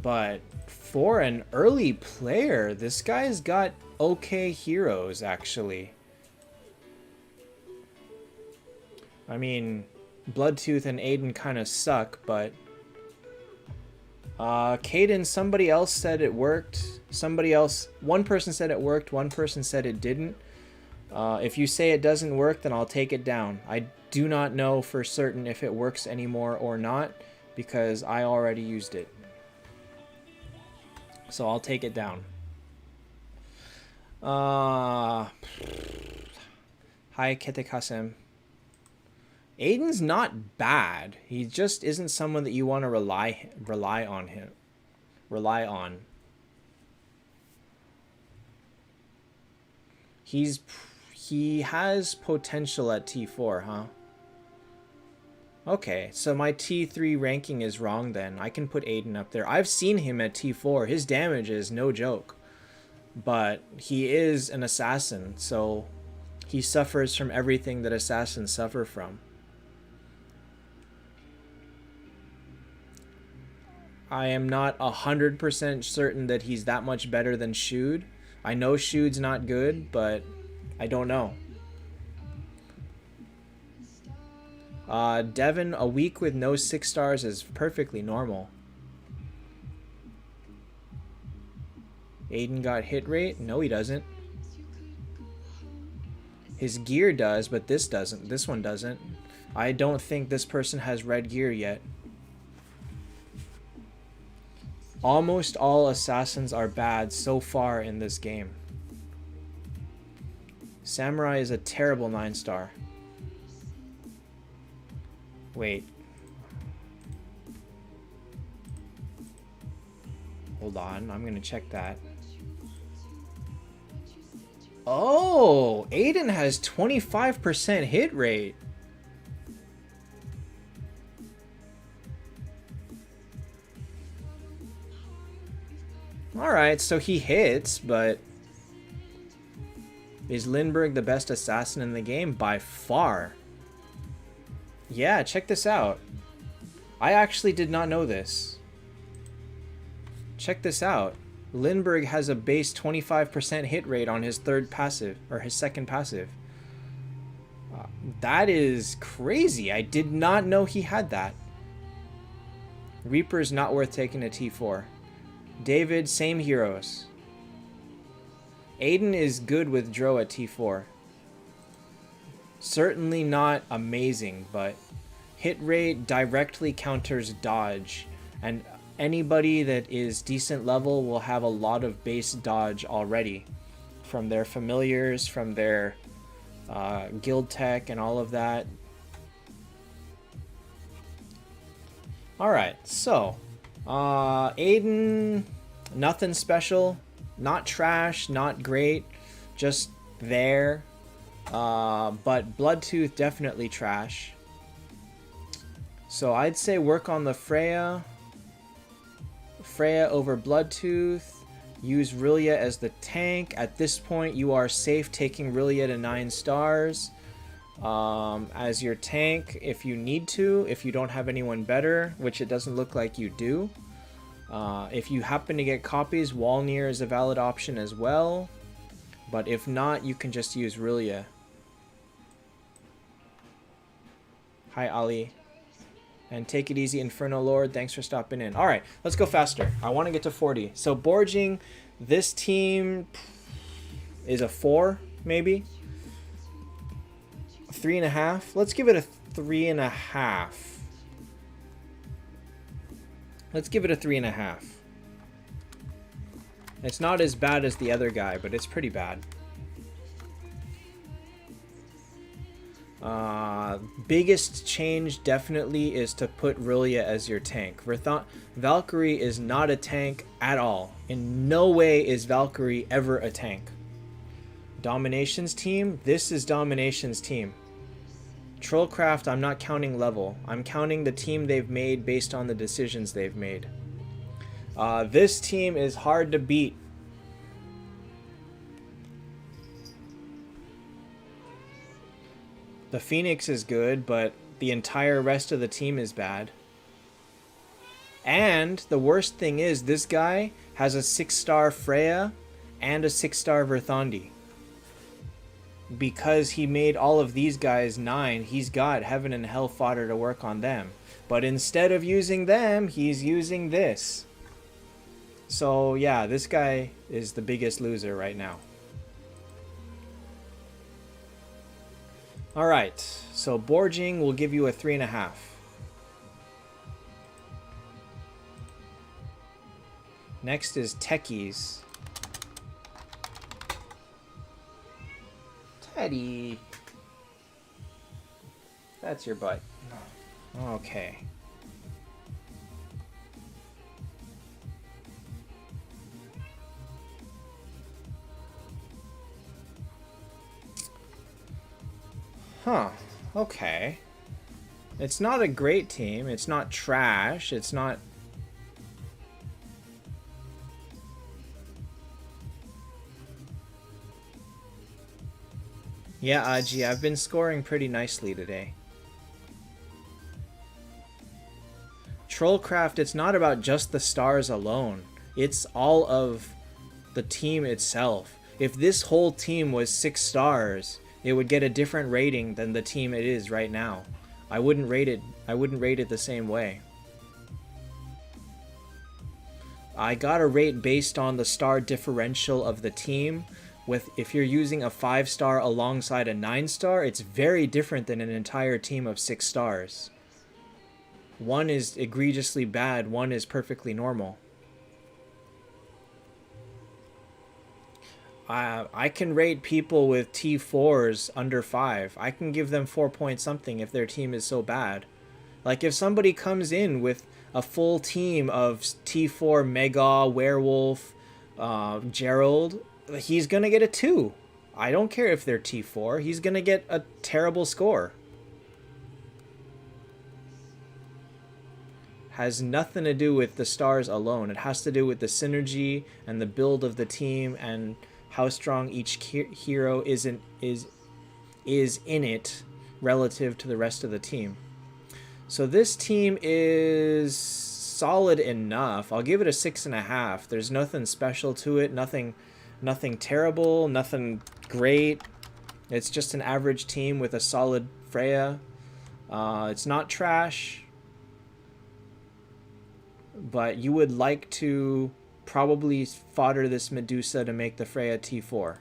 but for an early player, this guy's got okay heroes, actually. I mean, Bloodtooth and Aden kind of suck, but... Caden, somebody else said it worked. One person said it worked, one person said it didn't. If you say it doesn't work, then I'll take it down. I do not know for certain if it works anymore or not, because I already used it. So I'll take it down. Hi, Ketekasem. Aden's not bad. He just isn't someone that you want to rely on. He has potential at T4, huh? Okay, so my T3 ranking is wrong then. I can put Aden up there. I've seen him at T4. His damage is no joke. But he is an assassin, so he suffers from everything that assassins suffer from. I am not 100% certain that he's that much better than Shude. I know Shude's not good, but I don't know. Devin, a week with no 6 stars is perfectly normal. Aden got hit rate? No, he doesn't. His gear does, but this doesn't. This one doesn't. I don't think this person has red gear yet. Almost all assassins are bad so far in this game. Samurai is a terrible 9-star. Wait. Hold on, I'm gonna check that. Oh, Aden has 25% hit rate. Alright, so he hits, but is Lindbergh the best assassin in the game? By far. Yeah, check this out. I actually did not know this. Check this out. Lindbergh has a base 25% hit rate on his third passive, or his second passive. That is crazy. I did not know he had that. Reaper's not worth taking a T4. David, same heroes. Aden is good with Dro at T4. Certainly not amazing, but hit rate directly counters dodge, and anybody that is decent level will have a lot of base dodge already from their familiars, from their guild tech and all of that. Alright, so Aden, nothing special, not trash, not great, just there. But Bloodtooth definitely trash. So I'd say work on the Freya. Freya over Bloodtooth. Use Rillia as the tank. At this point, you are safe taking Rillia to 9 stars as your tank if you need to, if you don't have anyone better, which it doesn't look like you do. If you happen to get copies, Walnir is a valid option as well. But if not, you can just use Rillia. Hi, Ali. And take it easy, Inferno Lord. Thanks for stopping in. All right, let's go faster. I want to get to 40. So Borging, this team is a 4, maybe. 3.5. Let's give it a 3.5. Let's give it a 3.5. It's not as bad as the other guy, but it's pretty bad. Biggest change definitely is to put Rillia as your tank. Valkyrie is not a tank at all. In no way is Valkyrie ever a tank. Domination's team, this is Domination's team. Trollcraft, I'm not counting level. I'm counting the team they've made based on the decisions they've made. This team is hard to beat. The Phoenix is good, but the entire rest of the team is bad. And the worst thing is, this guy has a 6-star Freya and a 6-star Verthandi. Because he made all of these guys 9, he's got Heaven and Hell fodder to work on them. But instead of using them, he's using this. So yeah, this guy is the biggest loser right now. Alright, so Borging will give you a 3.5. Next is Techies. Teddy. That's your butt. Okay. Huh. Okay. It's not a great team. It's not trash. It's not... Yeah, Aji, I've been scoring pretty nicely today. Trollcraft, it's not about just the stars alone. It's all of the team itself. If this whole team was 6 stars, it would get a different rating than the team it is right now. I wouldn't rate it the same way. I gotta rate based on the star differential of the team. If you're using a 5-star alongside a 9-star, it's very different than an entire team of 6 stars. One is egregiously bad, one is perfectly normal. I can rate people with T4s under 5. I can give them 4 point something if their team is so bad. Like if somebody comes in with a full team of T4 Mega, Werewolf, Gerald, he's going to get a 2. I don't care if they're T4. He's going to get a terrible score. Has nothing to do with the stars alone. It has to do with the synergy and the build of the team and how strong each hero is in it relative to the rest of the team. So this team is solid enough. I'll give it a 6.5. There's nothing special to it. Nothing terrible. Nothing great. It's just an average team with a solid Freya. It's not trash. But you would like to probably fodder this Medusa to make the Freya T4.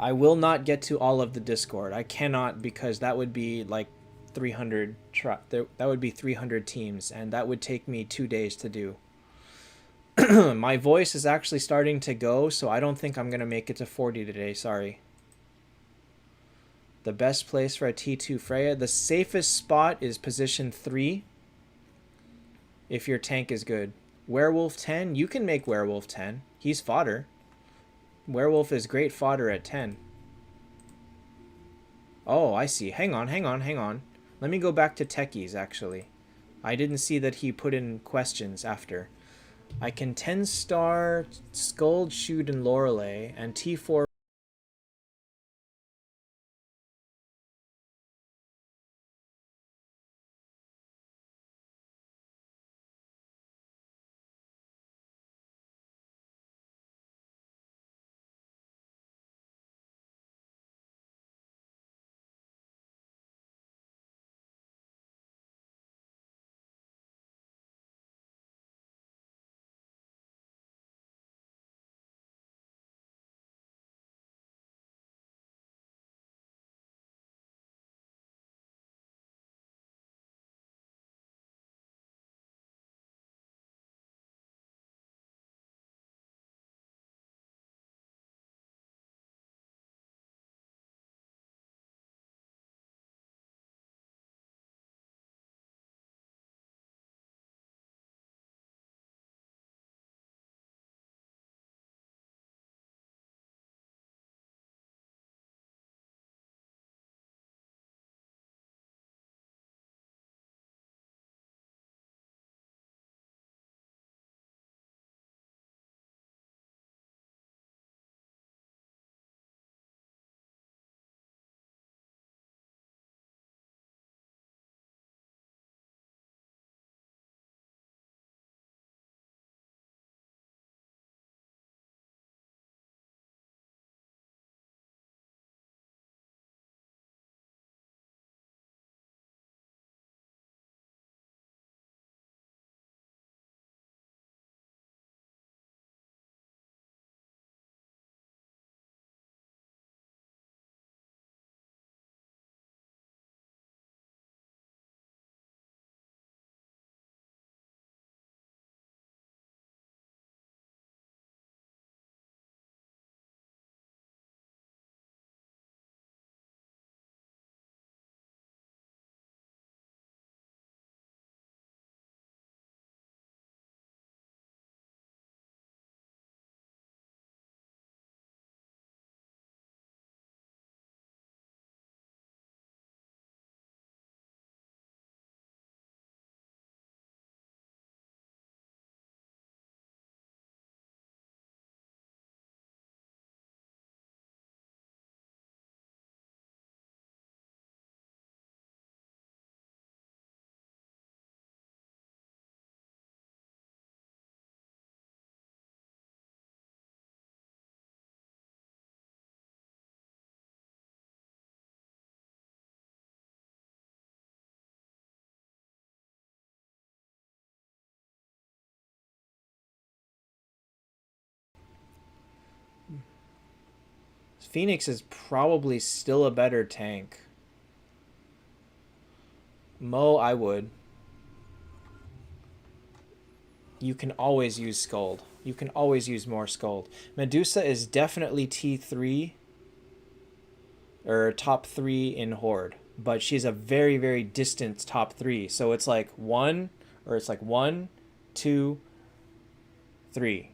I will not get to all of the Discord. I cannot, because that would be like 300. That would be 300 teams, and that would take me 2 days to do. My voice is actually starting to go, so I don't think I'm going to make it to 40 today. Sorry. The best place for a T2 Freya. The safest spot is position 3. If your tank is good. Werewolf 10. You can make Werewolf 10. He's fodder. Werewolf is great fodder at 10. Oh, I see. Hang on. Let me go back to Techies, actually. I didn't see that he put in questions after. I can 10-star Scold, Shoot, and Lorelei, and T4 Phoenix is probably still a better tank. Mo, I would. You can always use Scald. You can always use more Scald. Medusa is definitely T3 or top 3 in Horde, but she's a very, very distant top 3. So it's like 1, or it's like 1, 2, 3.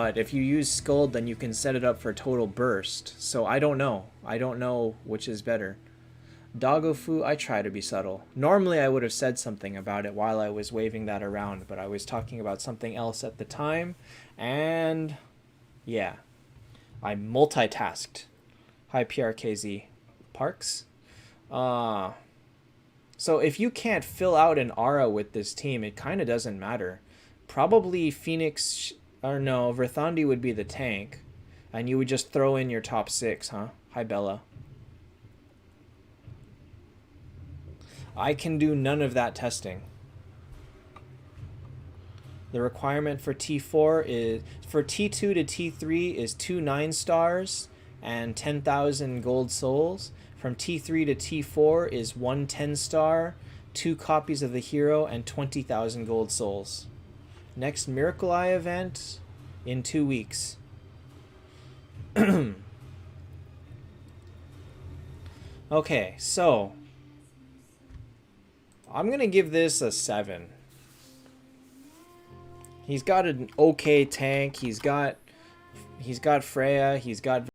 But if you use Scald, then you can set it up for total burst. So I don't know. I don't know which is better. Doggofu, I try to be subtle. Normally I would have said something about it while I was waving that around, but I was talking about something else at the time. And yeah, I multitasked. Hi, PRKZ Parks. So if you can't fill out an aura with this team, it kind of doesn't matter. Probably Phoenix, or no, Verthandi would be the tank. And you would just throw in your top 6, huh? Hi, Bella. I can do none of that testing. The requirement for T4 is, for T2 to T3 is 2 9-stars and 10,000 gold souls. From T3 to T4 is 1 10-star, 2 copies of the hero, and 20,000 gold souls. Next Miracle Eye event in 2 weeks. Okay, so I'm going to give this a 7. He's got an okay tank. He's got Freya. He's got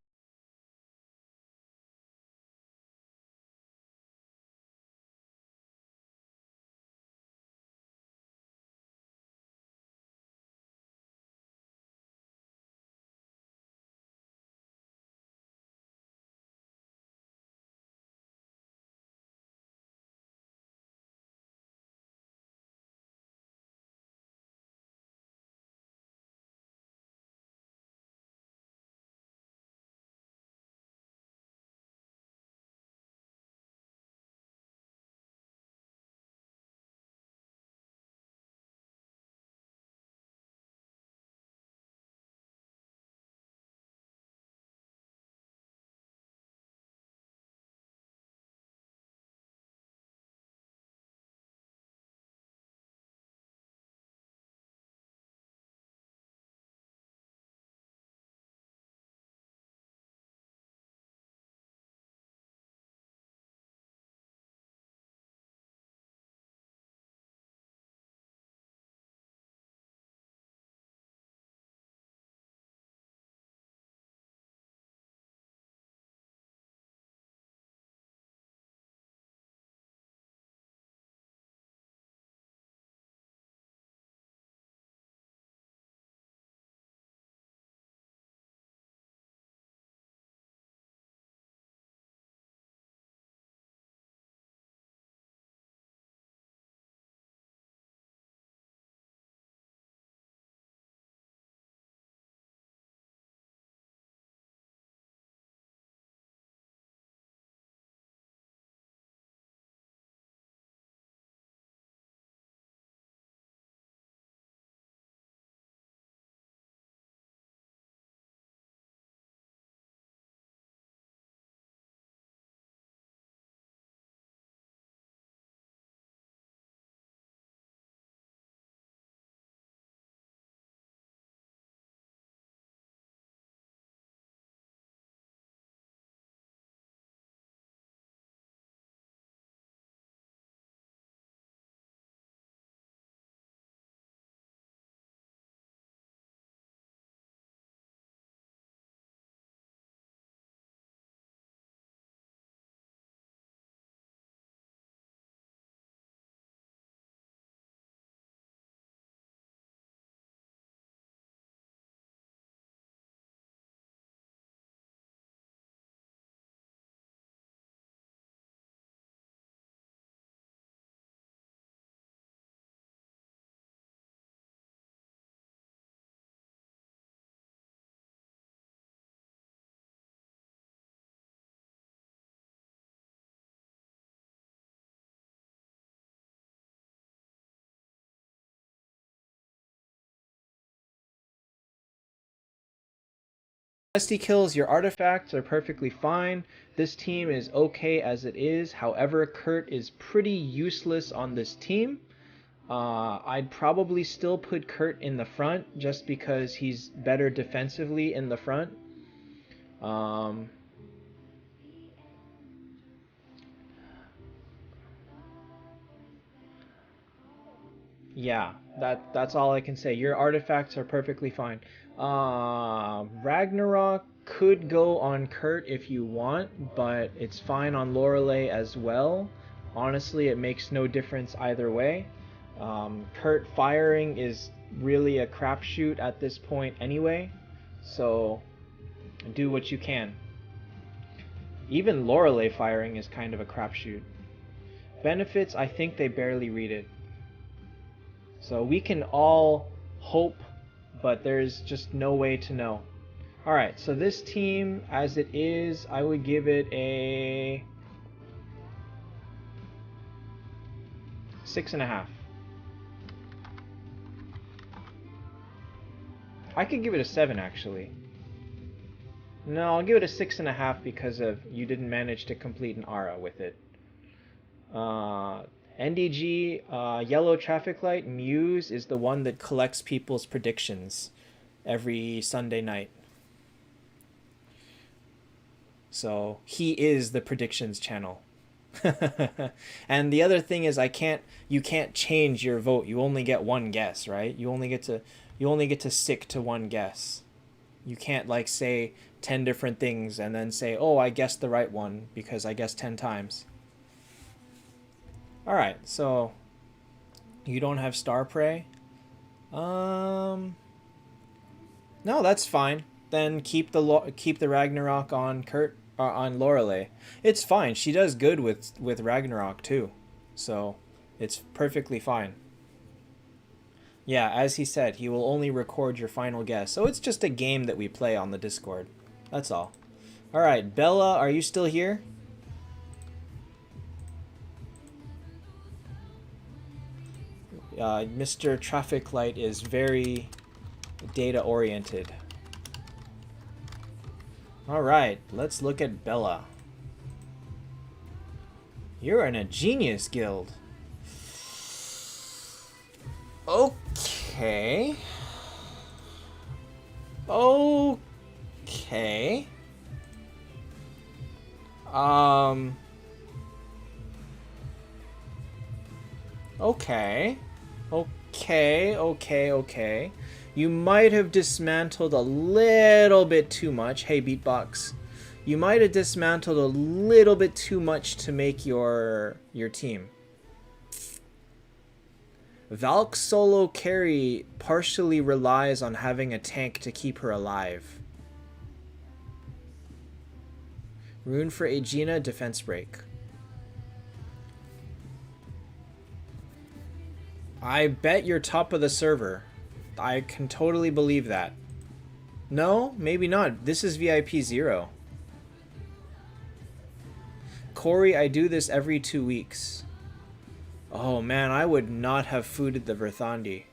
Dusty kills, your artifacts are perfectly fine. This team is okay as it is. However, Kurt is pretty useless on this team. I'd probably still put Kurt in the front just because he's better defensively in the front. Yeah, that's all I can say. Your artifacts are perfectly fine. Ragnarok could go on Kurt if you want, but it's fine on Lorelei as well. Honestly, it makes no difference either way. Kurt firing is really a crapshoot at this point anyway, so do what you can. Even Lorelei firing is kind of a crapshoot. Benefits, I think they barely read it. So we can all hope, but there's just no way to know. Alright, so this team, as it is, I would give it a 6.5. I could give it a 7, actually. No, I'll give it a 6.5 because of you didn't manage to complete an aura with it. NDG, Yellow Traffic Light, Muse is the one that collects people's predictions every Sunday night. So he is the predictions channel. And the other thing is you can't change your vote. You only get one guess, right? You only get to stick to one guess. You can't like say 10 different things and then say, "Oh, I guessed the right one because I guessed 10 times." All right, so you don't have Star Prey? No, that's fine. Then keep the Ragnarok on on Lorelei. It's fine. She does good with Ragnarok too. So, it's perfectly fine. Yeah, as he said, he will only record your final guess. So it's just a game that we play on the Discord. That's all. All right, Bella, are you still here? Mr. Traffic Light is very data oriented. All right, let's look at Bella. You're in a genius guild. Okay. Okay. Okay. Okay. You might have dismantled a little bit too much. Hey, Beatbox. You might have dismantled a little bit too much to make your team. Valk's solo carry partially relies on having a tank to keep her alive. Rune for Aegina, defense break. I bet you're top of the server. I can totally believe that. No, maybe not. This is VIP 0. Corey, I do this every 2 weeks. Oh man, I would not have fooded the Verthandi.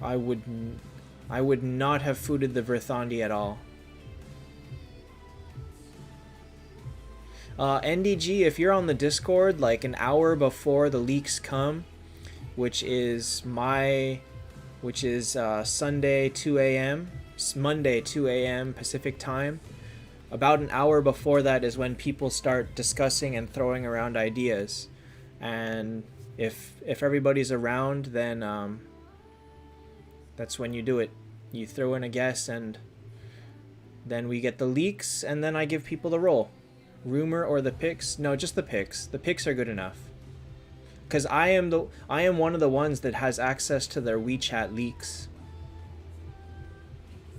I would not have fooded the Verthandi at all. NDG, if you're on the Discord like an hour before the leaks come, which is Sunday 2 a.m., Monday 2 a.m. Pacific time, about an hour before that is when people start discussing and throwing around ideas. And if everybody's around, then that's when you do it. You throw in a guess, and then we get the leaks, and then I give people the roll. Rumor or the picks? No, just the picks. The picks are good enough. Because I am one of the ones that has access to their WeChat leaks.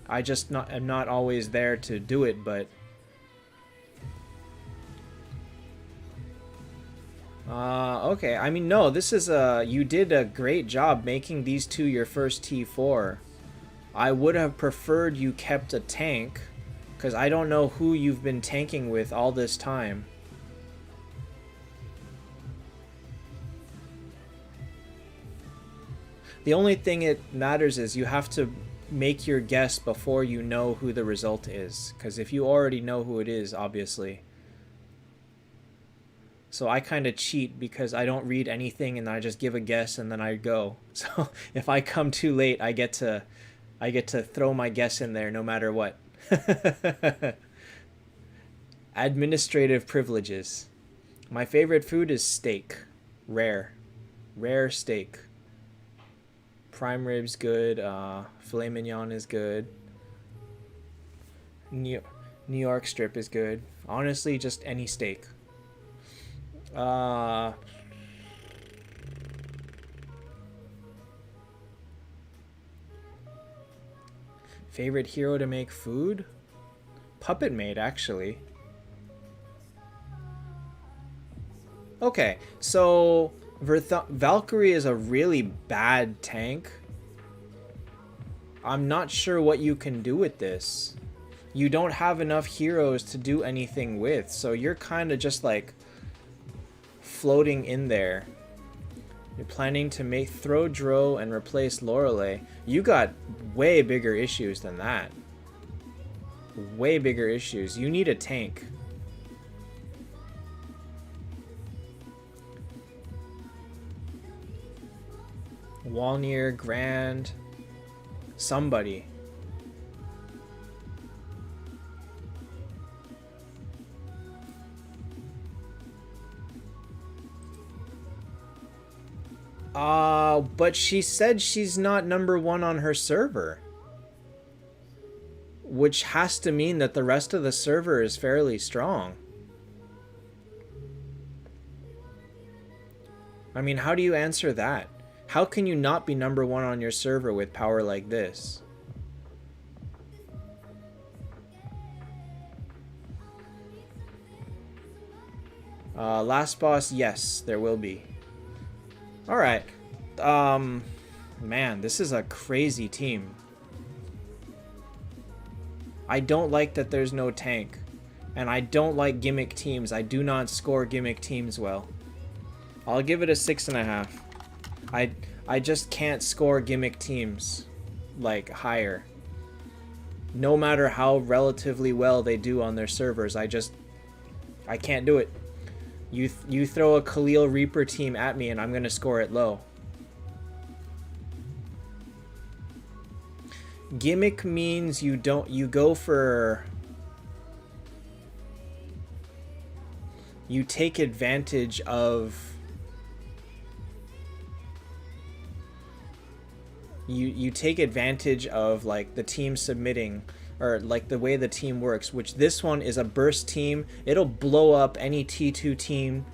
I just am not always there to do it, but okay. I mean, no, this is you did a great job making these two your first T4. I would have preferred you kept a tank, because I don't know who you've been tanking with all this time. The only thing it matters is you have to make your guess before you know who the result is, because if you already know who it is, obviously. So I kind of cheat because I don't read anything and I just give a guess and then I go. So if I come too late, I get to throw my guess in there no matter what. Administrative privileges. My favorite food is steak. Rare steak. Prime rib's good. Filet mignon is good. New York strip is good. Honestly, just any steak. Favorite hero to make food? Puppet Maid, actually. Okay, so Valkyrie is a really bad tank. I'm not sure what you can do with this. You don't have enough heroes to do anything with, so you're kind of just like floating in there. You're planning to throw Dro and replace Lorelei. You got way bigger issues than that. Way bigger issues. You need a tank. Walnir, Grand, somebody. But she said she's not #1 on her server. Which has to mean that the rest of the server is fairly strong. I mean, how do you answer that? How can you not be #1 on your server with power like this? Last boss, yes, there will be. Alright. Man, this is a crazy team. I don't like that there's no tank. And I don't like gimmick teams. I do not score gimmick teams well. I'll give it a 6.5. I just can't score gimmick teams like higher. No matter how relatively well they do on their servers, I can't do it. You throw a Khalil Reaper team at me and I'm gonna score it low. Gimmick means you take advantage of you take advantage of like the team submitting, or like the way the team works, which this one is a burst team. It'll blow up any T2 team,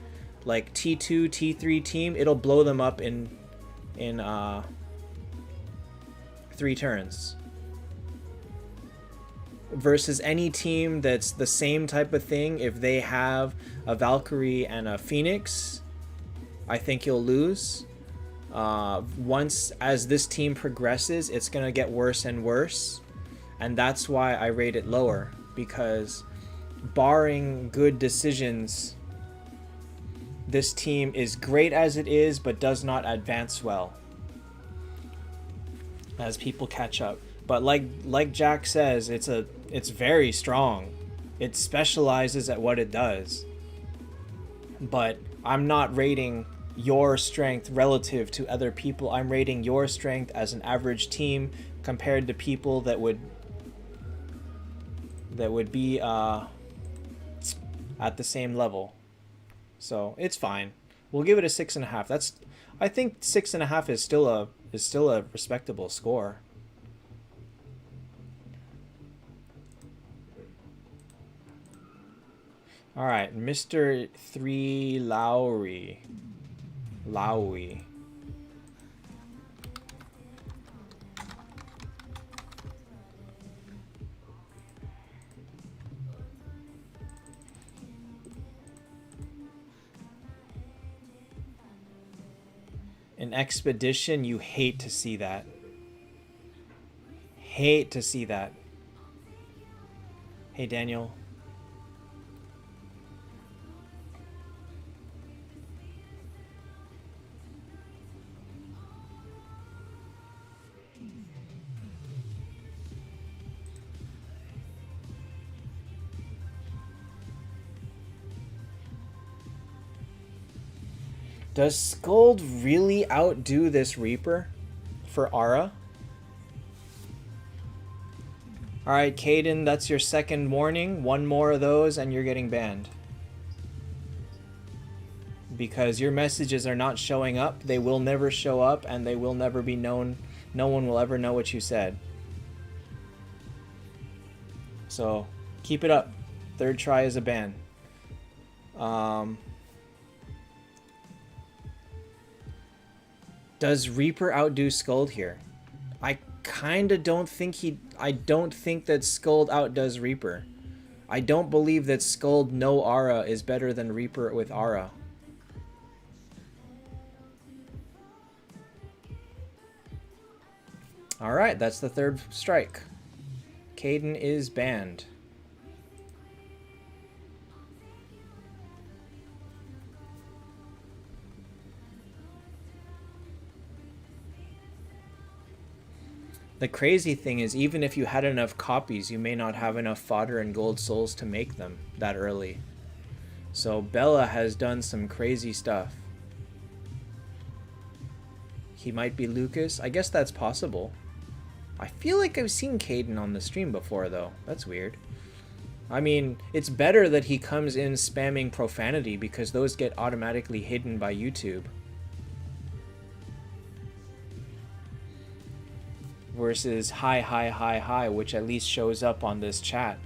like T2, T3 team, it'll blow them up in 3 turns. Versus any team that's the same type of thing, if they have a Valkyrie and a Phoenix, I think you'll lose. Once as this team progresses, it's gonna get worse and worse, and that's why I rate it lower, because barring good decisions, this team is great as it is, but does not advance well as people catch up. But like Jack says, it's very strong. It specializes at what it does. But I'm not rating your strength relative to other people. I'm rating your strength as an average team compared to people that would be at the same level. So it's fine. We'll give it a 6.5. I think 6.5 is still a respectable score. All right, Mr. 3 Lowry. An expedition, you hate to see that. Hate to see that. Hey, Daniel. Does Scold really outdo this Reaper for Aura? Alright, Caden, that's your second warning. One more of those and you're getting banned. Because your messages are not showing up. They will never show up and they will never be known. No one will ever know what you said. So, keep it up. Third try is a ban. Does Reaper outdo Scold here? I kind of don't think I don't think that Skuld outdoes Reaper. I don't believe that Skuld no Aura is better than Reaper with Aura. Alright, that's the third strike. Caden is banned. The crazy thing is, even if you had enough copies, you may not have enough fodder and gold souls to make them that early. So Bella has done some crazy stuff. He might be Lucas. I guess that's possible. I feel like I've seen Caden on the stream before, though. That's weird. I mean, it's better that he comes in spamming profanity because those get automatically hidden by YouTube. Versus hi, hi, hi, hi, which at least shows up on this chat.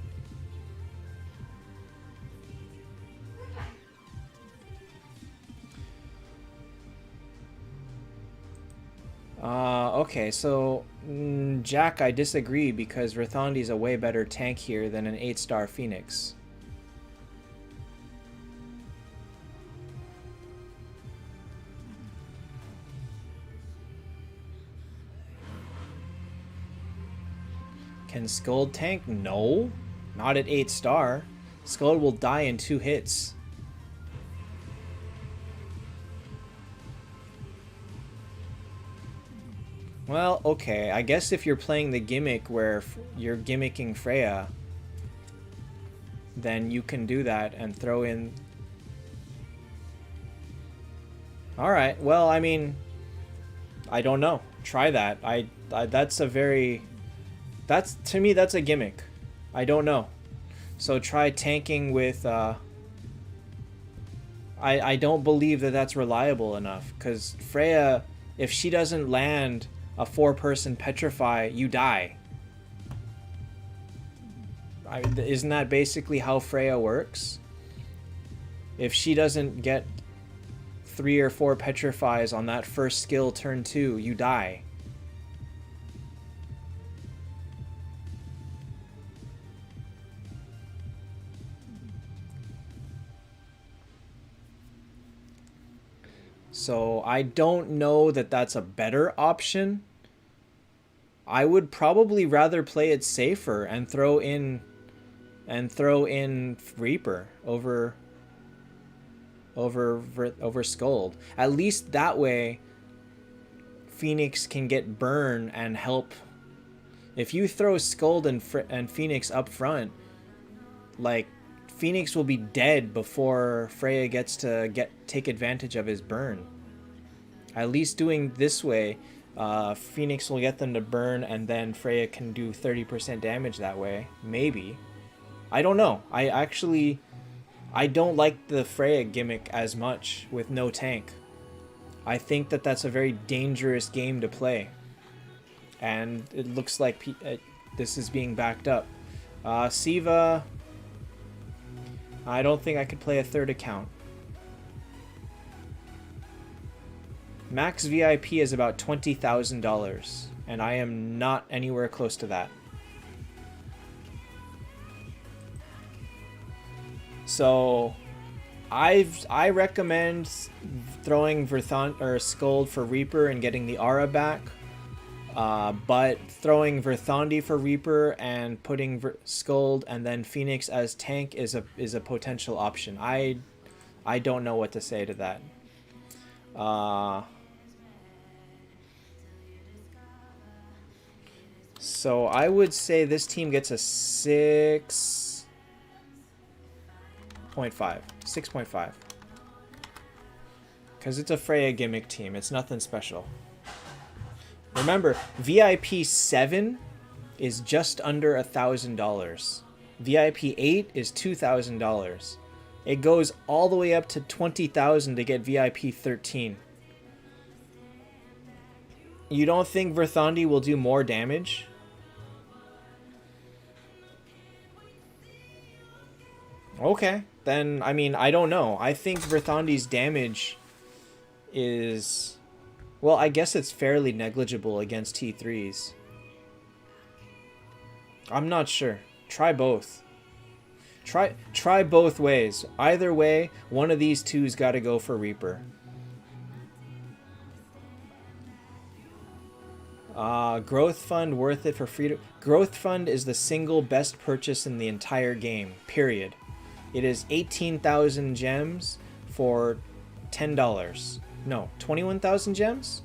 Okay, so Jack, I disagree because Rithandi's a way better tank here than an 8-star Phoenix. Can Skuld tank? No, not at 8-star. Skuld will die in 2 hits. Well, okay, I guess if you're playing the gimmick where you're gimmicking Freya, then you can do that and throw in... Alright, well, I mean, I don't know. Try that. That's a very... to me, that's a gimmick. I don't know. So try tanking with... I don't believe that that's reliable enough, because Freya, if she doesn't land a 4-person petrify, you die. Isn't that basically how Freya works? If she doesn't get 3 or 4 petrifies on that first skill turn 2, you die. So I don't know that that's a better option. I would probably rather play it safer and throw in Reaper over Skuld. At least that way Phoenix can get burn and help. If you throw Skuld and Phoenix up front, like, Phoenix will be dead before Freya gets to take advantage of his burn. At least doing this way, Phoenix will get them to burn, and then Freya can do 30% damage that way. Maybe. I don't know. I don't like the Freya gimmick as much with no tank. I think that that's a very dangerous game to play. And it looks like this is being backed up. Siva... I don't think I could play a 3rd account. Max VIP is about $20,000, and I am not anywhere close to that. So, I recommend throwing Skuld for Reaper and getting the Aura back. But throwing Verthandi for Reaper and putting Skuld and then Phoenix as tank is a potential option. I don't know what to say to that. So I would say this team gets a 6.5. 6.5. Because it's a Freya gimmick team. It's nothing special. Remember, VIP 7 is just under $1,000. VIP 8 is $2,000. It goes all the way up to $20,000 to get VIP 13. You don't think Verthandi will do more damage? Okay, then, I mean, I don't know. I think Verthandi's damage is... Well, I guess it's fairly negligible against T3s. I'm not sure. Try both. Try both ways. Either way, one of these two's got to go for Reaper. Growth Fund worth it for free to... Growth Fund is the single best purchase in the entire game, period. It is 18,000 gems for $10. No, 21,000 gems?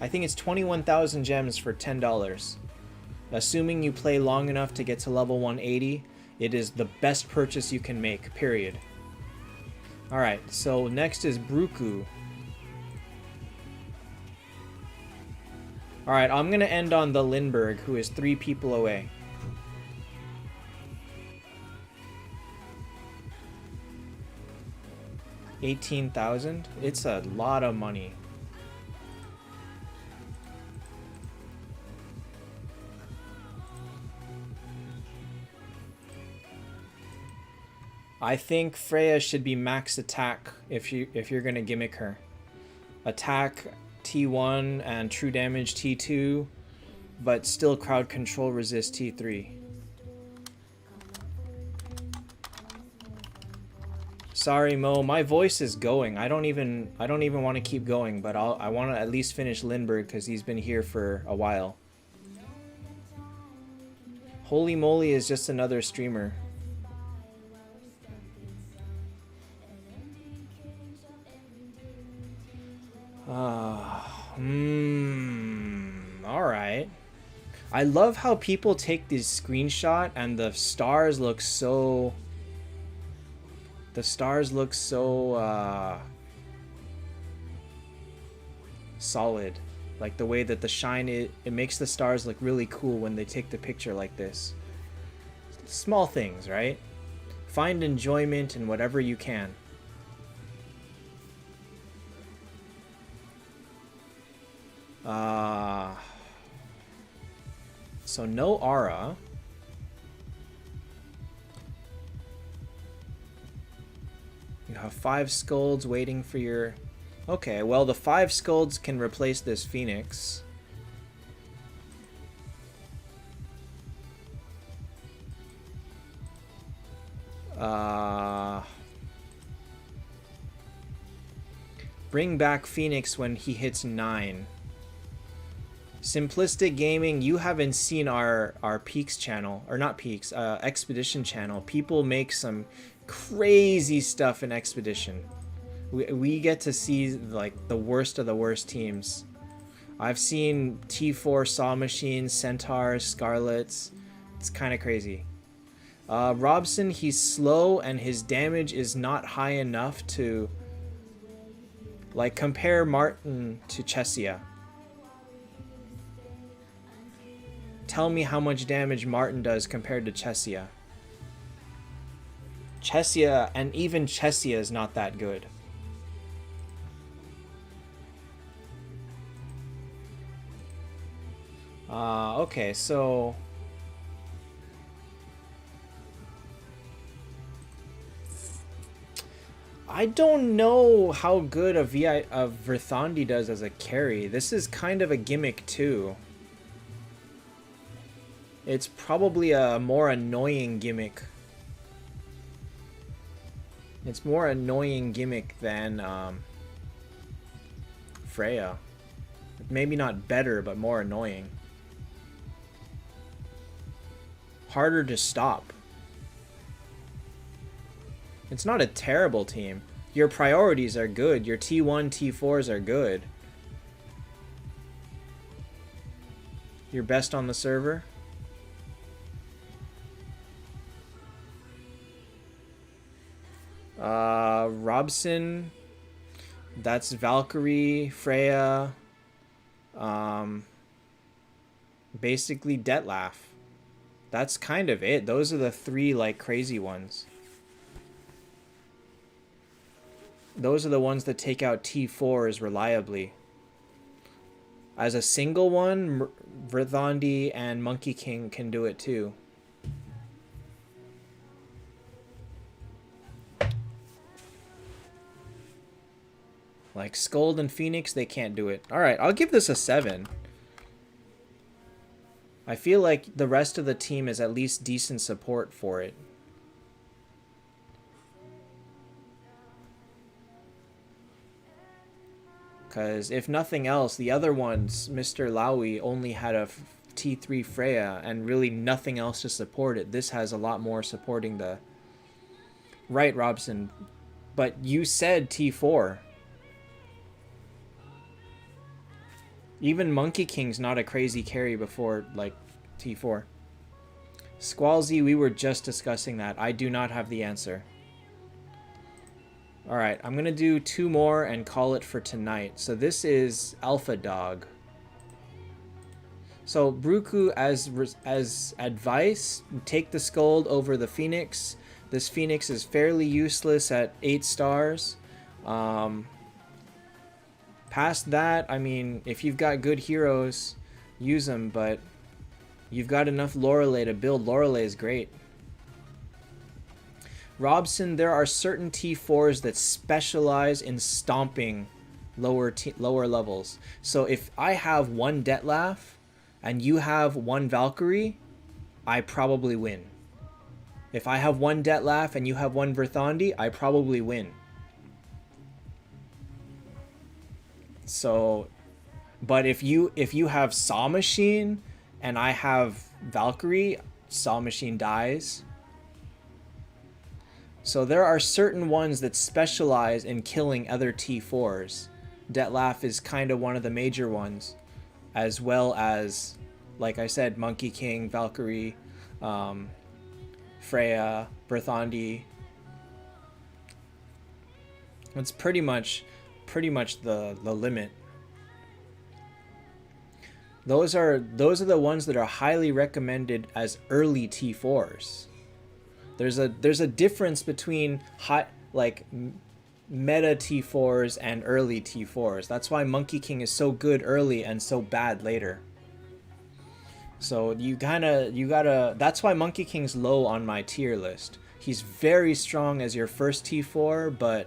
I think it's 21,000 gems for $10. Assuming you play long enough to get to level 180, it is the best purchase you can make, period. Alright, so next is Bruku. Alright, I'm going to end on the Lindbergh, who is 3 people away. $18,000? It's a lot of money. I think Freya should be max attack if you're gonna gimmick her. Attack T1 and true damage T2, but still crowd control resist T3. Sorry Mo, my voice is going. I don't even want to keep going, but I want to at least finish Lindbergh because he's been here for a while. Holy moly is just another streamer. Alright. I love how people take this screenshot and the stars look so... The stars look so, solid. Like the way that the shine, it makes the stars look really cool when they take the picture like this. Small things, right? Find enjoyment in whatever you can. So no aura. You have 5 scolds waiting for your... Okay, well the 5 scolds can replace this phoenix. Bring back Phoenix when he hits 9. Simplistic Gaming, you haven't seen our Peaks channel, or not Peaks, Expedition channel. People make some crazy stuff in Expedition. We get to see like the worst of the worst teams. I've seen T4 Saw Machines, Centaurs, Scarlets. It's kind of crazy. Robson, he's slow and his damage is not high enough to... Like, compare Martin to Chesia. Tell me how much damage Martin does compared to Chesia. Chesia, and even Chesia is not that good. Okay, so... I don't know how good a Verthandi does as a carry. This is kind of a gimmick too. It's probably a more annoying gimmick. It's more annoying gimmick than Freya. Maybe not better, but more annoying. Harder to stop. It's not a terrible team. Your priorities are good. Your T1, T4s are good. You're best on the server? Robson. That's Valkyrie, Freya. Basically Detlef. That's kind of it. Those are the 3 like crazy ones. Those are the ones that take out T4s reliably. As a single one, Verthandi and Monkey King can do it too. Like Scold and Phoenix, they can't do it. Alright, I'll give this a 7. I feel like the rest of the team is at least decent support for it. Because if nothing else, the other ones, Mr. Lowy only had a T3 Freya and really nothing else to support it. This has a lot more supporting the... Right, Robson. But you said T4. Even Monkey King's not a crazy carry before, like, T4. Squallsy, we were just discussing that. I do not have the answer. Alright, I'm going to do 2 more and call it for tonight. So this is Alpha Dog. So Bruku, as advice, take the Scold over the Phoenix. This Phoenix is fairly useless at 8 stars. Past that, I mean, if you've got good heroes, use them, but you've got enough Lorelei to build. Lorelei is great. Robson, there are certain T4s that specialize in stomping lower levels. So if I have 1 Detlef and you have 1 Valkyrie, I probably win. If I have 1 Detlef and you have 1 Verthandi, I probably win. So, but if you have Saw Machine and I have Valkyrie, Saw Machine dies. So there are certain ones that specialize in killing other T4s. Detlef is kind of one of the major ones, as well as, like I said, Monkey King, Valkyrie, Freya, Berthandi. It's pretty much the limit. Those are the ones that are highly recommended as early T4s. There's a difference between meta T4s and early T4s. That's why Monkey King is so good early and so bad later. So you gotta that's why Monkey King's low on my tier list. He's very strong as your first T4, but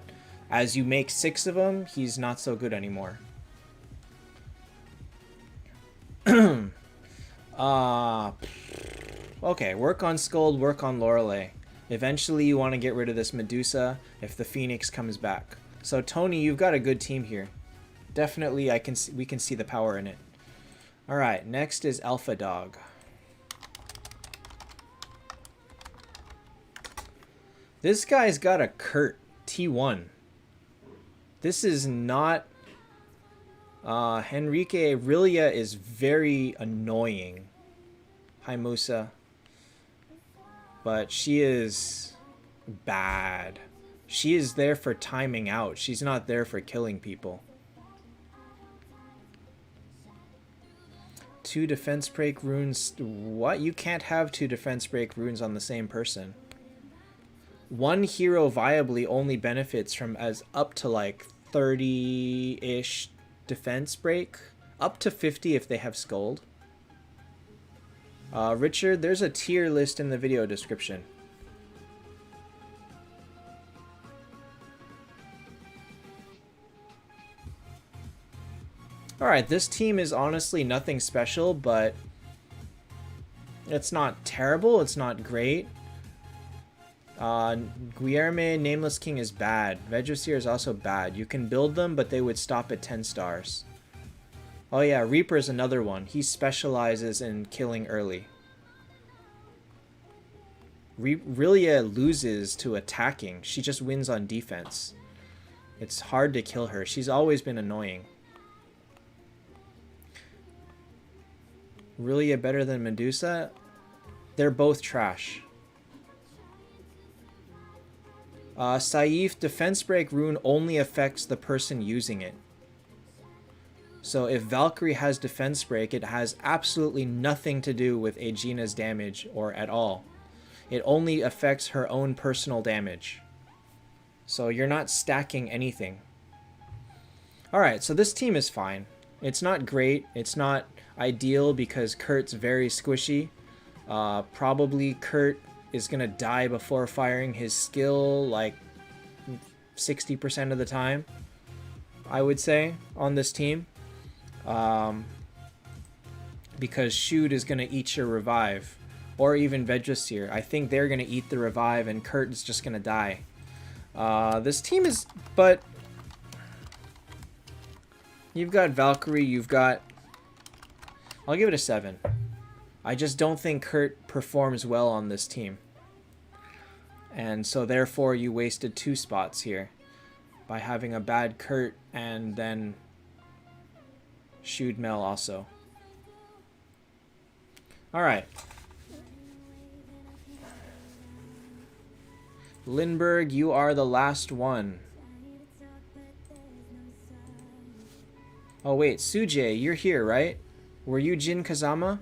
as you make 6 of them, he's not so good anymore. Okay, work on Scold, work on Lorelei. Eventually you want to get rid of this Medusa if the Phoenix comes back. So Tony, you've got a good team here. Definitely we can see the power in it. Alright, next is Alpha Dog. This guy's got a Kurt T1. This is not... Henrique Aurelia is very annoying. Hi, Musa. But she is bad. She is there for timing out. She's not there for killing people. 2 defense break runes. What? You can't have 2 defense break runes on the same person. 1 hero viably only benefits from as up to like 30-ish defense break. Up to 50 if they have Scold. Richard, there's a tier list in the video description. Alright, this team is honestly nothing special, but it's not terrible, it's not great. Guillerme, Nameless King is bad. Vegoseer is also bad. You can build them, but they would stop at 10 stars. Oh yeah, Reaper is another one. He specializes in killing early. Aurelia loses to attacking. She just wins on defense. It's hard to kill her. She's always been annoying. Aurelia better than Medusa? They're both trash. Saif, defense break rune only affects the person using it. So if Valkyrie has defense break, it has absolutely nothing to do with Aegina's damage or at all. It only affects her own personal damage. So you're not stacking anything. Alright, so this team is fine. It's not great. It's not ideal because Kurt's very squishy. Probably Kurt is going to die before firing his skill like 60% of the time, I would say, on this team. because Shoot is going to eat your revive. Or even Vedrasir. I think they're going to eat the revive and Kurt is just going to die. This team is... But... You've got Valkyrie, you've got... I'll give it a 7. I just don't think Kurt performs well on this team. And so therefore you wasted 2 spots here. By having a bad Kurt and then... Shoot Mel also. Alright. Lindbergh, you are the last one. Oh wait, Sujay, you're here, right? Were you Jin Kazama?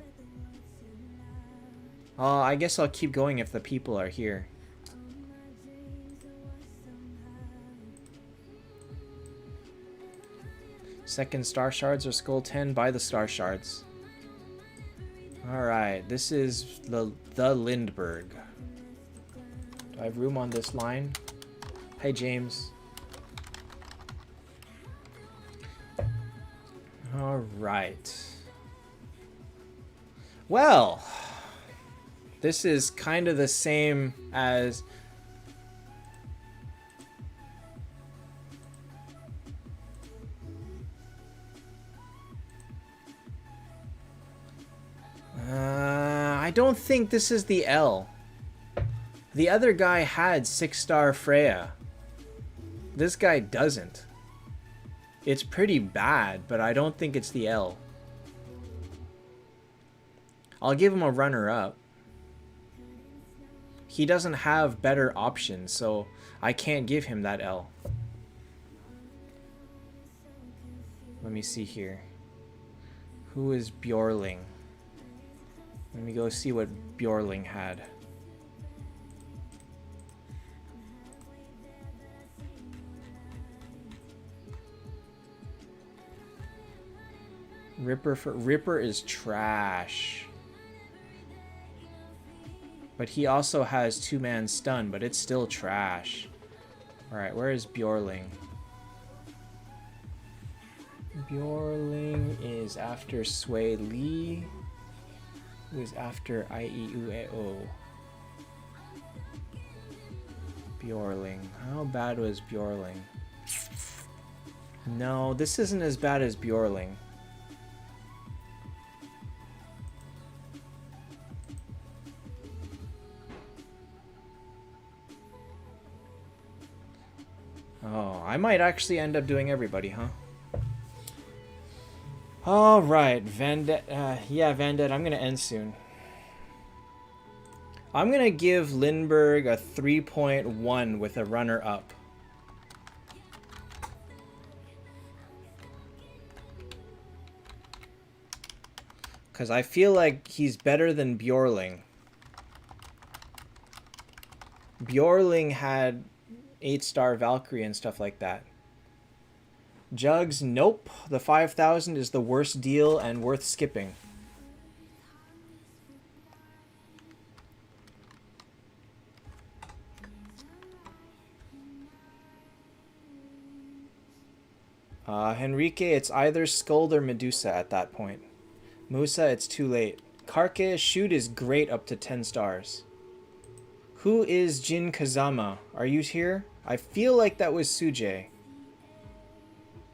I guess I'll keep going if the people are here. Second Star Shards or Skull 10? Buy the Star Shards. Alright, this is the Lindbergh. Do I have room on this line? Hey, James. Alright. Well, this is kind of the same as... I don't think this is the L. The other guy had 6-star Freya. This guy doesn't. It's pretty bad, but I don't think it's the L. I'll give him a runner-up. He doesn't have better options, so I can't give him that L. Let me see here. Who is Bjorling? Let me go see what Bjorling had. Ripper is trash. But he also has 2-man stun, but it's still trash. Alright, where is Bjorling? Bjorling is after Sway Lee. Who is after IEUAO? Bjorling. How bad was Bjorling? No, this isn't as bad as Bjorling. Oh, I might actually end up doing everybody, huh? Alright, yeah, Vandet, I'm gonna end soon. I'm gonna give Lindbergh a 3.1 with a runner-up. Because I feel like he's better than Bjorling. Bjorling had 8-star Valkyrie and stuff like that. Jugs, nope. The 5,000 is the worst deal and worth skipping. Henrique, it's either Scold or Medusa at that point. Musa, it's too late. Karke, Shoot is great up to 10 stars. Who is Jin Kazama? Are you here? I feel like that was Sujay.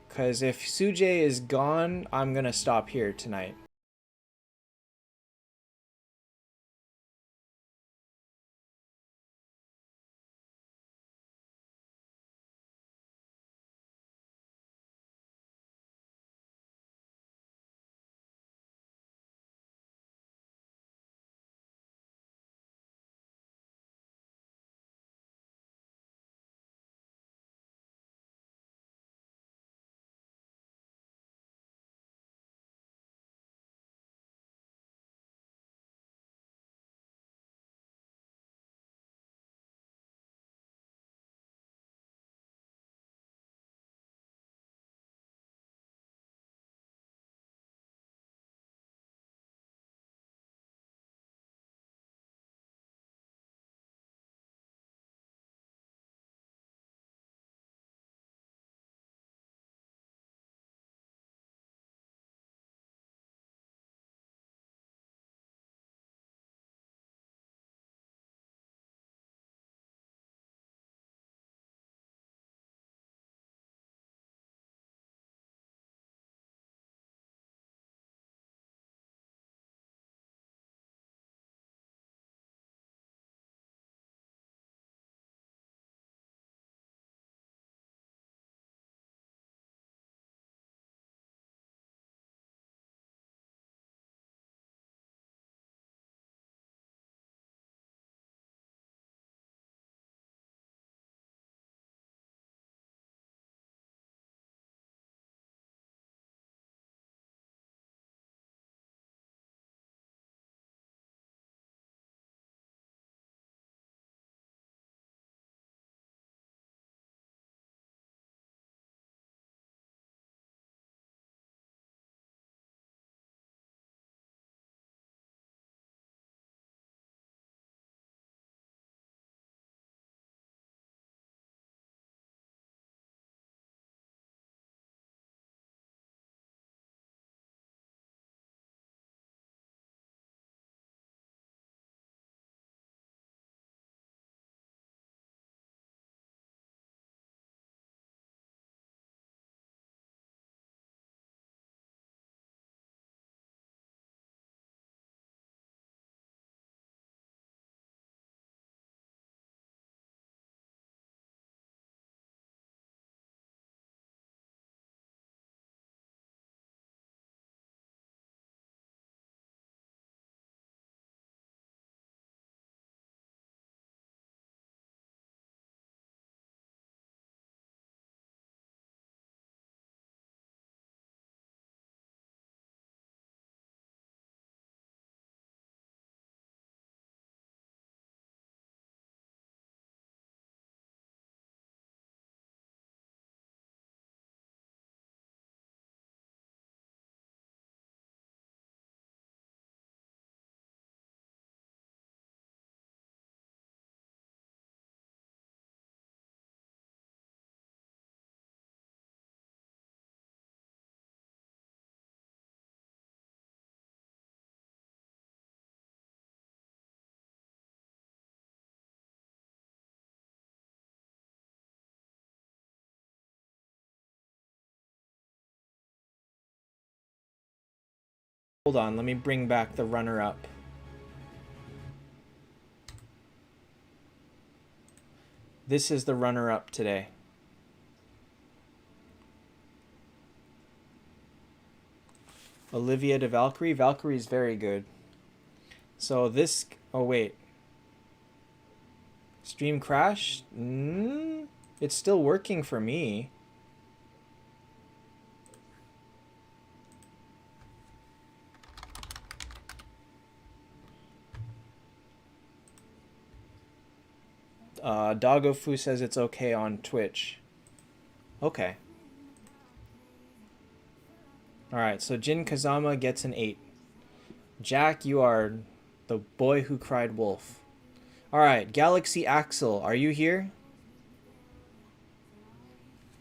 Because if Sujay is gone, I'm going to stop here tonight. Hold on, let me bring back the runner-up. This is the runner-up today. Olivia de Valkyrie. Valkyrie's very good. So this... Oh, wait. Stream crash? It's still working for me. Dogofu says it's okay on Twitch. Okay. Alright, so Jin Kazama gets an 8. Jack, you are the boy who cried wolf. Alright, Galaxy Axel, are you here?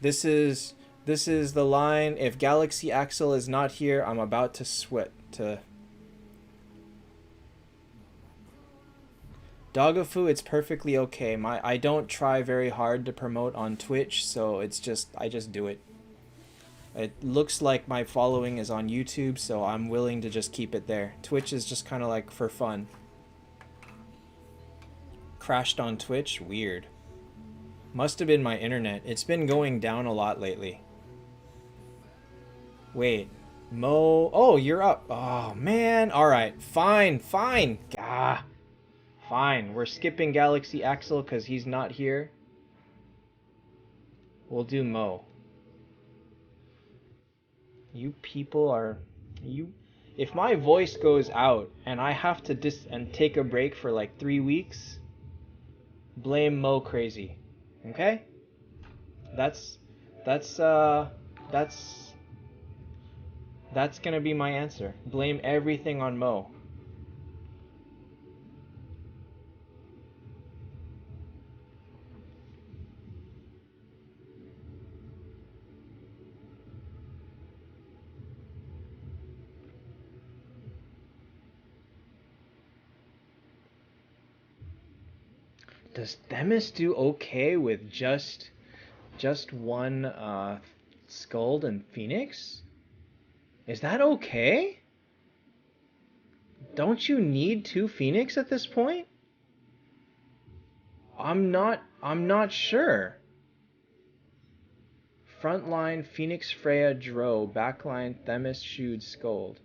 This is the line. If Galaxy Axel is not here, I'm about to sweat to... Dogofu, it's perfectly okay. I don't try very hard to promote on Twitch, so it's just I just do it. It looks like my following is on YouTube, so I'm willing to just keep it there. Twitch is just kind of like for fun. Crashed on Twitch? Weird. Must have been my internet. It's been going down a lot lately. Wait. Mo... Oh, you're up. Oh, man. Alright. Fine. Fine. Gah. Fine. We're skipping Galaxy Axel because he's not here. We'll do Mo. You people are... If my voice goes out and I have to take a break for like 3 weeks, blame Mo crazy. Okay? That's gonna be my answer. Blame everything on Mo. Does Themis do okay with just one Skuld and Phoenix? Is that okay? Don't you need 2 Phoenix at this point? I'm not sure. Frontline Phoenix, Freya, Dro. Backline Themis, Shude, Skuld.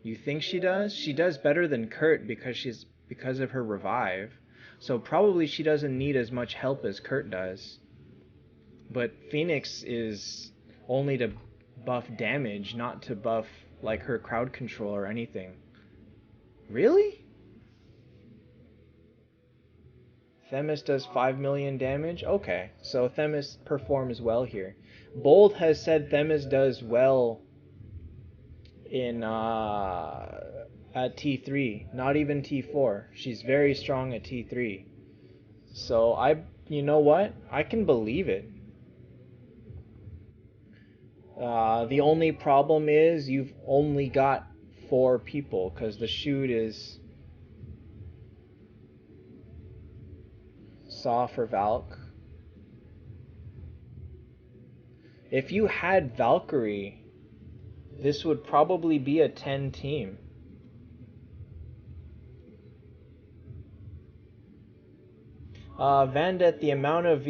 You think she does? She does better than Kurt because of her revive. So probably she doesn't need as much help as Kurt does. But Phoenix is only to buff damage, not to buff like her crowd control or anything. Really? Themis does 5 million damage? Okay, so Themis performs well here. Bold has said Themis does well in at T3, not even T4. She's very strong at T3. So you know what? I can believe it. The only problem is you've only got 4 people because the shoot is Saw for Valk. If you had Valkyrie, this would probably be a 10 team. Vandet, the amount of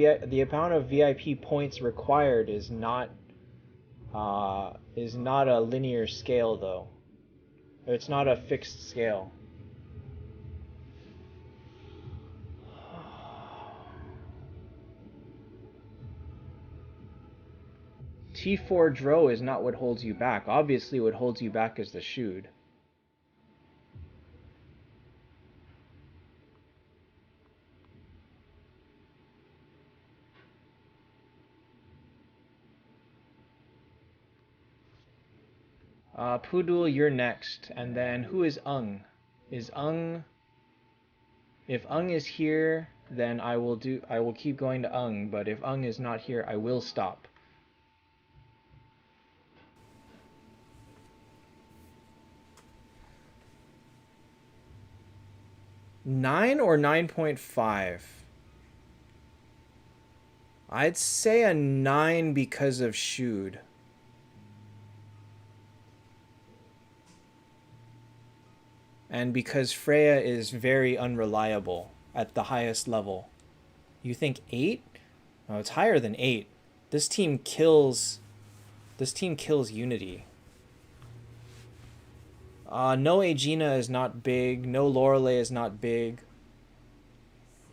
VIP points required is not a linear scale though. It's not a fixed scale. T4 Dro is not what holds you back. Obviously what holds you back is the Shude. Pudul, you're next. And then who is Ung? Is Ung... If Ung is here, then I will keep going to Ung, but if Ung is not here, I will stop. $9 or 9.5? I'd say a 9 because of Shude. And because Freya is very unreliable at the highest level. You think 8? Oh, it's higher than 8. This team kills Unity. No Aegina is not big. No Lorelei is not big.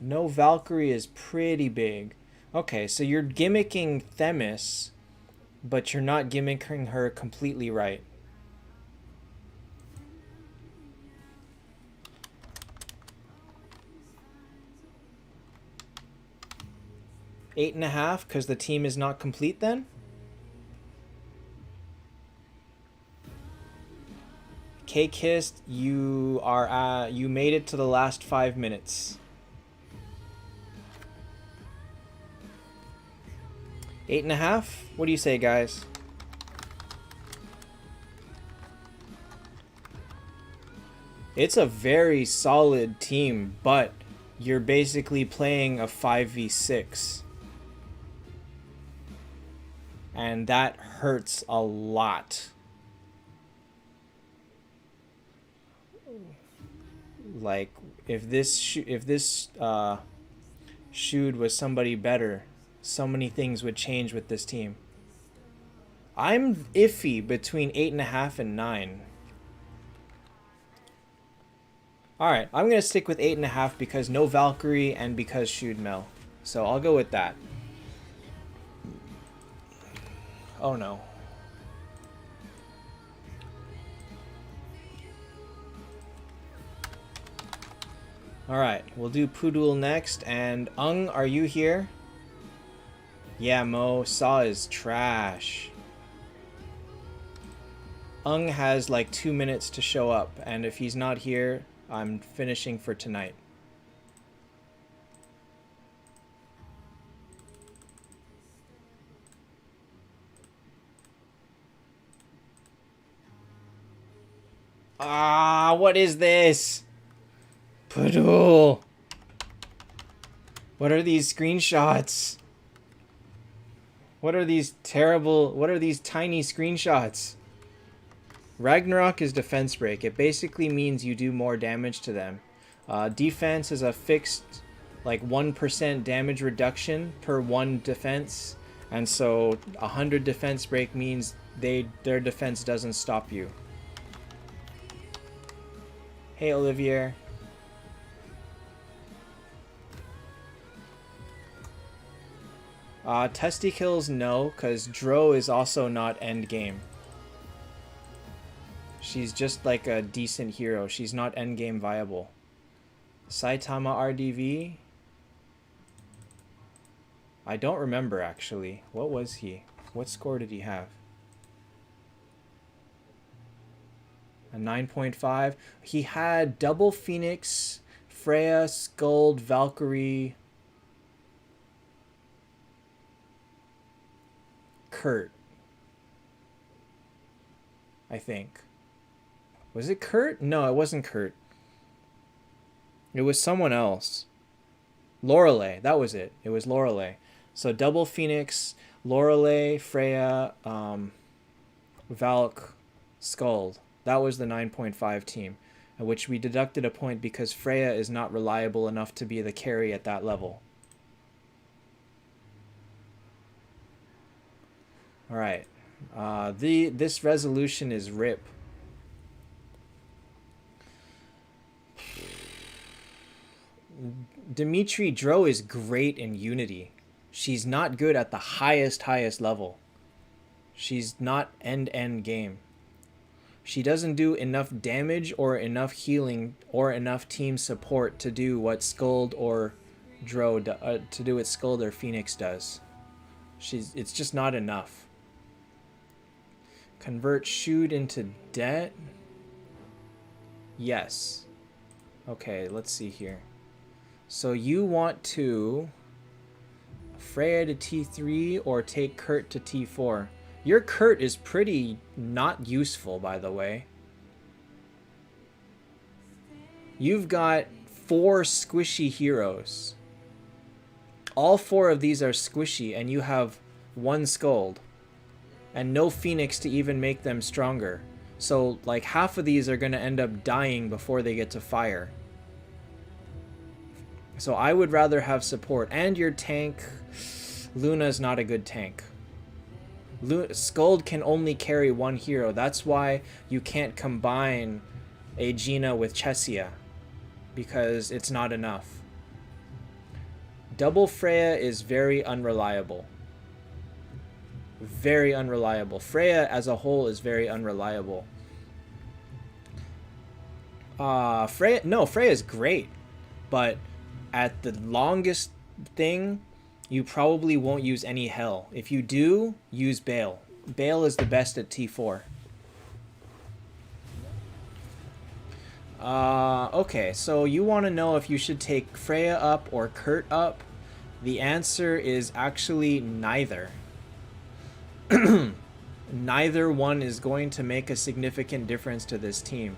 No Valkyrie is pretty big. Okay, so you're gimmicking Themis, but you're not gimmicking her completely right. Eight and a half, because the team is not complete then? K-Kissed, you made it to the last 5 minutes. 8.5? What do you say, guys? It's a very solid team, but you're basically playing a 5v6. And that hurts a lot. Like, if this Shude was somebody better, so many things would change with this team. I'm iffy between 8.5 and 9. Alright, I'm going to stick with 8.5 because no Valkyrie and because Shude Mel. So I'll go with that. Oh no. Alright, we'll do Pudul next. And Ung, are you here? Yeah, Mo. Saw is trash. Ung has like 2 minutes to show up. And if he's not here, I'm finishing for tonight. Ah, what is this? Pudul. What are these screenshots? What are these tiny screenshots? Ragnarok is defense break. It basically means you do more damage to them. Defense is a fixed, like 1% damage reduction per 1 defense. And so 100 defense break means their defense doesn't stop you. Hey, Olivier. Testy kills, no, because Dro is also not end game. She's just like a decent hero. She's not end game viable. Saitama RDV? I don't remember, actually. What was he? What score did he have? A 9.5. He had double Phoenix, Freya, Skuld, Valkyrie, Kurt. I think. Was it Kurt? No, it wasn't Kurt. It was someone else. Lorelei. That was it. It was Lorelei. So double Phoenix, Lorelei, Freya, Valk, Skuld. That was the 9.5 team, at which we deducted a point because Freya is not reliable enough to be the carry at that level. Alright. This resolution is RIP. Dimitri Dro is great in Unity. She's not good at the highest level. She's not end game. She doesn't do enough damage or enough healing or enough team support to do what Skuld or Dro to do what Skuld or Phoenix does. It's just not enough. Convert Shude into debt? Yes. Okay, let's see here. So you want to Freya to T3 or take Kurt to T4. Your Kurt is pretty not useful, by the way. You've got 4 squishy heroes. All 4 of these are squishy, and you have 1 Skuld. And no Phoenix to even make them stronger. So, like, half of these are going to end up dying before they get to fire. So I would rather have support. And your tank... Luna's not a good tank. Skuld can only carry one hero. That's why you can't combine Aegina with Chesia. Because it's not enough. Double Freya is very unreliable. Very unreliable. Freya as a whole is very unreliable. Freya's great. But at the longest thing, you probably won't use any Hell. If you do, use Bale. Bale is the best at T4. Okay, so you want to know if you should take Freya up or Kurt up. The answer is actually neither. Neither one is going to make a significant difference to this team.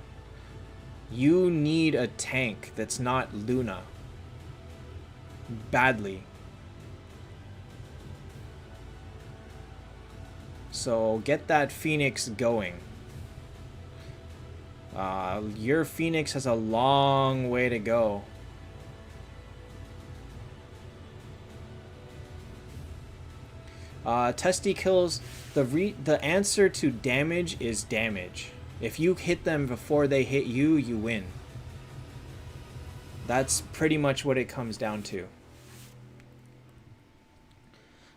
You need a tank that's not Luna. Badly. So get that Phoenix going. Your Phoenix has a long way to go. Testy kills. The answer to damage is damage. If you hit them before they hit you, you win. That's pretty much what it comes down to.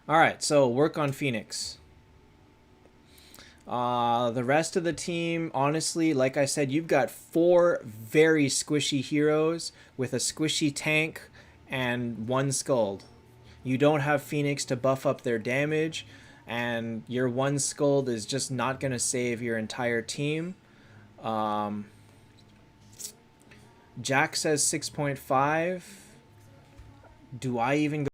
Alright, so work on Phoenix. The rest of the team, honestly, like I said, you've got 4 very squishy heroes with a squishy tank and 1 Skuld. You don't have Phoenix to buff up their damage, and your 1 Skuld is just not going to save your entire team. Jack says 6.5. Do I even go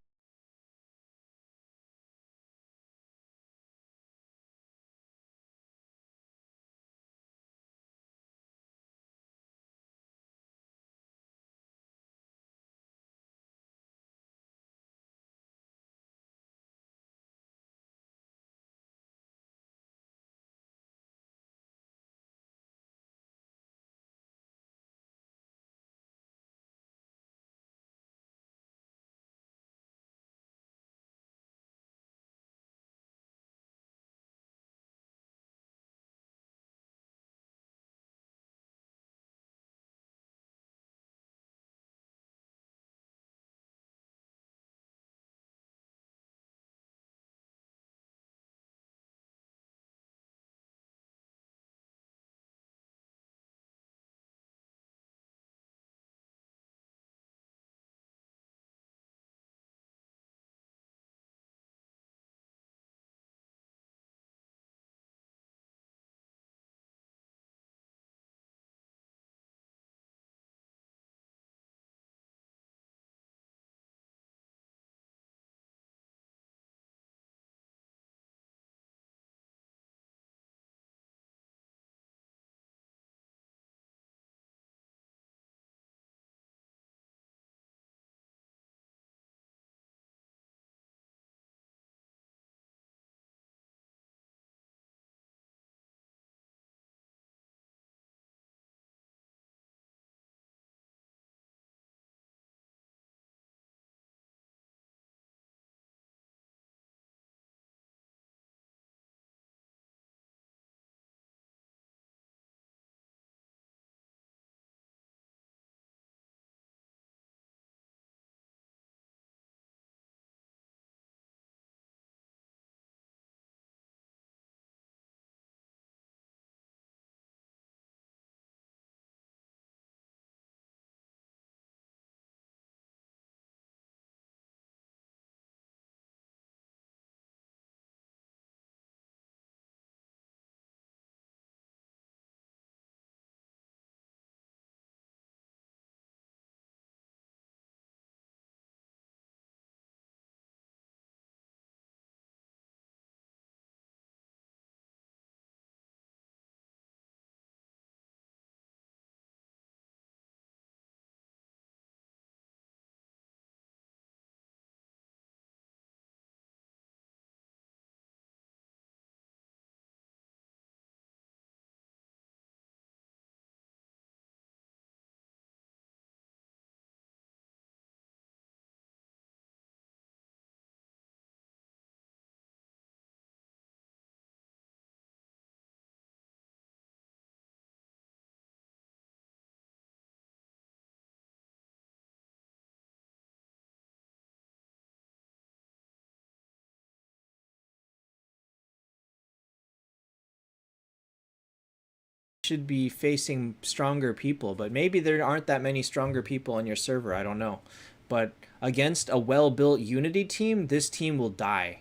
should be facing stronger people, but maybe there aren't that many stronger people on your server. I don't know. But against a well-built Unity team, this team will die.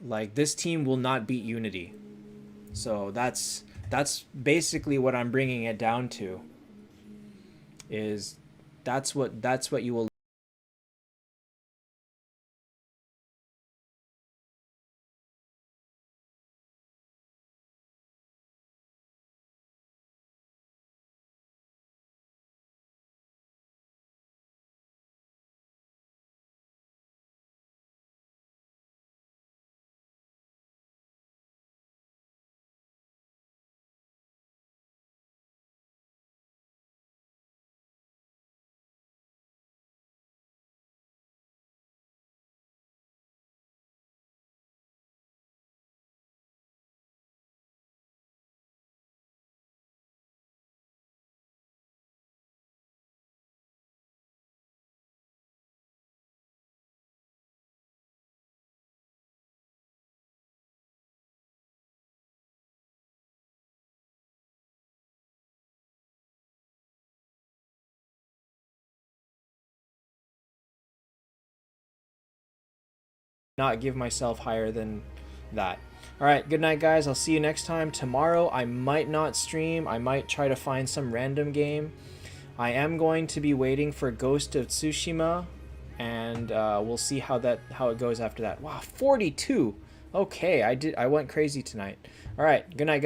Like, this team will not beat Unity. So that's basically what I'm bringing it down to. Is that's what you will not give myself higher than that. All right, good night, guys. I'll see you next time. Tomorrow, I might not stream. I might try to find some random game. I am going to be waiting for Ghost of Tsushima, and we'll see how it goes after that. Wow, 42. Okay, I went crazy tonight. All right, good night, guys.